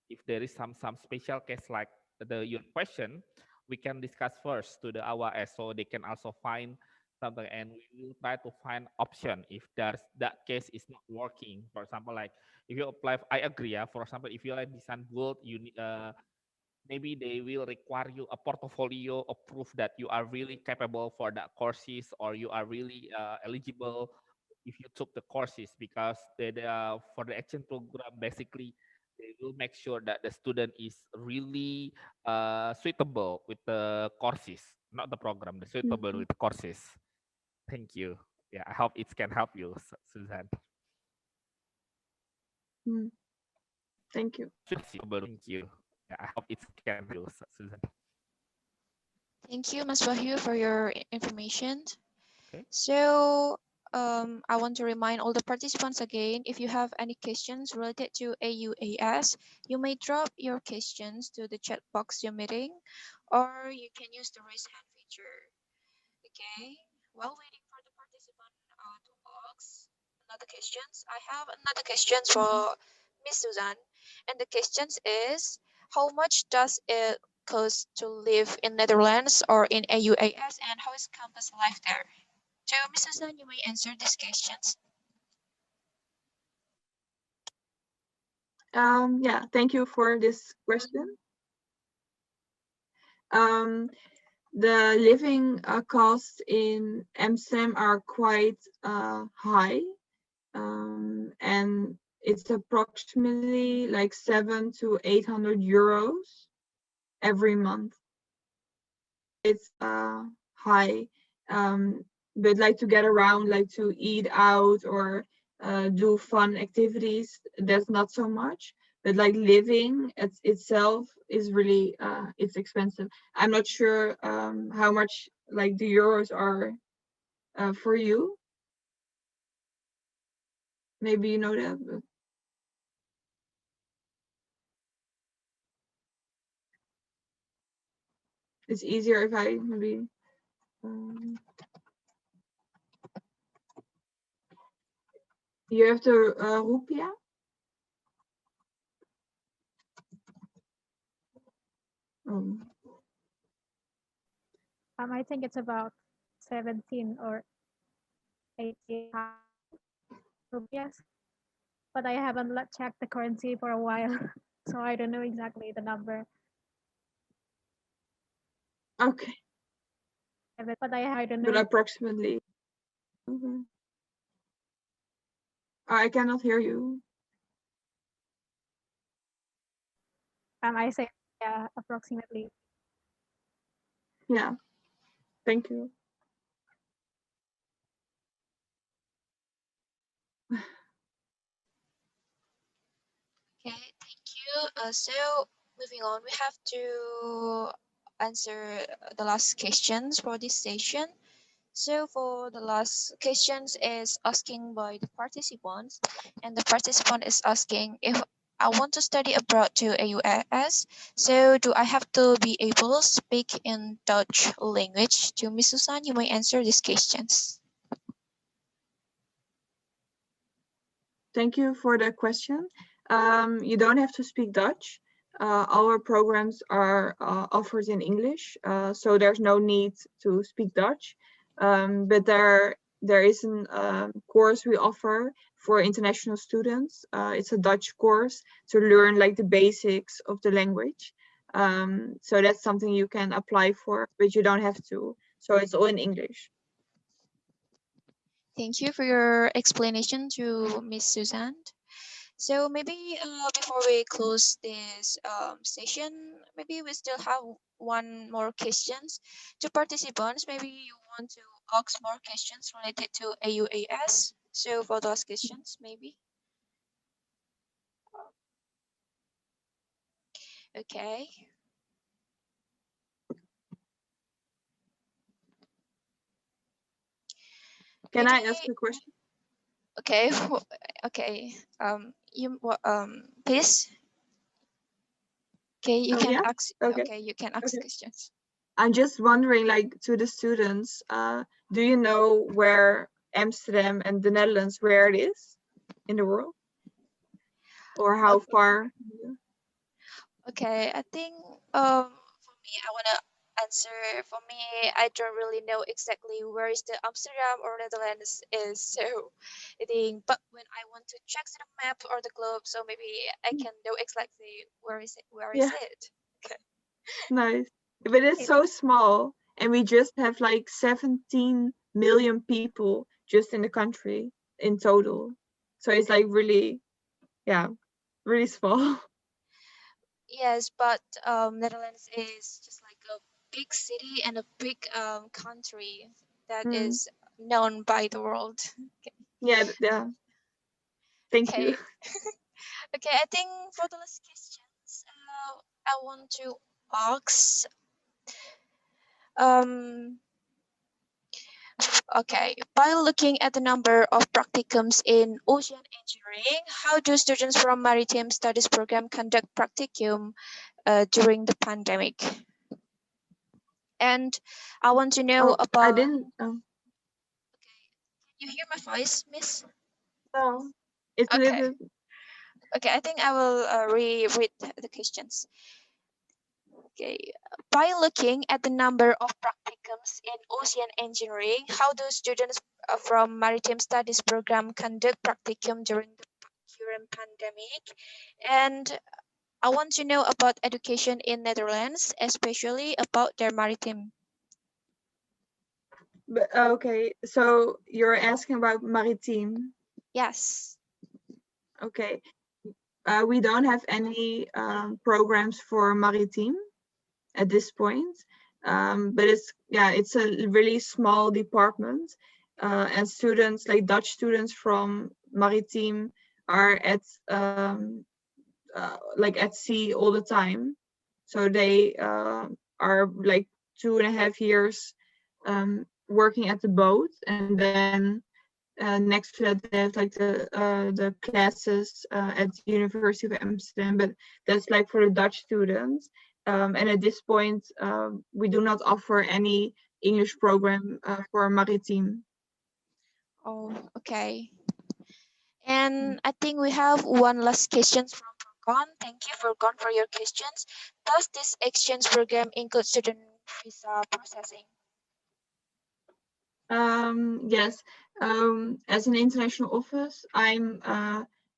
If there is some special case like your question, we can discuss first to the AUAS so they can also find something, and we will try to find option if there's that case is not working. For example, like if you apply, I agree. Yeah, for example, if you like design build, you need maybe they will require you a portfolio of proof that you are really capable for that courses, or you are really eligible if you took the courses, because for the exchange program basically they will make sure that the student is really suitable with the courses, not the program, the suitable with the courses. Thank you. Yeah, I hope it can help you, Suzanne. Thank you. Thank you. Yeah, I hope it can help you, Suzanne. Thank you, Ms. Wahyu, for your information. Okay. So I want to remind all the participants again, if you have any questions related to AUAS, you may drop your questions to the chat box Zoom meeting, or you can use the raise hand feature. Okay, while waiting for the participant to ask another questions, I have another questions for Miss Suzanne, and the questions is, how much does it cost to live in Netherlands or in AUAS, and how is campus life there? So, Miss Suzanne, you may answer these questions. Yeah, thank you for this question. The living costs in Amsterdam are quite high, and it's approximately like 700 to 800 euros every month. It's high, but like to get around, like to eat out or do fun activities, that's not so much. But like living itself is really it's expensive. I'm not sure how much like the euros are for you. Maybe you know that. But it's easier if I maybe. You have to rupiah. I think it's about 17 or 18 rupiahs, but I haven't checked the currency for a while, so I don't know exactly the number. Okay. But I don't know. But approximately. I cannot hear you. I say yeah, approximately. Yeah. Thank you. Okay, thank you. So moving on, we have to answer the last questions for this session. So for the last questions is asking by the participants, and the participant is asking, if I want to study abroad to AUAS, so do I have to be able to speak in Dutch language? To Miss Susan, you may answer these questions. Thank you for the question. You don't have to speak Dutch. Our programs are offered in English, so there's no need to speak Dutch. But there is a course we offer for international students. It's a Dutch course to learn like the basics of the language. So that's something you can apply for, but you don't have to. So it's all in English. Thank you for your explanation to Miss Suzanne. So maybe before we close this session, maybe we still have one more questions to participants. Maybe you want to ask more questions related to AUAS. So for those questions, maybe. Okay. Can I ask a question? Okay. Okay. Please. Okay, you Oh, can yeah? ask. Okay. Okay, you can ask Okay. questions. I'm just wondering, like, to the students, do you know where Amsterdam and the Netherlands, where it is in the world? Or how far? Okay, I think for me, I wanna answer. For me, I don't really know exactly where is the Amsterdam or Netherlands is. So I think, but when I want to check the map or the globe, so maybe I can know exactly where is it. Where is Yeah. it? Okay. Nice. But it's so small, and we just have like 17 million people just in the country in total. So it's like really, yeah, really small. Yes, but Netherlands is just like a big city and a big country that Mm. is known by the world. Okay. Yeah, yeah. Thank you. Okay. Okay, I think for the last questions, I want to ask. Um. Okay, by looking at the number of practicums in ocean engineering, how do students from maritime studies program conduct practicum during the pandemic? And I want to know I about. didn't. You hear my voice, Miss? No, it's a Okay. little bit. Okay, I think I will reread the questions. Okay, by looking at the number of practicums in ocean engineering, how do students from maritime studies program conduct practicum during the current pandemic? And I want to know about education in Netherlands, especially about their maritime. But okay, so you're asking about maritime. Yes. Okay. We don't have any programs for maritime at this point, but it's a really small department, and students like Dutch students from maritime are at like at sea all the time, so they are like 2.5 years working at the boat, and then next to that they have like the classes at the University of Amsterdam, but that's like for the Dutch students. And at this point, we do not offer any English program for maritime. Oh, okay. And I think we have one last question from Furkan. Thank you, Furkan, for your questions. Does this exchange program include student visa processing? Yes, as an international office, I'm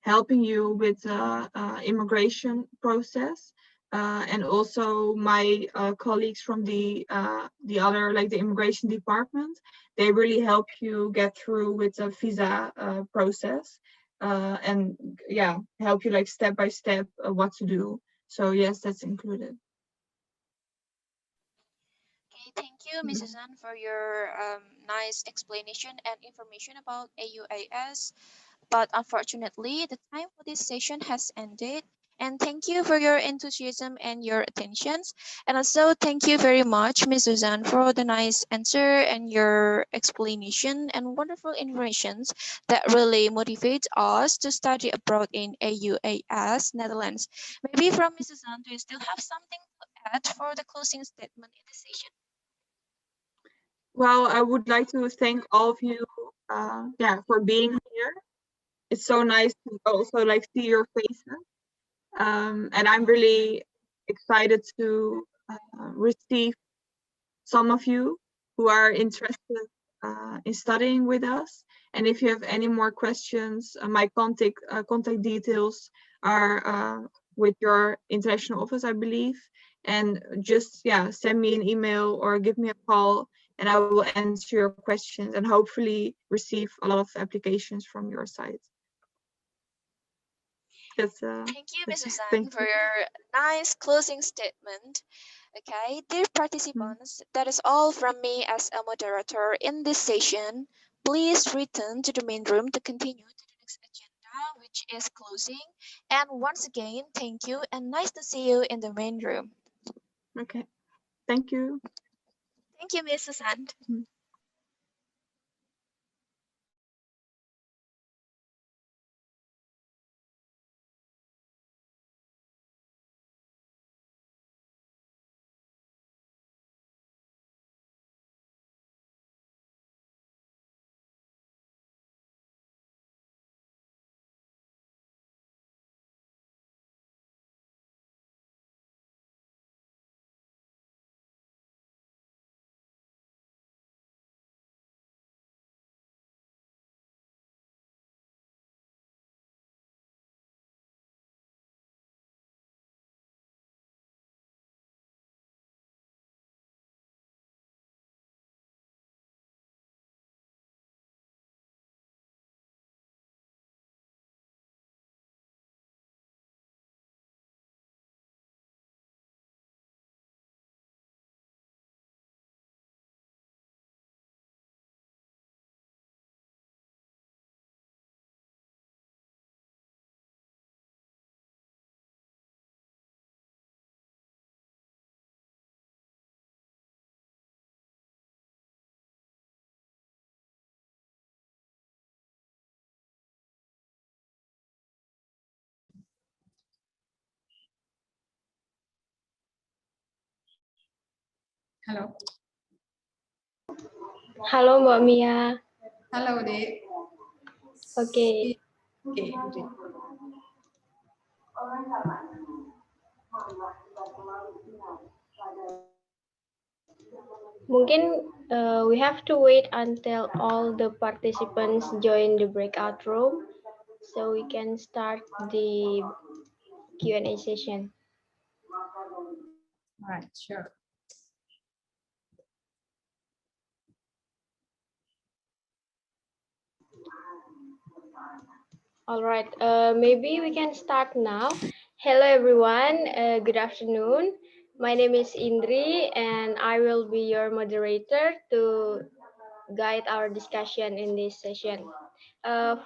helping you with the immigration process, and also my colleagues from the other, like the immigration department, they really help you get through with the visa process, and yeah, help you like step by step what to do. So yes, that's included. Okay, thank you, Mrs. An, for your nice explanation and information about AUAS. But unfortunately, the time for this session has ended. And thank you for your enthusiasm and your attentions. And also thank you very much, Ms. Suzanne, for the nice answer and your explanation and wonderful informations that really motivates us to study abroad in AUAS, Netherlands. Maybe from Ms. Suzanne, do you still have something to add for the closing statement in the session? Well, I would like to thank all of you, for being here. It's so nice to also like see your faces, and I'm really excited to receive some of you who are interested in studying with us. And if you have any more questions, my contact details are with your international office, I believe. And just send me an email or give me a call, and I will answer your questions and hopefully receive a lot of applications from your side. Thank you, Ms. Suzanne, Thank for you. your nice closing statement. Okay, dear participants, that is all from me as a moderator in this session. Please return to the main room to continue to the next agenda which is closing. And once again, thank you and nice to see you in the main room. Okay. Thank you. Thank you, Miss Susan. Halo. Halo Mbak Mia. Halo, Dek. Oke. Oke, Dek. Mungkin we have to wait until all the participants join the breakout room so we can start the Q&A session. All right, sure. All right, maybe we can start now. Hello everyone, good afternoon. My name is Indri and I will be your moderator to guide our discussion in this session.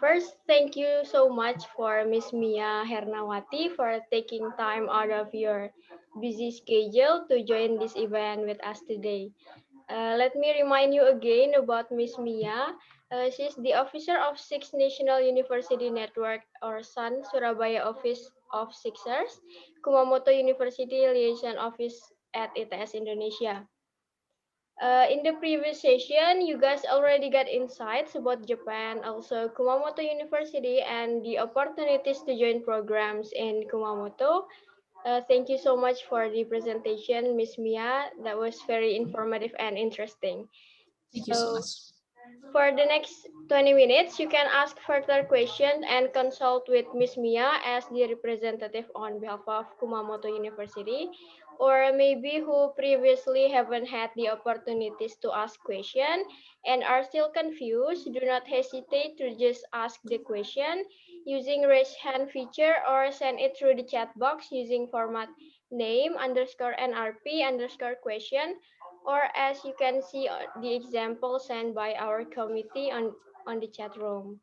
First, thank you so much for Miss Mia Hernawati for taking time out of your busy schedule to join this event with us today. Let me remind you again about Miss Mia. She's the officer of Six National University Network or SUN Surabaya Office of Sixers, Kumamoto University Liaison Office at ITS Indonesia. In the previous session, you guys already got insights about Japan, also Kumamoto University, and the opportunities to join programs in Kumamoto. Thank you so much for the presentation, Miss Mia. That was very informative and interesting. Thank you so much. For the next 20 minutes, you can ask further questions and consult with Miss Mia as the representative on behalf of Kumamoto University, or maybe who previously haven't had the opportunities to ask questions and are still confused. Do not hesitate to just ask the question using raise hand feature or send it through the chat box using format name underscore NRP underscore question, or as you can see the example sent by our committee on the chat room.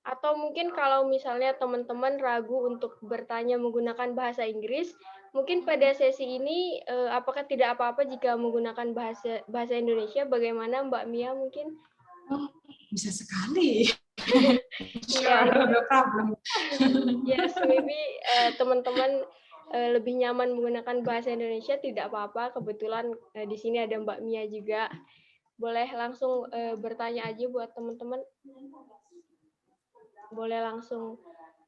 Atau mungkin kalau misalnya teman-teman ragu untuk bertanya menggunakan bahasa Inggris, mungkin pada sesi ini apakah tidak apa-apa jika menggunakan bahasa Indonesia? Bagaimana Mbak Mia mungkin? Oh, bisa sekali. Sure, no problem. Yes, maybe teman-teman lebih nyaman menggunakan bahasa Indonesia, tidak apa-apa. Kebetulan di sini ada Mbak Mia juga. Boleh langsung bertanya aja buat teman-teman. Boleh langsung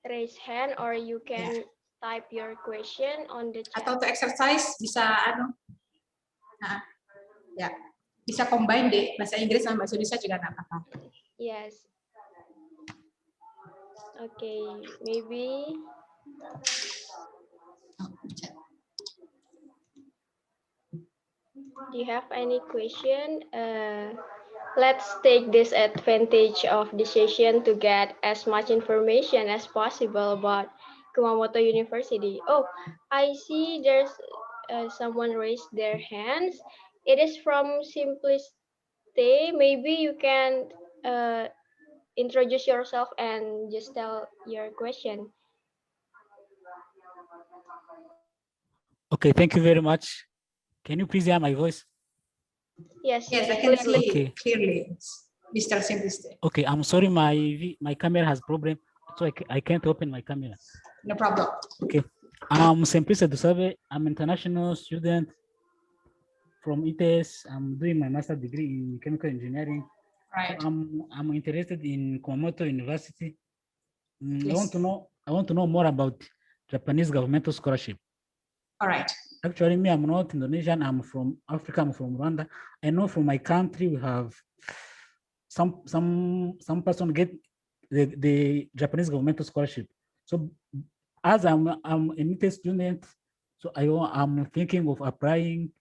raise hand or you can type your question on the chat. Atau untuk exercise bisa ya bisa combine deh bahasa Inggris sama bahasa Indonesia juga nggak apa-apa. Yes. Okay, maybe. Do you have any question? Let's take this advantage of the session to get as much information as possible about Kumamoto University. Oh, I see there's someone raised their hands. It is from Simplicity. Maybe you can introduce yourself and just tell your question. Okay, thank you very much. Can you please hear my voice? Yes, Yes, I very can clearly. see Okay. clearly, Mr. Simpliste. Okay, I'm sorry, my camera has problem, so I can't open my camera. No problem. Okay, I'm Simpliste Dusabe. I'm international student from ITS. I'm doing my master's degree in chemical engineering. Right. So I'm interested in Kumamoto University. Yes. I want to know more about Japanese governmental scholarship. All right. Actually, me, I'm not Indonesian. I'm from Africa. I'm from Rwanda. I know from my country we have some person get the Japanese governmental scholarship. So as I'm an ITS student, so I'm thinking of applying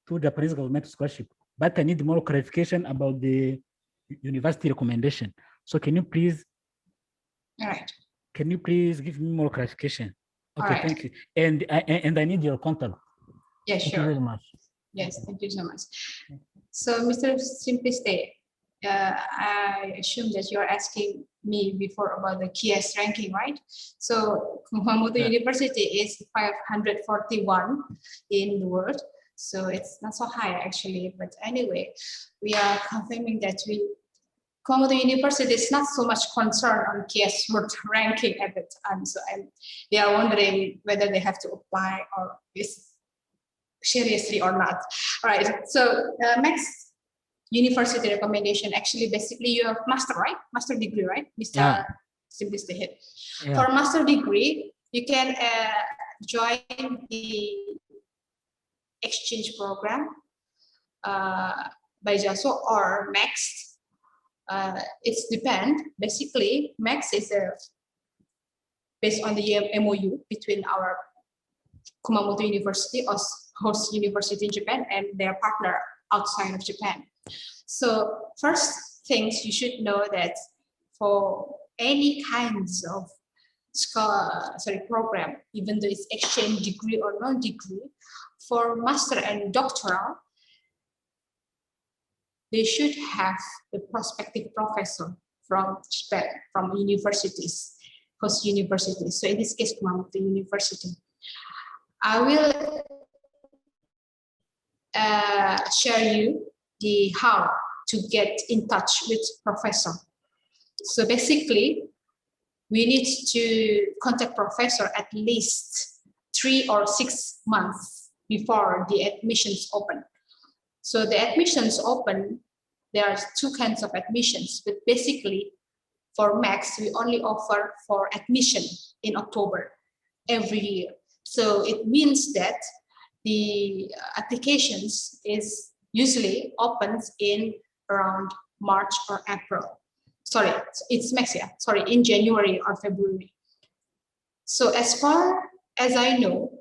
to Japanese governmental scholarship, but I need more clarification about the university recommendation. So can you please? All right. Can you please give me more clarification? Okay, right. thank you. And I need your contact. Yeah, Thank sure. you very much. Yes, thank you so much. So, Mr. Simpliste, I assume that you're asking me before about the KS ranking, right? So, Kumamoto University is 541 in the world. So it's not so high actually, but anyway, we are confirming that Kumamoto University is not so much concerned on KS World ranking at the time. So they are wondering whether they have to apply or is seriously or not. All right, so next university recommendation, actually basically you have master, right? Master degree, right? Mr. Simpliste here. For master degree, you can join the exchange program by JASO or MAX. It's depend. Basically, MAX is based on the MOU between our Kumamoto University, or host university in Japan, and their partner outside of Japan. So first things you should know that for any kinds of program, even though it's exchange degree or non-degree, for master and doctoral, they should have the prospective professor from Japan, from universities, host universities. So in this case, Kumamoto University. I will share you the how to get in touch with professor. So basically, we need to contact professor at least 3 or 6 months before the admissions open. So the admissions open, there are 2 kinds of admissions, but basically for MAX, we only offer for admission in October every year. So it means that the applications is usually opens in around March or April. Sorry, it's MAX, yeah. Sorry, in January or February. So as far as I know,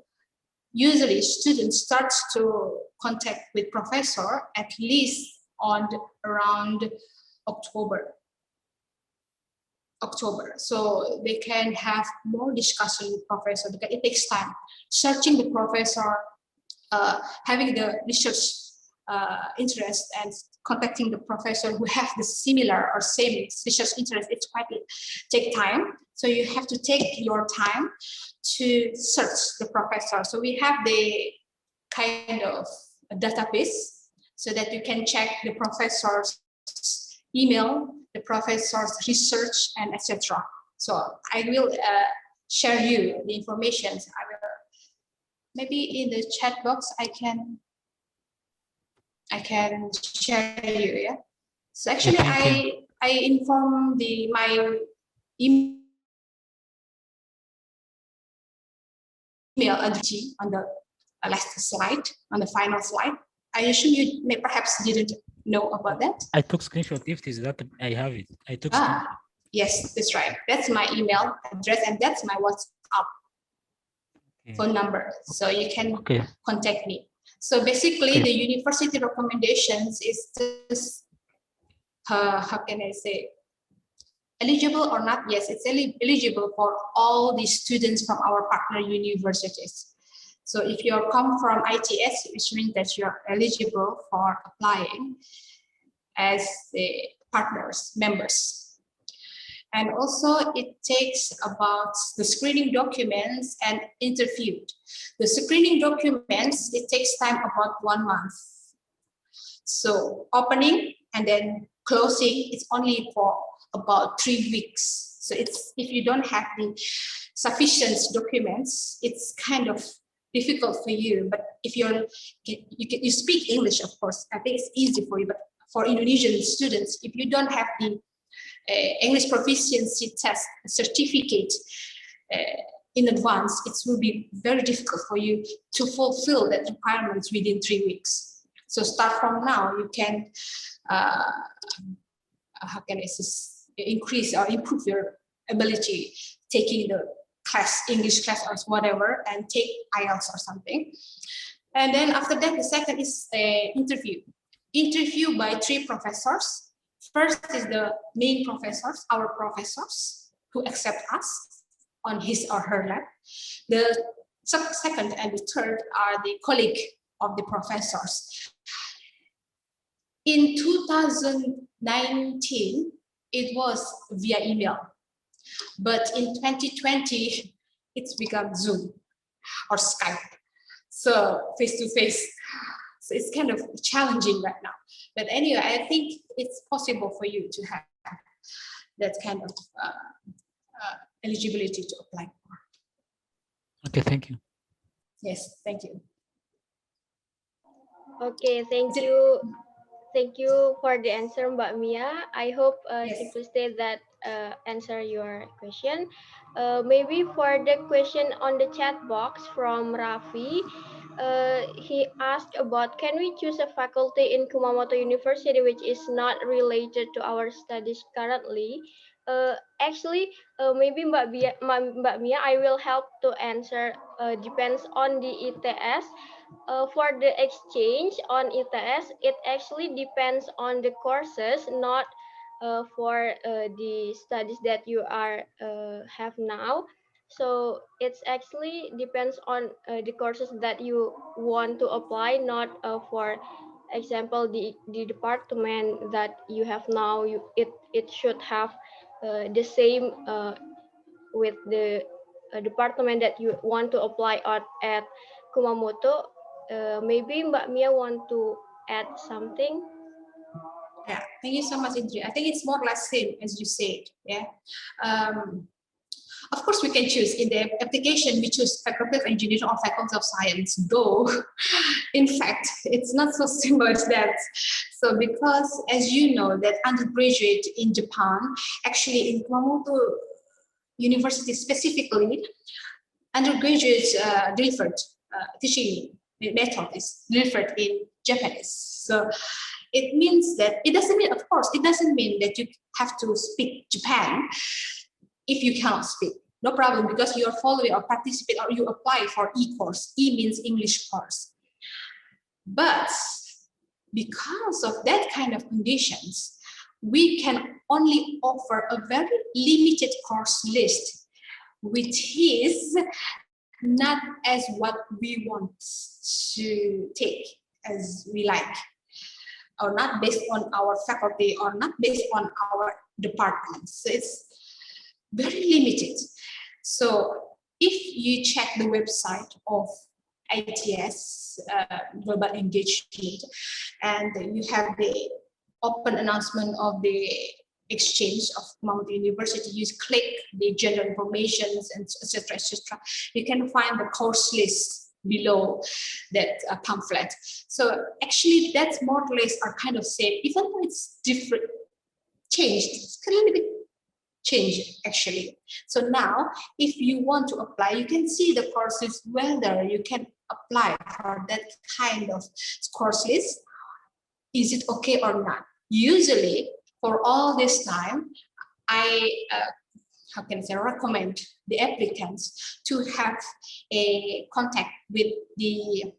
usually students start to contact with professor at least on around October. So they can have more discussion with professor because it takes time. Searching the professor, having the research interest and contacting the professor who have the similar or same research interest, it's quite take time. So you have to take your time to search the professor. So we have the kind of a database so that you can check the professor's email, the professor's research, and etc. So I will share you the information. I will maybe in the chat box I can share you. Yeah. So actually I inform my email address on the last slide, on the final slide. I assume you may perhaps didn't know about that. I took screenshot. If it is that I have it, I took screenshot. Yes, that's right. That's my email address and that's my WhatsApp phone number. So you can contact me. So basically the university recommendations is just, how can I say, eligible or not? Yes, it's eligible for all the students from our partner universities. So if you come from ITS, which means that you are eligible for applying as the partners, members. And also it takes about the screening documents and interview. The screening documents, it takes time about 1 month. So opening and then closing, it's only for about 3 weeks. So it's, if you don't have the sufficient documents, it's kind of difficult for you. But if you speak English, of course, I think it's easy for you. But for Indonesian students, if you don't have the English proficiency test certificate in advance, it will be very difficult for you to fulfill that requirements within 3 weeks. So start from now, you can, how can I say, increase or improve your ability taking the class, English class or whatever, and take IELTS or something. And then after that, the second is interview. Interview by 3 professors. First is the main professors, our professors, who accept us on his or her lab. The second and the third are the colleague of the professors. In 2019, it was via email. But in 2020, it's become Zoom or Skype. So face-to-face. So it's kind of challenging right now. But anyway, I think it's possible for you to have that kind of eligibility to apply for. Okay, thank you. Yes, thank you. Okay, thank you. Thank you for the answer, Mbak Mia. I hope Simply State that answer your question. Maybe for the question on the chat box from Rafi, he asked about, can we choose a faculty in Kumamoto University which is not related to our studies currently? Actually, maybe Mbak Mia, I will help to answer. Depends on the ITS. For the exchange on ITS, it actually depends on the courses, not for the studies that you are have now. So it's actually depends on the courses that you want to apply, not for example the department that you have now. It should have the same with the department that you want to apply at Kumamoto. Maybe Mbak Mia want to add something? Yeah, thank you so much, Indri. I think it's more or less same as you said. Yeah. Of course, we can choose in the application. We choose Faculty of Engineering or Faculty of Science. Though, in fact, it's not so simple as that. So, because as you know, that undergraduate in Japan, actually in Kumamoto University specifically, undergraduates delivered teaching method is delivered in Japanese. So it means that it doesn't mean, of course, it doesn't mean that you have to speak Japan if you cannot speak. No problem, because you are following or participate or you apply for e-course. E means English course. But because of that kind of conditions, we can only offer a very limited course list, which is not as what we want to take as we like, or not based on our faculty, or not based on our departments. So it's very limited. So if you check the website of ITS, Global Engagement, and you have the open announcement of the exchange of Kumamoto University, you click the general information and etc. etc. You can find the course list below that pamphlet. So actually, that's more or less are kind of same, even though it's different, changed. It's a little bit changed actually. So now, if you want to apply, you can see the courses whether you can apply for that kind of course list. Is it okay or not? Usually, for all this time, I how can I say, recommend the applicants to have a contact with the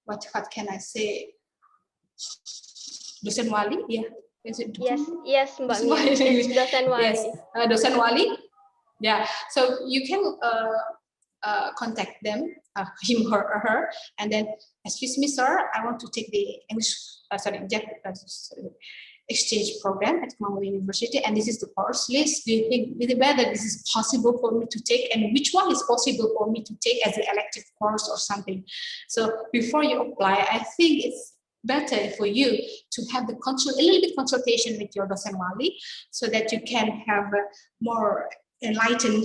what can I say, dosen wali, yeah. Is it yes, Mbak Mia. Dosen wali. Yes, dosen wali. Yeah, so you can contact them, him or her, and then, excuse me, sir, I want to take the English, exchange program at Kumamoto University, and this is the course list. Do you think whether this is possible for me to take, and which one is possible for me to take as an elective course or something? So before you apply, I think it's better for you to have a little bit consultation with your dosen wali, so that you can have a more enlightened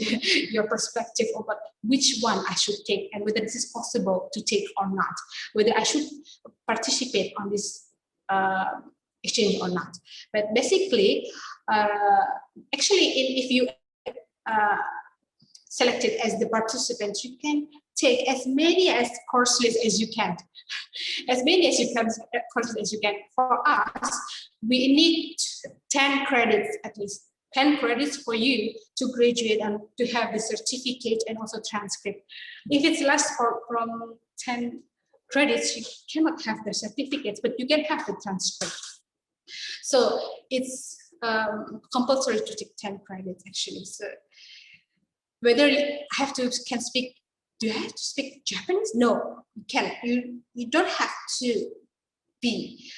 your perspective about which one I should take and whether this is possible to take or not, whether I should participate on this exchange or not. But basically, actually, if you selected as the participant, you can take as many as course lists as you can, as many as you can courses as you can. For us, we need 10 credits at least. 10 credits for you to graduate and to have the certificate and also transcript. If it's less from 10 credits, you cannot have the certificates, but you can have the transcript. So it's compulsory to take 10 credits actually. So whether you can speak, do you have to speak Japanese? No, you can't. You don't have to be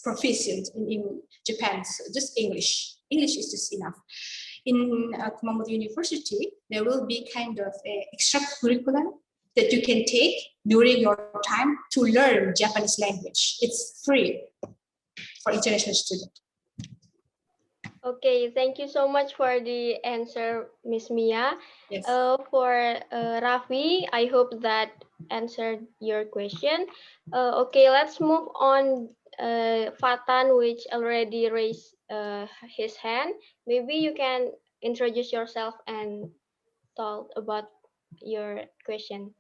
proficient in Japan, so just English. English is just enough. In Kumamoto University, there will be kind of a extra curriculum that you can take during your time to learn Japanese language. It's free for international students. Okay, thank you so much for the answer, Miss Mia. Yes. For Rafi, I hope that answered your question. Okay, let's move on. Fatan, which already raised his hand. Maybe you can introduce yourself and talk about your question.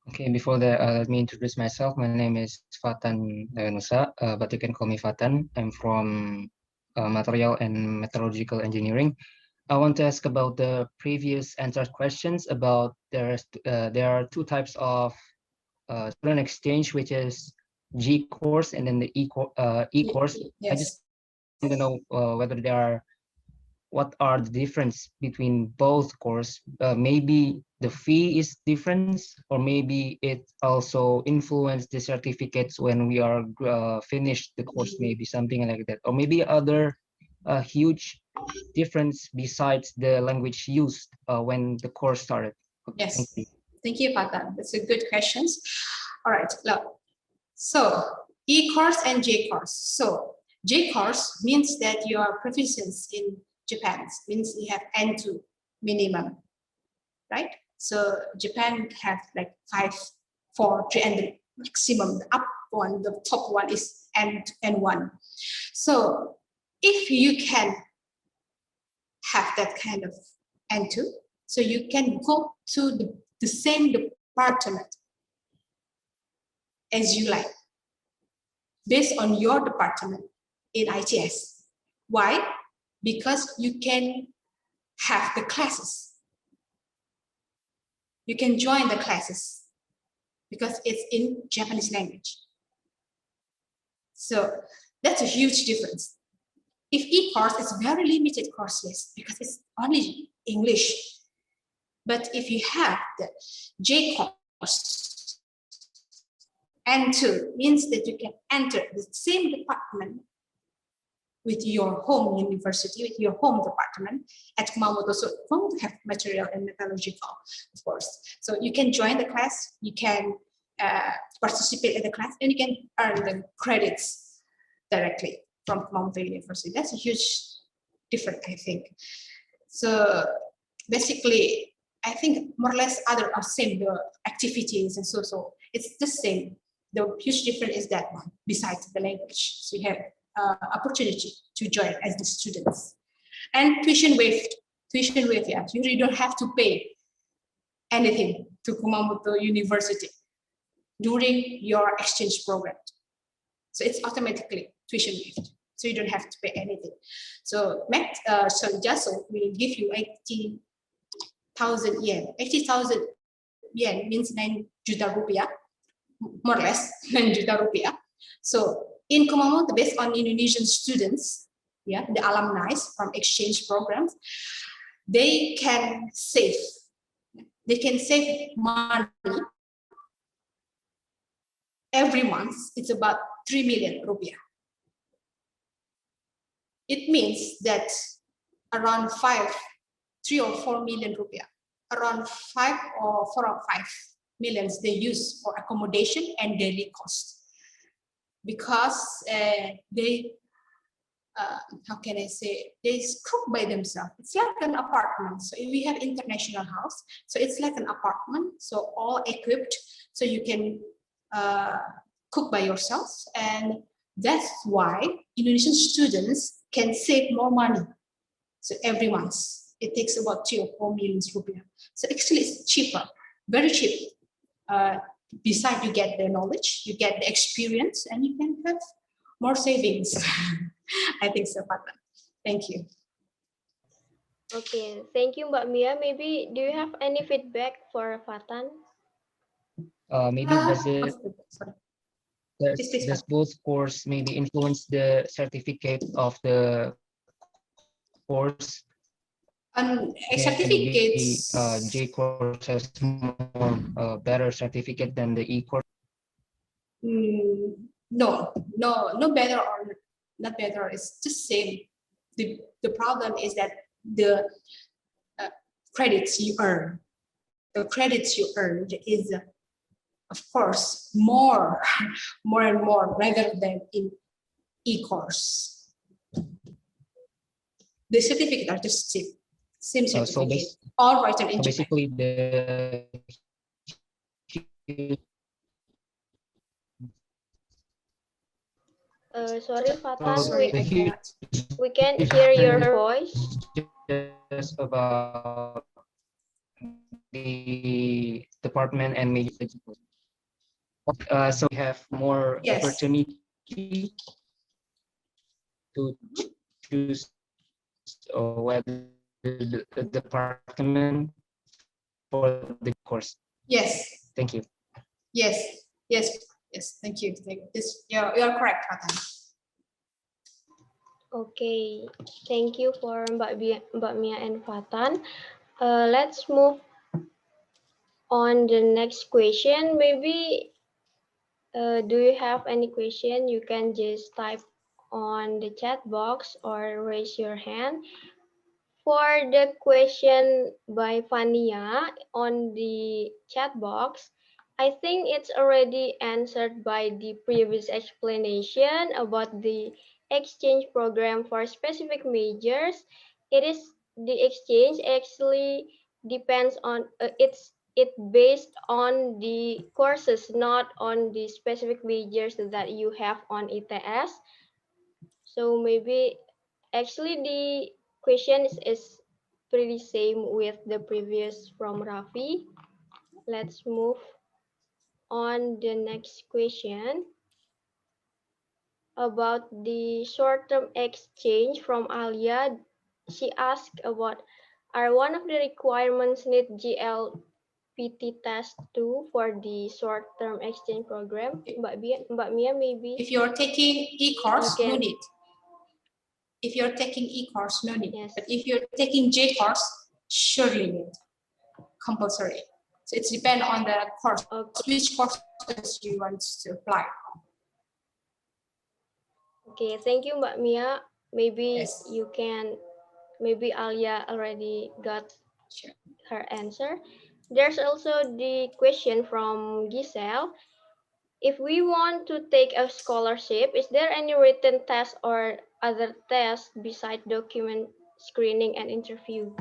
Okay, before that, let me introduce myself. My name is Fatan Nusa, but you can call me Fatan. I'm from Material and Metallurgical Engineering. I want to ask about the previous answered questions about there are two types of student exchange, which is G course and then the E course. Yes. I just want to know whether there are, what are the difference between both course? Maybe the fee is different, or maybe it also influence the certificates when we are finished the course, maybe something like that, or maybe other huge difference besides the language used when the course started. Yes. Thank you. Fatan. That's a good question. All right. So E course and J course. So J course means that you are proficient in Japan, means you have N2 minimum, right? So Japan have like 5, 4, 3, and the maximum, the up one, the top one is N1. So if you can have that kind of N2, so you can go to the same department as you like, based on your department in ITS. Why? Because you can have the classes. You can join the classes because it's in Japanese language. So that's a huge difference. If E-course is very limited course list because it's only English. But if you have the J course, N2 means that you can enter the same department with your home university, with your home department at Kumamoto. So Kumamoto have material and metallurgical, of course. So you can join the class, you can participate in the class, and you can earn the credits directly from Kumamoto University. That's a huge difference, I think. So basically, I think more or less other are same, the activities and so it's the same. The huge difference is that one, besides the language. So you have opportunity to join as the students. And tuition waived, yeah. You really don't have to pay anything to Kumamoto University during your exchange program. So it's automatically tuition waived. So you don't have to pay anything. So JASO will give you 80,000 yen. 80,000 yen means 9 juta rupiah, more or less 9 juta rupiah. So in Kumamoto, based on Indonesian students, yeah, the alumni from exchange programs, they can save money every month. It's about 3 million rupiah. it means that around 3 or 4 million rupiah, around 5 or 4 or 5 millions they use for accommodation and daily cost, because they how can I say, they cook by themselves. It's like an apartment. So if we have international house, so it's like an apartment, so all equipped, so you can cook by yourself. And that's why Indonesian students can save more money. So every month, it takes about 2 or 4 million rupiah. So actually it's cheaper, very cheap. Besides you get the knowledge, you get the experience, and you can have more savings. I think so, Fatan. Thank you. Okay, thank you, Mbak Mia. Maybe do you have any feedback for Fatan? Maybe does both course maybe influence the certificate of the course? Certificates. J course has more better certificate than the E course. No better or not better. It's just same. The problem is that the credits you earn, is of course more and more rather than in e-course. The certificate are just same certificate, all written in Japan. Basically Sorry, Fatan, we can't hear your voice. Just about the department and maybe so we have more opportunity to choose whether the department for the course. Yes. Thank you. Yes. Thank you. You're correct, Fatan. Okay, thank you for Mbak Mia and Fatan. Let's move on the next question. Maybe do you have any question? You can just type on the chat box or raise your hand. For the question by Fania on the chat box, I think it's already answered by the previous explanation about the exchange program for specific majors. The exchange actually depends on it based on the courses, not on the specific majors that you have on ITS. So maybe actually the question is pretty same with the previous from Rafi. Let's move on the next question about the short-term exchange from Alia. She asked about, are one of the requirements need GLPT test 2 for the short-term exchange program? Mbak Mia, maybe. If you're taking e-course, no need. If you're taking e-course, no need. Yes. But if you're taking J course, surely need. Compulsory. So it's depend on the course, which courses you want to apply. Okay, thank you, Mbak Mia. Maybe you can, maybe Alia already got her answer. There's also the question from Giselle. If we want to take a scholarship, is there any written test or other tests besides document screening and interview?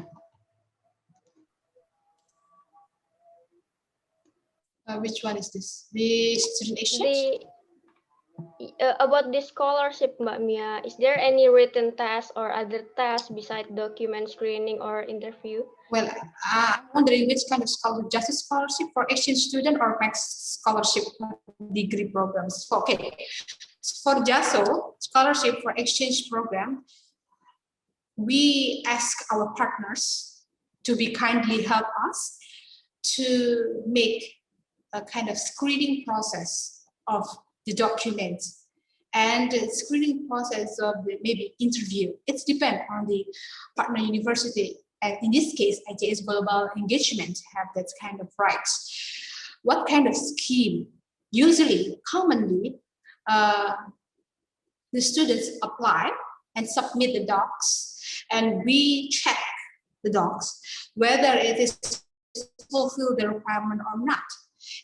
Which one is this? The student exchange? About the scholarship, Mbak Mia, is there any written test or other tests besides document screening or interview? Well, I'm wondering which kind of scholarship, just a scholarship for exchange student or max scholarship degree programs? Okay, for JASO, scholarship for exchange program, we ask our partners to be kindly help us to make a kind of screening process of the documents and the screening process of the maybe interview. It's depend on the partner university. And in this case, IJS Global Engagement have that kind of rights. What kind of scheme? Usually, commonly, the students apply and submit the docs, and we check the docs whether it is fulfill the requirement or not.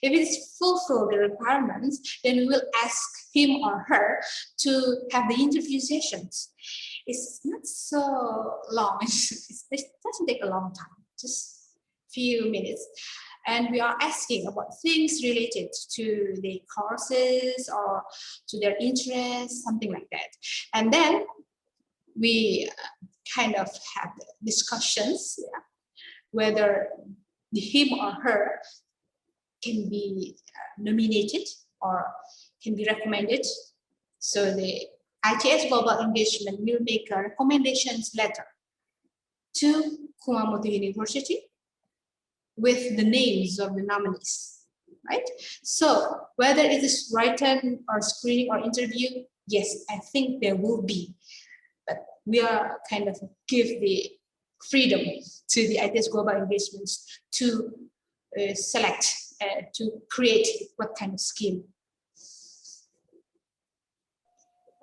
If it is fulfill the requirements, then we will ask him or her to have the interview sessions. It's not so long. It doesn't take a long time, just few minutes. And we are asking about things related to the courses or to their interests, something like that. And then we kind of have discussions, yeah, whether him or her can be nominated or can be recommended. So the ITS Global Engagement will make a recommendations letter to Kumamoto University with the names of the nominees, right? So whether it is written or screening or interview, yes, I think there will be, but we are kind of give the freedom to the ITS Global Engagements to select, to create what kind of scheme.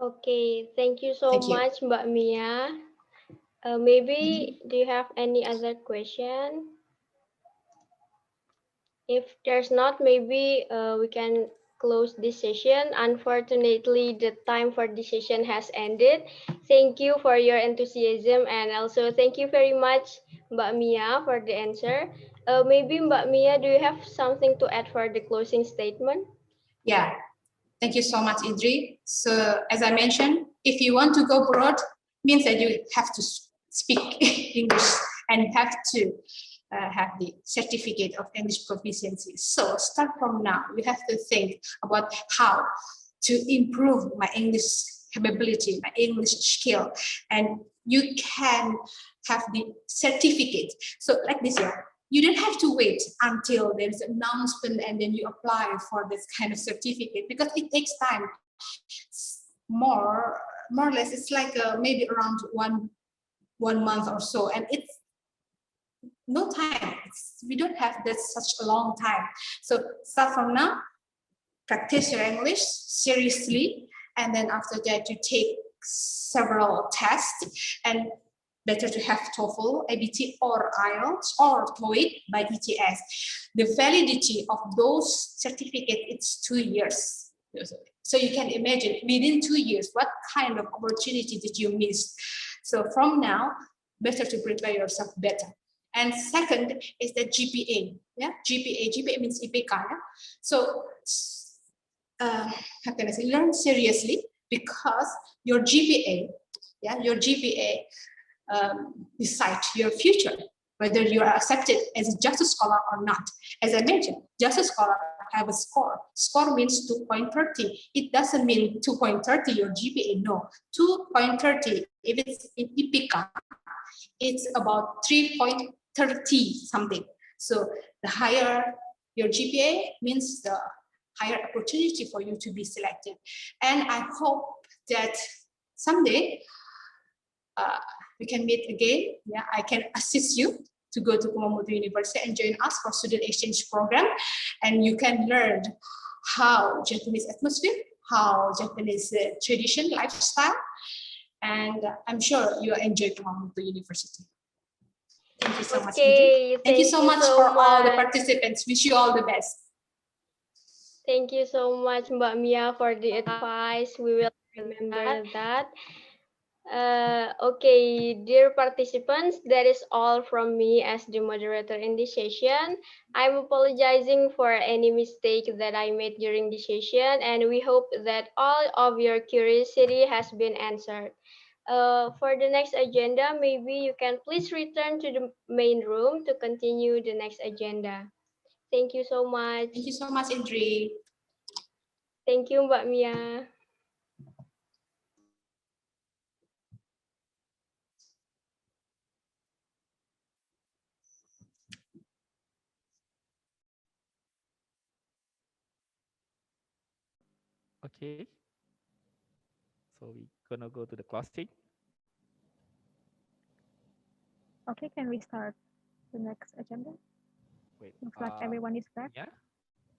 Okay, thank you so much, Mbak Mia. Maybe do you have any other question? If there's not, maybe we can close this session. Unfortunately, the time for this session has ended. Thank you for your enthusiasm, and also thank you very much, Mbak Mia, for the answer. Maybe Mbak Mia, do you have something to add for the closing statement? Yeah, thank you so much, Idri. So as I mentioned, if you want to go abroad, means that you have to speak English and have to have the certificate of English proficiency. So start from now. You have to think about how to improve my English capability, my English skill, and you can have the certificate. So like this year, you don't have to wait until there's an announcement and then you apply for this kind of certificate, because it takes time. More or less, it's like maybe around one month or so, and it's no time. We don't have this such a long time. So start from now, practice your English seriously, and then after that you take several tests, and better to have TOEFL, ABT, or IELTS, or TOEIC by ETS. The validity of those certificates, it's 2 years. So you can imagine within 2 years, what kind of opportunity did you miss? So from now, better to prepare yourself better. And second is the GPA. Yeah, GPA means IPK. Yeah? So how can I say? Learn seriously, because your GPA, yeah, your GPA decide your future, whether you are accepted as a just scholar or not. As I mentioned, just scholar have a score. Score means 2.30. It doesn't mean 2.30 your GPA. No, 2.30. If it's in IPK, it's about 3.30 something. So the higher your GPA means the higher opportunity for you to be selected. And I hope that someday we can meet again. Yeah, I can assist you to go to Kumamoto University and join us for student exchange program. And you can learn how Japanese atmosphere, how Japanese tradition, lifestyle. And I'm sure you'll enjoy Kumamoto University. Thank you so much, Idri. Thank you so much for all the participants. Wish you all the best. Thank you so much, Mbak Mia, for the advice. We will remember that. Okay, dear participants, that is all from me as the moderator in this session. I'm apologizing for any mistake that I made during the session, and we hope that all of your curiosity has been answered. For the next agenda, maybe you can please return to the main room to continue the next agenda. Thank you so much. Thank you so much, Indri. Thank you, Mbak Mia. Okay. So we're gonna go to the closing. Okay, can we start the next agenda? Wait. Looks like everyone is back. Yeah.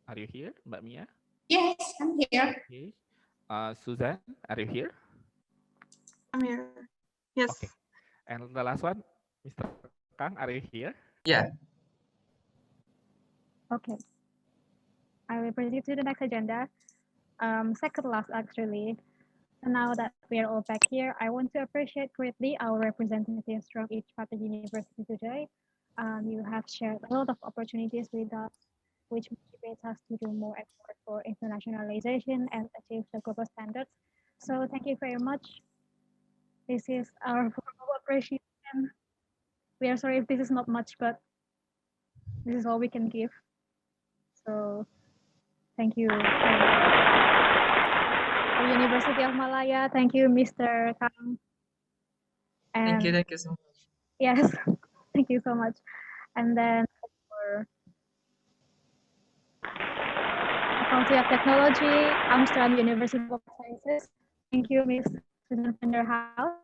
Are you here, Mbak Mia? Yes, I'm here. Okay. Suzanne, are you here? I'm here. Yes. Okay. And the last one, Mr. Kang, are you here? Yeah. Okay. I will proceed to the next agenda. Second last, actually. Now that we are all back here, I want to appreciate greatly our representatives from each part of the university today. You have shared a lot of opportunities with us, which motivates us to do more effort for internationalization and achieve the global standards. So thank you very much. This is our form of appreciation. We are sorry if this is not much, but this is all we can give. So thank you. University of Malaya, thank you, Mr. Kang. And Thank you so much. yes, thank you so much. And then for Faculty of Technology, Amsterdam University of Sciences, thank you, Miss Susan van der Hout.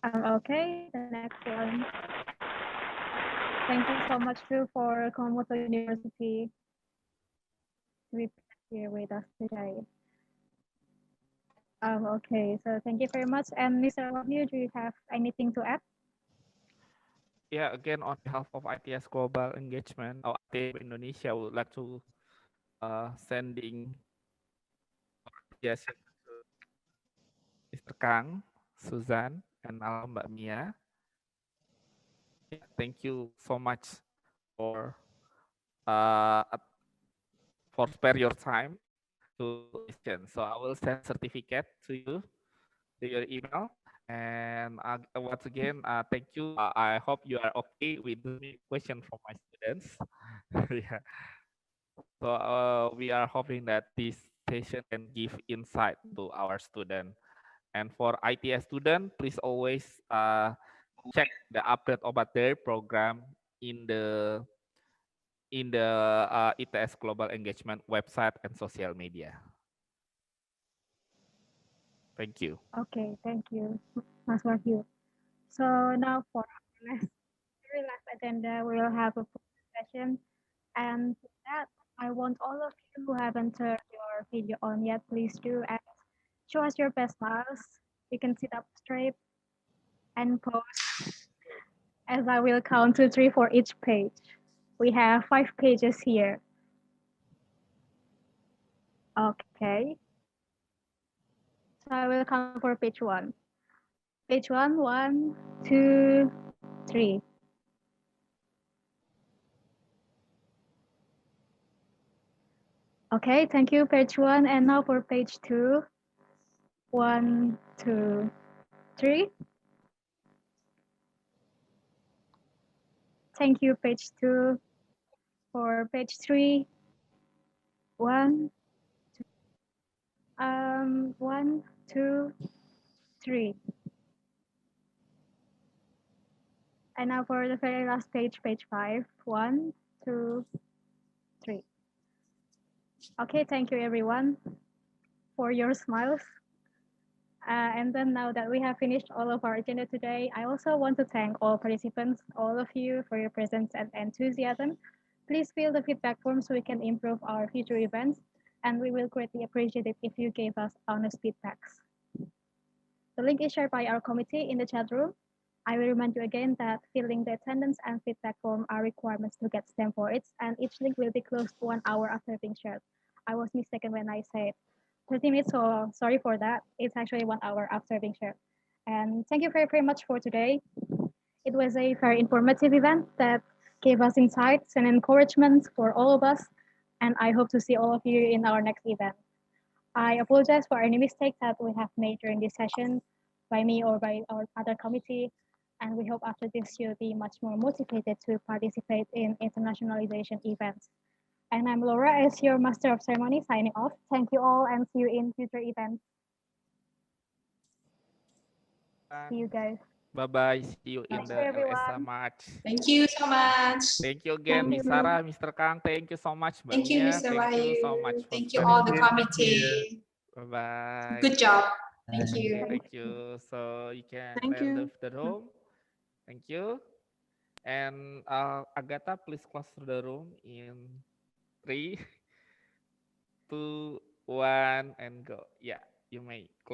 Okay, the next one. Thank you so much too for Kumamoto University to be here with us today. Okay, so thank you very much. And Mr. Wahyu, do you have anything to add? Yeah, again, on behalf of ITS Global Engagement, or ITS Indonesia, would like to sending appreciation to Mr. Kang, Suzan, and now Mbak Mia. Yeah, thank you so much for spare your time to listen. So I will send certificate to you to your email. And once again, thank you. I hope you are okay with the question from my students. Yeah. So we are hoping that this session can give insight to our student. And for ITS student, please always check the update about their program in the ITS Global Engagement website and social media. Thank you. Okay, thank you, Mas Wahyu. So now for our very last agenda, we will have a session. And for that, I want all of you who haven't turned your video on yet, please do, and show us your best smiles. You can sit up straight and pose as I will count to 3 for each page. We have 5 pages here. Okay. So I will count for page 1. Page 1, 1, 2, 3. Okay, thank you, page 1. And now for page 2. 1, 2, 3. Thank you, page 2. For page 3. 1, 1, 2, 3. And now for the very last page, page 5. 1, 2, 3. Okay, thank you everyone for your smiles. And then now that we have finished all of our agenda today, I also want to thank all participants, all of you for your presence and enthusiasm. Please fill the feedback form so we can improve our future events, and we will greatly appreciate it if you gave us honest feedbacks. The link is shared by our committee in the chat room. I will remind you again that filling the attendance and feedback form are requirements to get STEM for it, and each link will be closed 1 hour after being shared. I was mistaken when I said 30 minutes, so sorry for that. It's actually 1 hour after being shared. And thank you very, very much for today. It was a very informative event that gave us insights and encouragement for all of us, and I hope to see all of you in our next event. I apologize for any mistakes that we have made during this session by me or by our other committee, and we hope after this you'll be much more motivated to participate in internationalization events. And I'm Laura as your Master of Ceremony signing off. Thank you all and see you in future events. See you guys. Bye-bye. See you in Thank the you, everyone. LSA March. Thank you so much. Thank you again, Miss Sarah, Mr. Kang. Thank you so much, Mbak Thank you, Mia. Mr. Thank you so Wahyu. much for Thank you all the coming. committee. Bye-bye. Good job. Thank you. Thank you. So you can Thank you. leave the room. Thank you. And Agatha, please close the room in 3, 2, one, and go. Yeah, you may close.